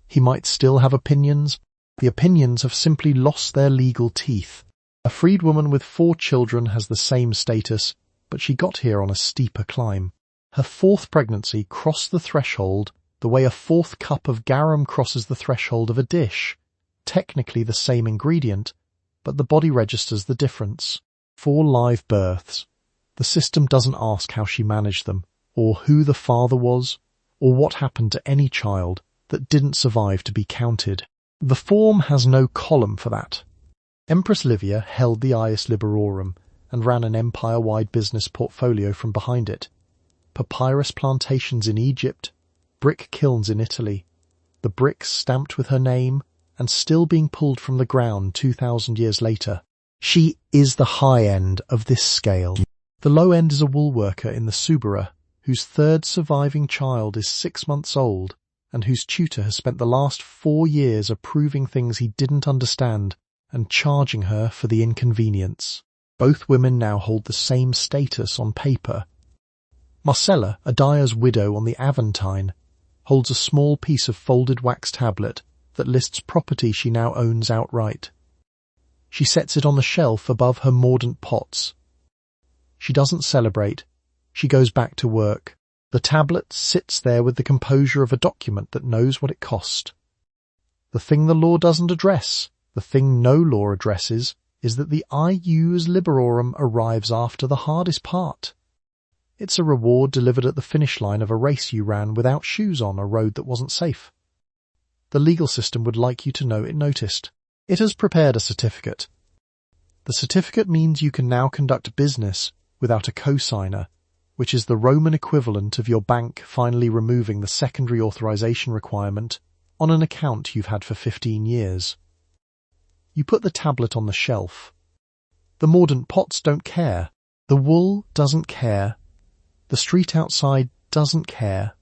He might still have opinions. The opinions have simply lost their legal teeth. A freedwoman with 4 children has the same status, but she got here on a steeper climb. Her 4th pregnancy crossed the threshold the way a 4th cup of garum crosses the threshold of a dish. Technically the same ingredient, but the body registers the difference. 4 live births. The system doesn't ask how she managed them, or who the father was, or what happened to any child that didn't survive to be counted. The form has no column for that. Empress Livia held the ius liberorum and ran an empire-wide business portfolio from behind it. papyrus plantations in Egypt, brick kilns in Italy, the bricks stamped with her name and still being pulled from the ground 2,000 years later. She is the high end of this scale. The low end is a wool worker in the Subura, whose third surviving child is 6 months old and whose tutor has spent the last 4 years approving things he didn't understand and charging her for the inconvenience. Both women now hold the same status on paper. Marcella, a dyer's widow on the Aventine, holds a small piece of folded wax tablet that lists property she now owns outright. She sets it on the shelf above her mordant pots. She doesn't celebrate. She goes back to work. The tablet sits there with the composure of a document that knows what it cost. The thing the law doesn't address, the thing no law addresses, is that the ius liberorum arrives after the hardest part. It's a reward delivered at the finish line of a race you ran without shoes on a road that wasn't safe. The legal system would like you to know it noticed. It has prepared a certificate. The certificate means you can now conduct business without a cosigner, which is the Roman equivalent of your bank finally removing the secondary authorization requirement on an account you've had for 15 years. You put the tablet on the shelf. The mordant pots don't care. The wool doesn't care. The street outside doesn't care.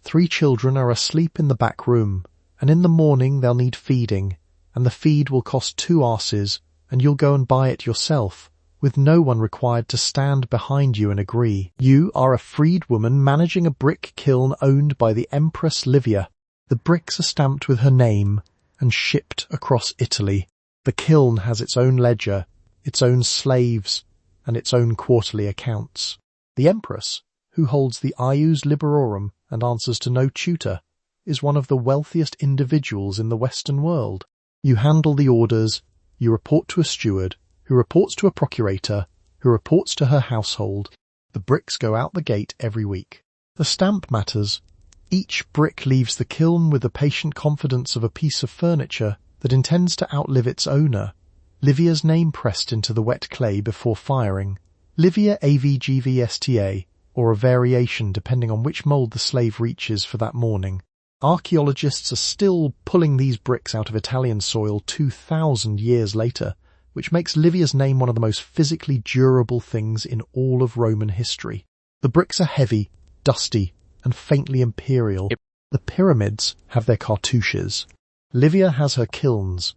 3 children are asleep in the back room, and in the morning they'll need feeding, and the feed will cost 2 arses, and you'll go and buy it yourself, with no one required to stand behind you and agree. You are a freed woman managing a brick kiln owned by the Empress Livia. The bricks are stamped with her name and shipped across Italy. The kiln has its own ledger, its own slaves, and its own quarterly accounts. The Empress, who holds the ius liberorum and answers to no tutor, is one of the wealthiest individuals in the Western world. You handle the orders, you report to a steward, who reports to a procurator, who reports to her household. The bricks go out the gate every week. The stamp matters. Each brick leaves the kiln with the patient confidence of a piece of furniture that intends to outlive its owner. Livia's name pressed into the wet clay before firing. Livia AVGVSTA, or a variation depending on which mould the slave reaches for that morning. Archaeologists are still pulling these bricks out of Italian soil 2,000 years later, which makes Livia's name one of the most physically durable things in all of Roman history. The bricks are heavy, dusty, and faintly imperial. The pyramids have their cartouches. Livia has her kilns.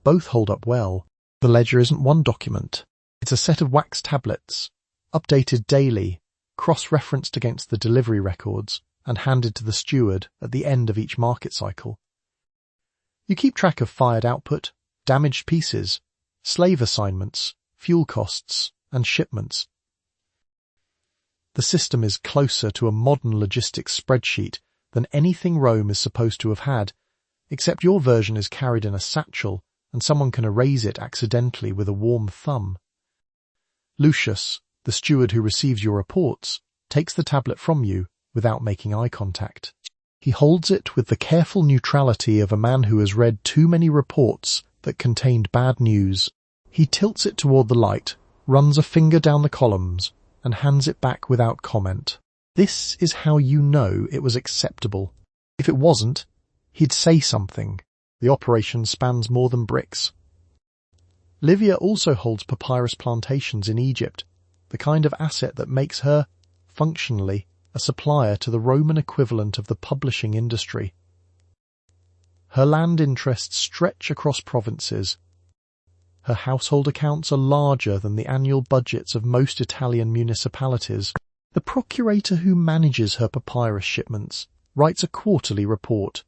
Both hold up well. The ledger isn't one document. It's a set of wax tablets, updated daily, cross-referenced against the delivery records, and handed to the steward at the end of each market cycle. You keep track of fired output, damaged pieces, slave assignments, fuel costs, and shipments. The system is closer to a modern logistics spreadsheet than anything Rome is supposed to have had, except your version is carried in a satchel and someone can erase it accidentally with a warm thumb. Lucius, the steward who receives your reports, takes the tablet from you without making eye contact. He holds it with the careful neutrality of a man who has read too many reports that contained bad news. He tilts it toward the light, runs a finger down the columns, and hands it back without comment. This is how you know it was acceptable. If it wasn't, he'd say something. The operation spans more than bricks. Livia also holds papyrus plantations in Egypt, the kind of asset that makes her, functionally, a supplier to the Roman equivalent of the publishing industry. Her land interests stretch across provinces. Her household accounts are larger than the annual budgets of most Italian municipalities. The procurator who manages her papyrus shipments writes a quarterly report.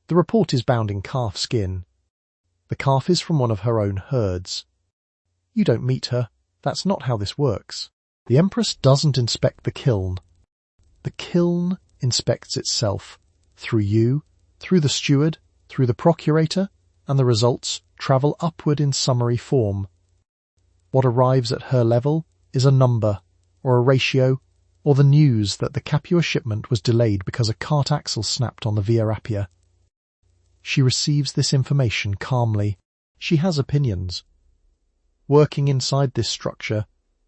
The report is bound in calf skin. The calf is from one of her own herds. You don't meet her. That's not how this works. The Empress doesn't inspect the kiln. The kiln inspects itself, through you, through the steward, through the procurator, and the results travel upward in summary form. What arrives at her level is a number, or a ratio, or the news that the Capua shipment was delayed because a cart axle snapped on the Via Appia. She receives this information calmly. She has opinions. Working inside this structure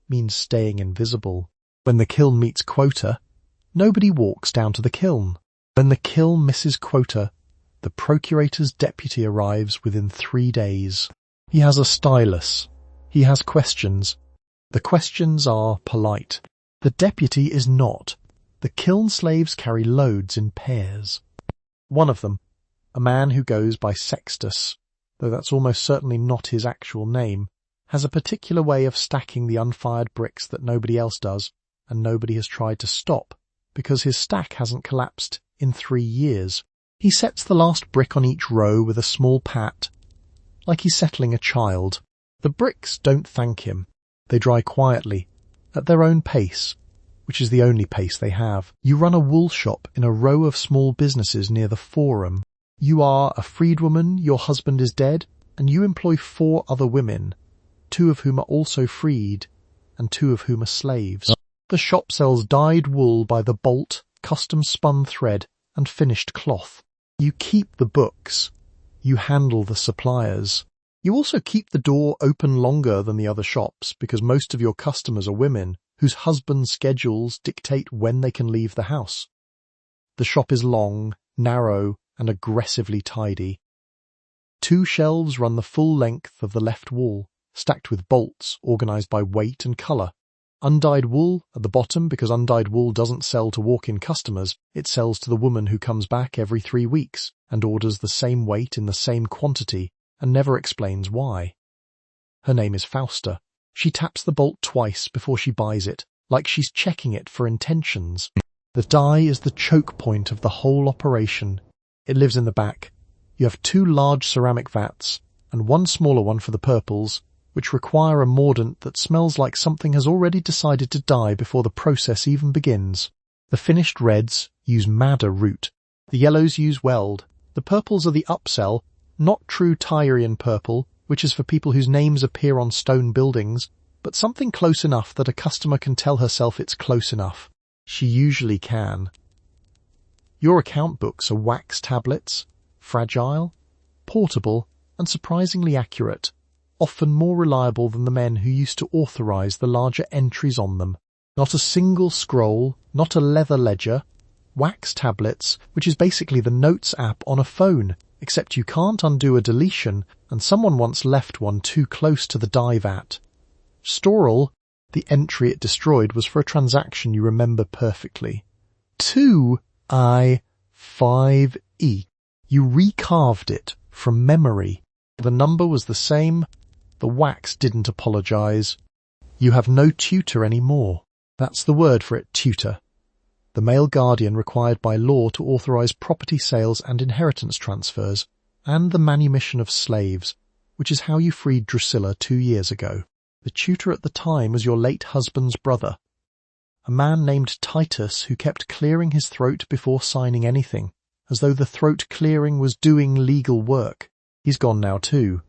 means staying invisible. When the kiln meets quota, nobody walks down to the kiln. When the kiln misses quota, the procurator's deputy arrives within 3 days. He has a stylus. He has questions. The questions are polite. The deputy is not. The kiln slaves carry loads in pairs. One of them, a man who goes by Sextus, though that's almost certainly not his actual name, has a particular way of stacking the unfired bricks that nobody else does, and nobody has tried to stop, because his stack hasn't collapsed in 3 years. He sets the last brick on each row with a small pat, like he's settling a child. The bricks don't thank him. They dry quietly, at their own pace, which is the only pace they have. You run a wool shop in a row of small businesses near the Forum. You are a freedwoman, your husband is dead, and you employ 4 other women, 2 of whom are also freed, and 2 of whom are slaves. The shop sells dyed wool by the bolt, custom-spun thread, and finished cloth. You keep the books. You handle the suppliers. You also keep the door open longer than the other shops because most of your customers are women whose husbands' schedules dictate when they can leave the house. The shop is long, narrow, and aggressively tidy. 2 shelves run the full length of the left wall, stacked with bolts organized by weight and color. Undyed wool at the bottom because undyed wool doesn't sell to walk-in customers. It sells to the woman who comes back every 3 weeks and orders the same weight in the same quantity and never explains why. Her name is Fausta. She taps the bolt twice before she buys it, like she's checking it for intentions. The dye is the choke point of the whole operation. It lives in the back. You have 2 large ceramic vats and 1 smaller one for the purples, which require a mordant that smells like something has already decided to die before the process even begins. The finished reds use madder root. The yellows use weld. The purples are the upsell, not true Tyrian purple, which is for people whose names appear on stone buildings, but something close enough that a customer can tell herself it's close enough. She usually can. Your account books are wax tablets, fragile, portable, and surprisingly accurate, often more reliable than the men who used to authorize the larger entries on them. Not a single scroll, not a leather ledger. Wax tablets, which is basically the notes app on a phone, except you can't undo a deletion, and someone once left one too close to the dye vat. Storal, the entry it destroyed was for a transaction you remember perfectly. 2I5E. You recarved it from memory. The number was the same. The wax didn't apologize. You have no tutor anymore. That's the word for it, tutor. The male guardian required by law to authorize property sales and inheritance transfers, and the manumission of slaves, which is how you freed Drusilla 2 years ago. The tutor at the time was your late husband's brother, a man named Titus who kept clearing his throat before signing anything, as though the throat clearing was doing legal work. He's gone now too.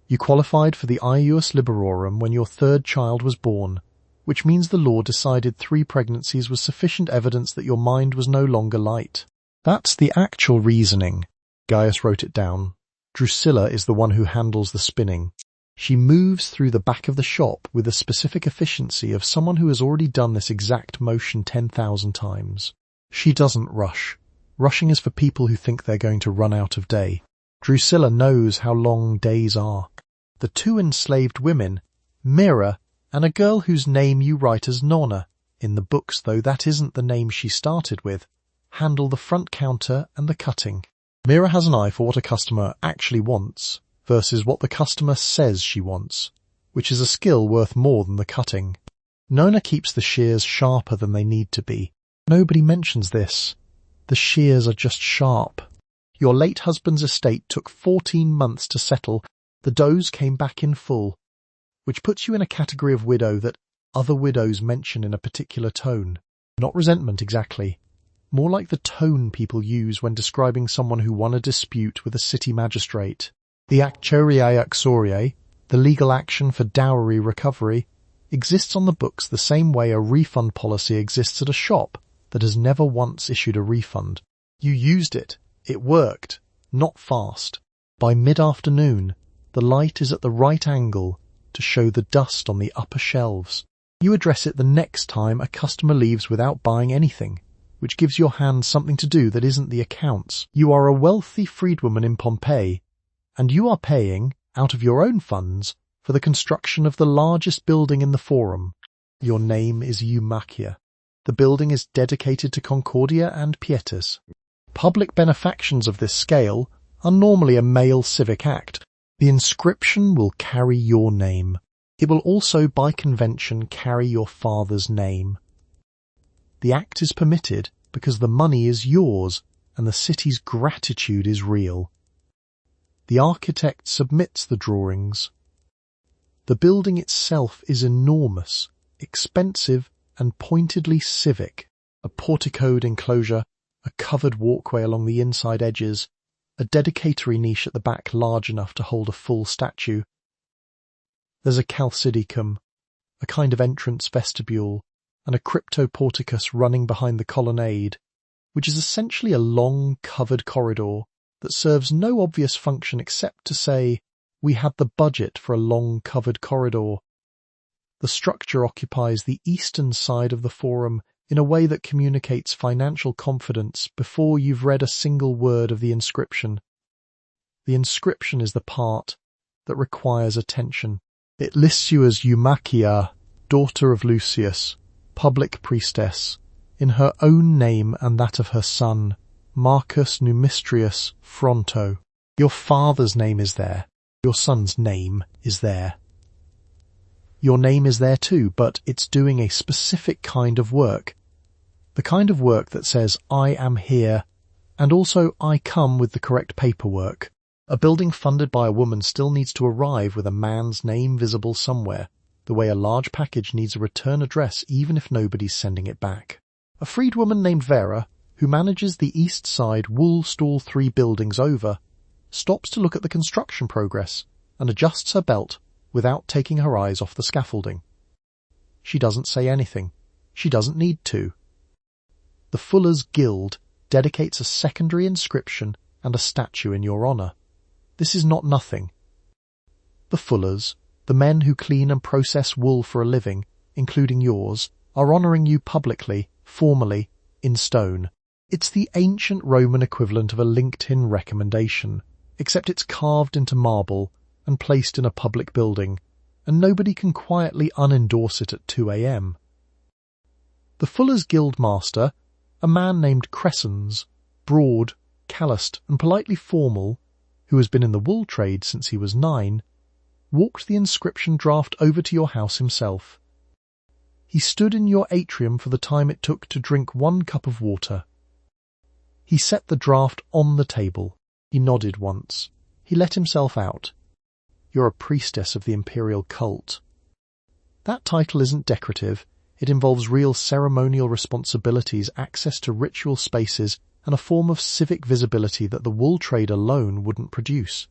You qualified for the ius liberorum when your 3rd child was born, which means the law decided 3 pregnancies was sufficient evidence that your mind was no longer light. That's the actual reasoning. Gaius wrote it down. Drusilla is the one who handles the spinning. She moves through the back of the shop with the specific efficiency of someone who has already done this exact motion 10,000 times. She doesn't rush. Rushing is for people who think they're going to run out of day. Drusilla knows how long days are. The 2 enslaved women, Mira, and a girl whose name you write as Nonna, in the books though that isn't the name she started with, handle the front counter and the cutting. Mira has an eye for what a customer actually wants versus what the customer says she wants, which is a skill worth more than the cutting. Nonna keeps the shears sharper than they need to be. Nobody mentions this. The shears are just sharp. Your late husband's estate took 14 months to settle. The does came back in full, which puts you in a category of widow that other widows mention in a particular tone. Not resentment exactly, more like the tone people use when describing someone who won a dispute with a city magistrate. The actuariae uxoriae, the legal action for dowry recovery, exists on the books the same way a refund policy exists at a shop that has never once issued a refund. You used it. It worked. Not fast. By mid-afternoon, the light is at the right angle to show the dust on the upper shelves. You address it the next time a customer leaves without buying anything, which gives your hand something to do that isn't the accounts. You are a wealthy freedwoman in Pompeii, and you are paying, out of your own funds, for the construction of the largest building in the Forum. Your name is Eumachia. The building is dedicated to Concordia and Pietas. Public benefactions of this scale are normally a male civic act. The inscription will carry your name. It will also, by convention, carry your father's name. The act is permitted because the money is yours and the city's gratitude is real. The architect submits the drawings. The building itself is enormous, expensive and pointedly civic. A porticoed enclosure, a covered walkway along the inside edges, a dedicatory niche at the back large enough to hold a full statue. There's a chalcedicum, a kind of entrance vestibule, and a cryptoporticus running behind the colonnade, which is essentially a long, covered corridor that serves no obvious function except to say, we had the budget for a long, covered corridor. The structure occupies the eastern side of the Forum in a way that communicates financial confidence before you've read a single word of the inscription. The inscription is the part that requires attention. It lists you as Eumachia, daughter of Lucius, public priestess, in her own name and that of her son, Marcus Numistrius Fronto. Your father's name is there. Your son's name is there. Your name is there too, but it's doing a specific kind of work. The kind of work that says, I am here, and also I come with the correct paperwork. A building funded by a woman still needs to arrive with a man's name visible somewhere, the way a large package needs a return address even if nobody's sending it back. A freedwoman named Vera, who manages the East Side Wool Stall 3 buildings over, stops to look at the construction progress and adjusts her belt without taking her eyes off the scaffolding. She doesn't say anything. She doesn't need to. The Fullers Guild dedicates a secondary inscription and a statue in your honour. This is not nothing. The Fullers, the men who clean and process wool for a living, including yours, are honouring you publicly, formally, in stone. It's the ancient Roman equivalent of a LinkedIn recommendation, except it's carved into marble and placed in a public building, and nobody can quietly unendorse it at 2 a.m. The Fullers Guild master, a man named Cressons, broad, calloused and politely formal, who has been in the wool trade since he was 9, walked the inscription draft over to your house himself. He stood in your atrium for the time it took to drink 1 cup of water. He set the draft on the table. He nodded once. He let himself out. You're a priestess of the imperial cult. That title isn't decorative. It involves real ceremonial responsibilities, access to ritual spaces, and a form of civic visibility that the wool trade alone wouldn't produce.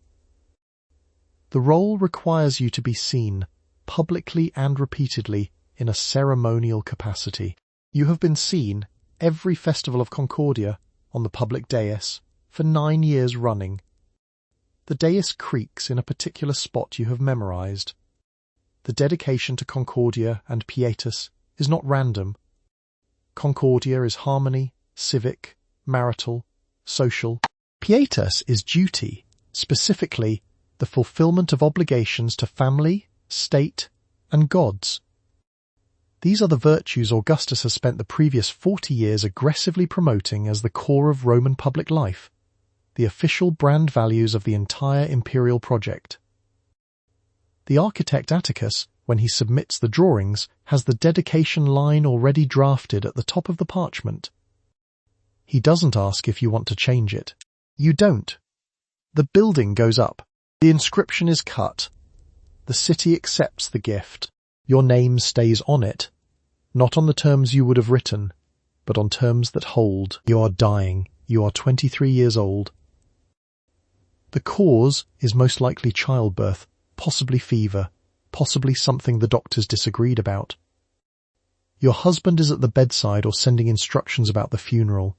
The role requires you to be seen, publicly and repeatedly, in a ceremonial capacity. You have been seen, every festival of Concordia, on the public dais, for 9 years running. The dais creaks in a particular spot you have memorized. The dedication to Concordia and Pietas is not random. Concordia is harmony, civic, marital, social. Pietas is duty, specifically the fulfillment of obligations to family, state, and gods. These are the virtues Augustus has spent the previous 40 years aggressively promoting as the core of Roman public life, the official brand values of the entire imperial project. The architect Atticus, when he submits the drawings, has the dedication line already drafted at the top of the parchment. He doesn't ask if you want to change it. You don't. The building goes up. The inscription is cut. The city accepts the gift. Your name stays on it, not on the terms you would have written, but on terms that hold. You are dying. You are 23 years old. The cause is most likely childbirth, possibly fever, possibly something the doctors disagreed about. Your husband is at the bedside or sending instructions about the funeral.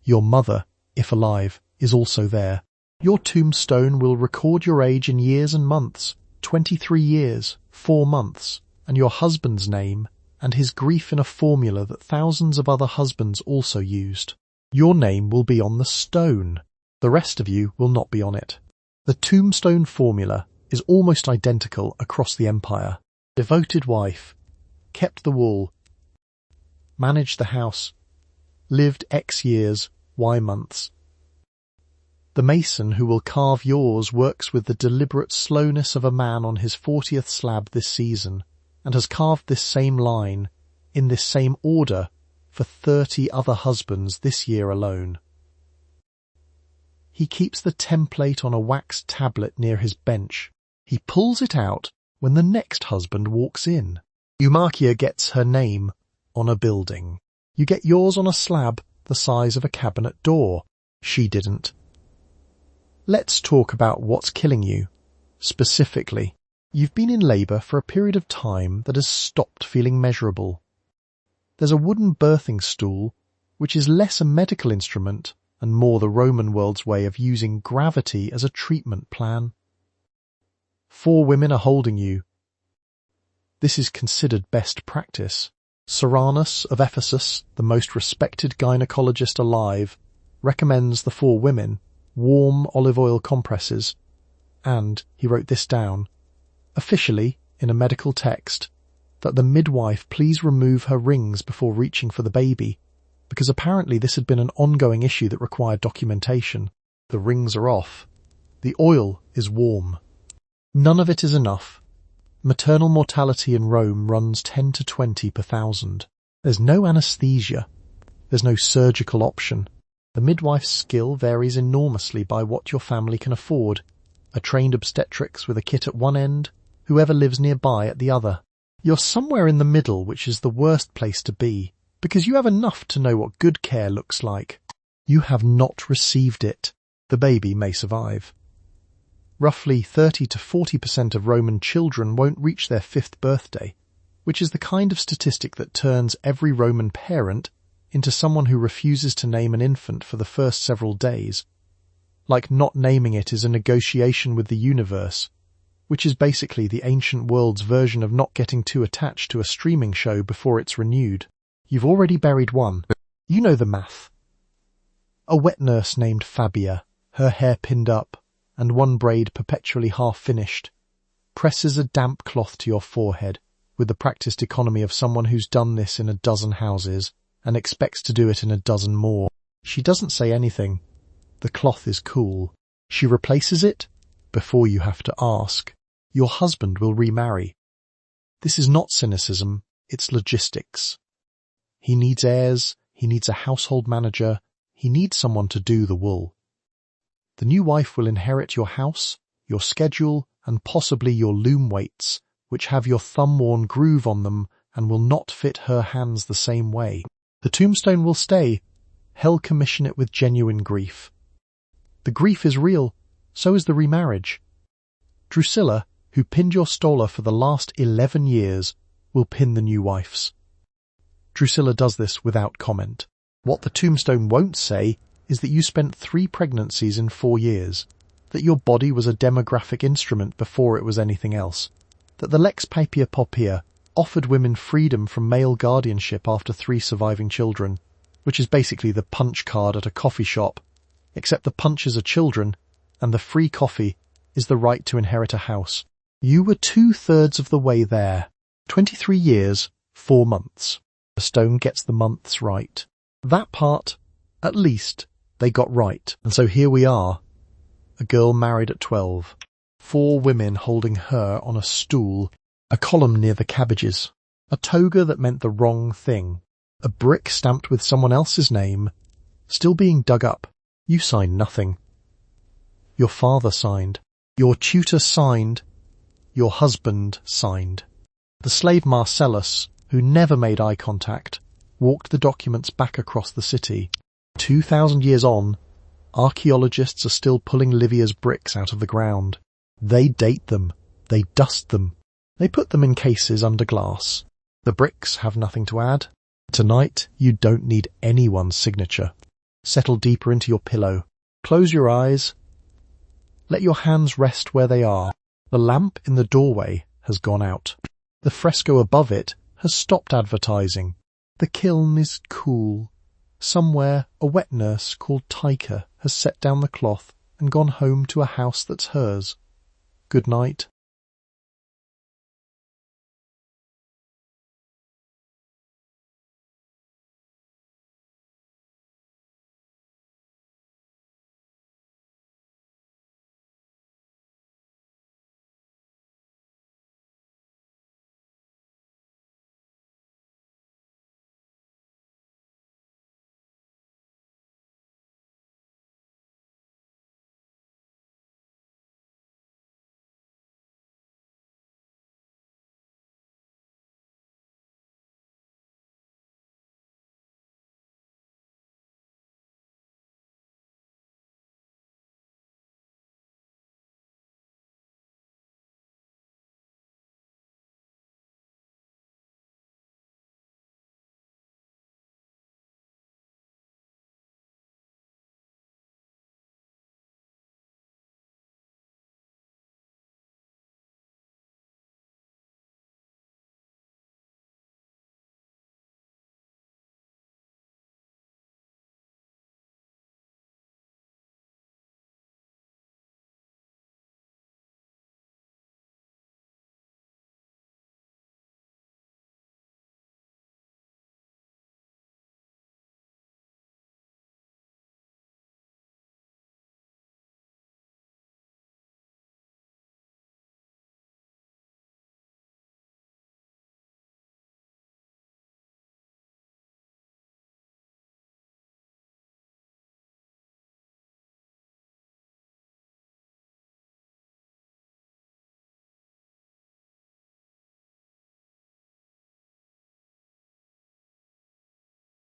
Your mother, if alive, is also there. Your tombstone will record your age in years and months, 23 years, 4 months. and your husband's name, and his grief in a formula that thousands of other husbands also used. Your name will be on the stone. The rest of you will not be on it. The tombstone formula is almost identical across the empire. Devoted wife, kept the wool, managed the house, lived X years, Y months. The mason who will carve yours works with the deliberate slowness of a man on his 40th slab this season, and has carved this same line, in this same order, for 30 other husbands this year alone. He keeps the template on a wax tablet near his bench. He pulls it out when the next husband walks in. Eumarchia gets her name on a building. You get yours on a slab the size of a cabinet door. She didn't. Let's talk about what's killing you. Specifically, you've been in labour for a period of time that has stopped feeling measurable. There's a wooden birthing stool, which is less a medical instrument and more the Roman world's way of using gravity as a treatment plan. 4 women are holding you. This is considered best practice. Soranus of Ephesus, the most respected gynecologist alive, recommends the 4 women warm olive oil compresses, and, he wrote this down, officially, in a medical text, that the midwife please remove her rings before reaching for the baby, because apparently this had been an ongoing issue that required documentation. The rings are off. The oil is warm. None of it is enough. Maternal mortality in Rome runs 10 to 20 per thousand. There's no anaesthesia. There's no surgical option. The midwife's skill varies enormously by what your family can afford. A trained obstetrix with a kit at one end, whoever lives nearby at the other. You're somewhere in the middle, which is the worst place to be, because you have enough to know what good care looks like. You have not received it. The baby may survive. Roughly 30 to 40% of Roman children won't reach their 5th birthday, which is the kind of statistic that turns every Roman parent into someone who refuses to name an infant for the first several days. Like not naming it is a negotiation with the universe, which is basically the ancient world's version of not getting too attached to a streaming show before it's renewed. You've already buried one. You know the math. A wet nurse named Fabia, her hair pinned up, and one braid perpetually half-finished, presses a damp cloth to your forehead with the practiced economy of someone who's done this in a dozen houses and expects to do it in a dozen more. She doesn't say anything. The cloth is cool. She replaces it before you have to ask. Your husband will remarry. This is not cynicism, it's logistics. He needs heirs, he needs a household manager, he needs someone to do the wool. The new wife will inherit your house, your schedule, and possibly your loom weights, which have your thumb-worn groove on them and will not fit her hands the same way. The tombstone will stay. Hell commission it with genuine grief. The grief is real, so is the remarriage. Drusilla, who pinned your stola for the last 11 years, will pin the new wife's. Drusilla does this without comment. What the tombstone won't say is that you spent 3 pregnancies in 4 years, that your body was a demographic instrument before it was anything else, that the Lex Papia Poppaea offered women freedom from male guardianship after 3 surviving children, which is basically the punch card at a coffee shop, except the punches are children, and the free coffee is the right to inherit a house. You were 2/3 of the way there. 23 years, 4 months. The stone gets the months right. That part, at least, they got right. And so here we are. A girl married at 12. 4 women holding her on a stool. A column near the cabbages. A toga that meant the wrong thing. A brick stamped with someone else's name. Still being dug up. You signed nothing. Your father signed. Your tutor signed. Your husband signed. The slave Marcellus, who never made eye contact, walked the documents back across the city. 2,000 years on, archaeologists are still pulling Livia's bricks out of the ground. They date them. They dust them. They put them in cases under glass. The bricks have nothing to add. Tonight, you don't need anyone's signature. Settle deeper into your pillow. Close your eyes. Let your hands rest where they are. The lamp in the doorway has gone out. The fresco above it has stopped advertising. The kiln is cool. Somewhere a wet nurse called Tyker has set down the cloth and gone home to a house that's hers. Good night,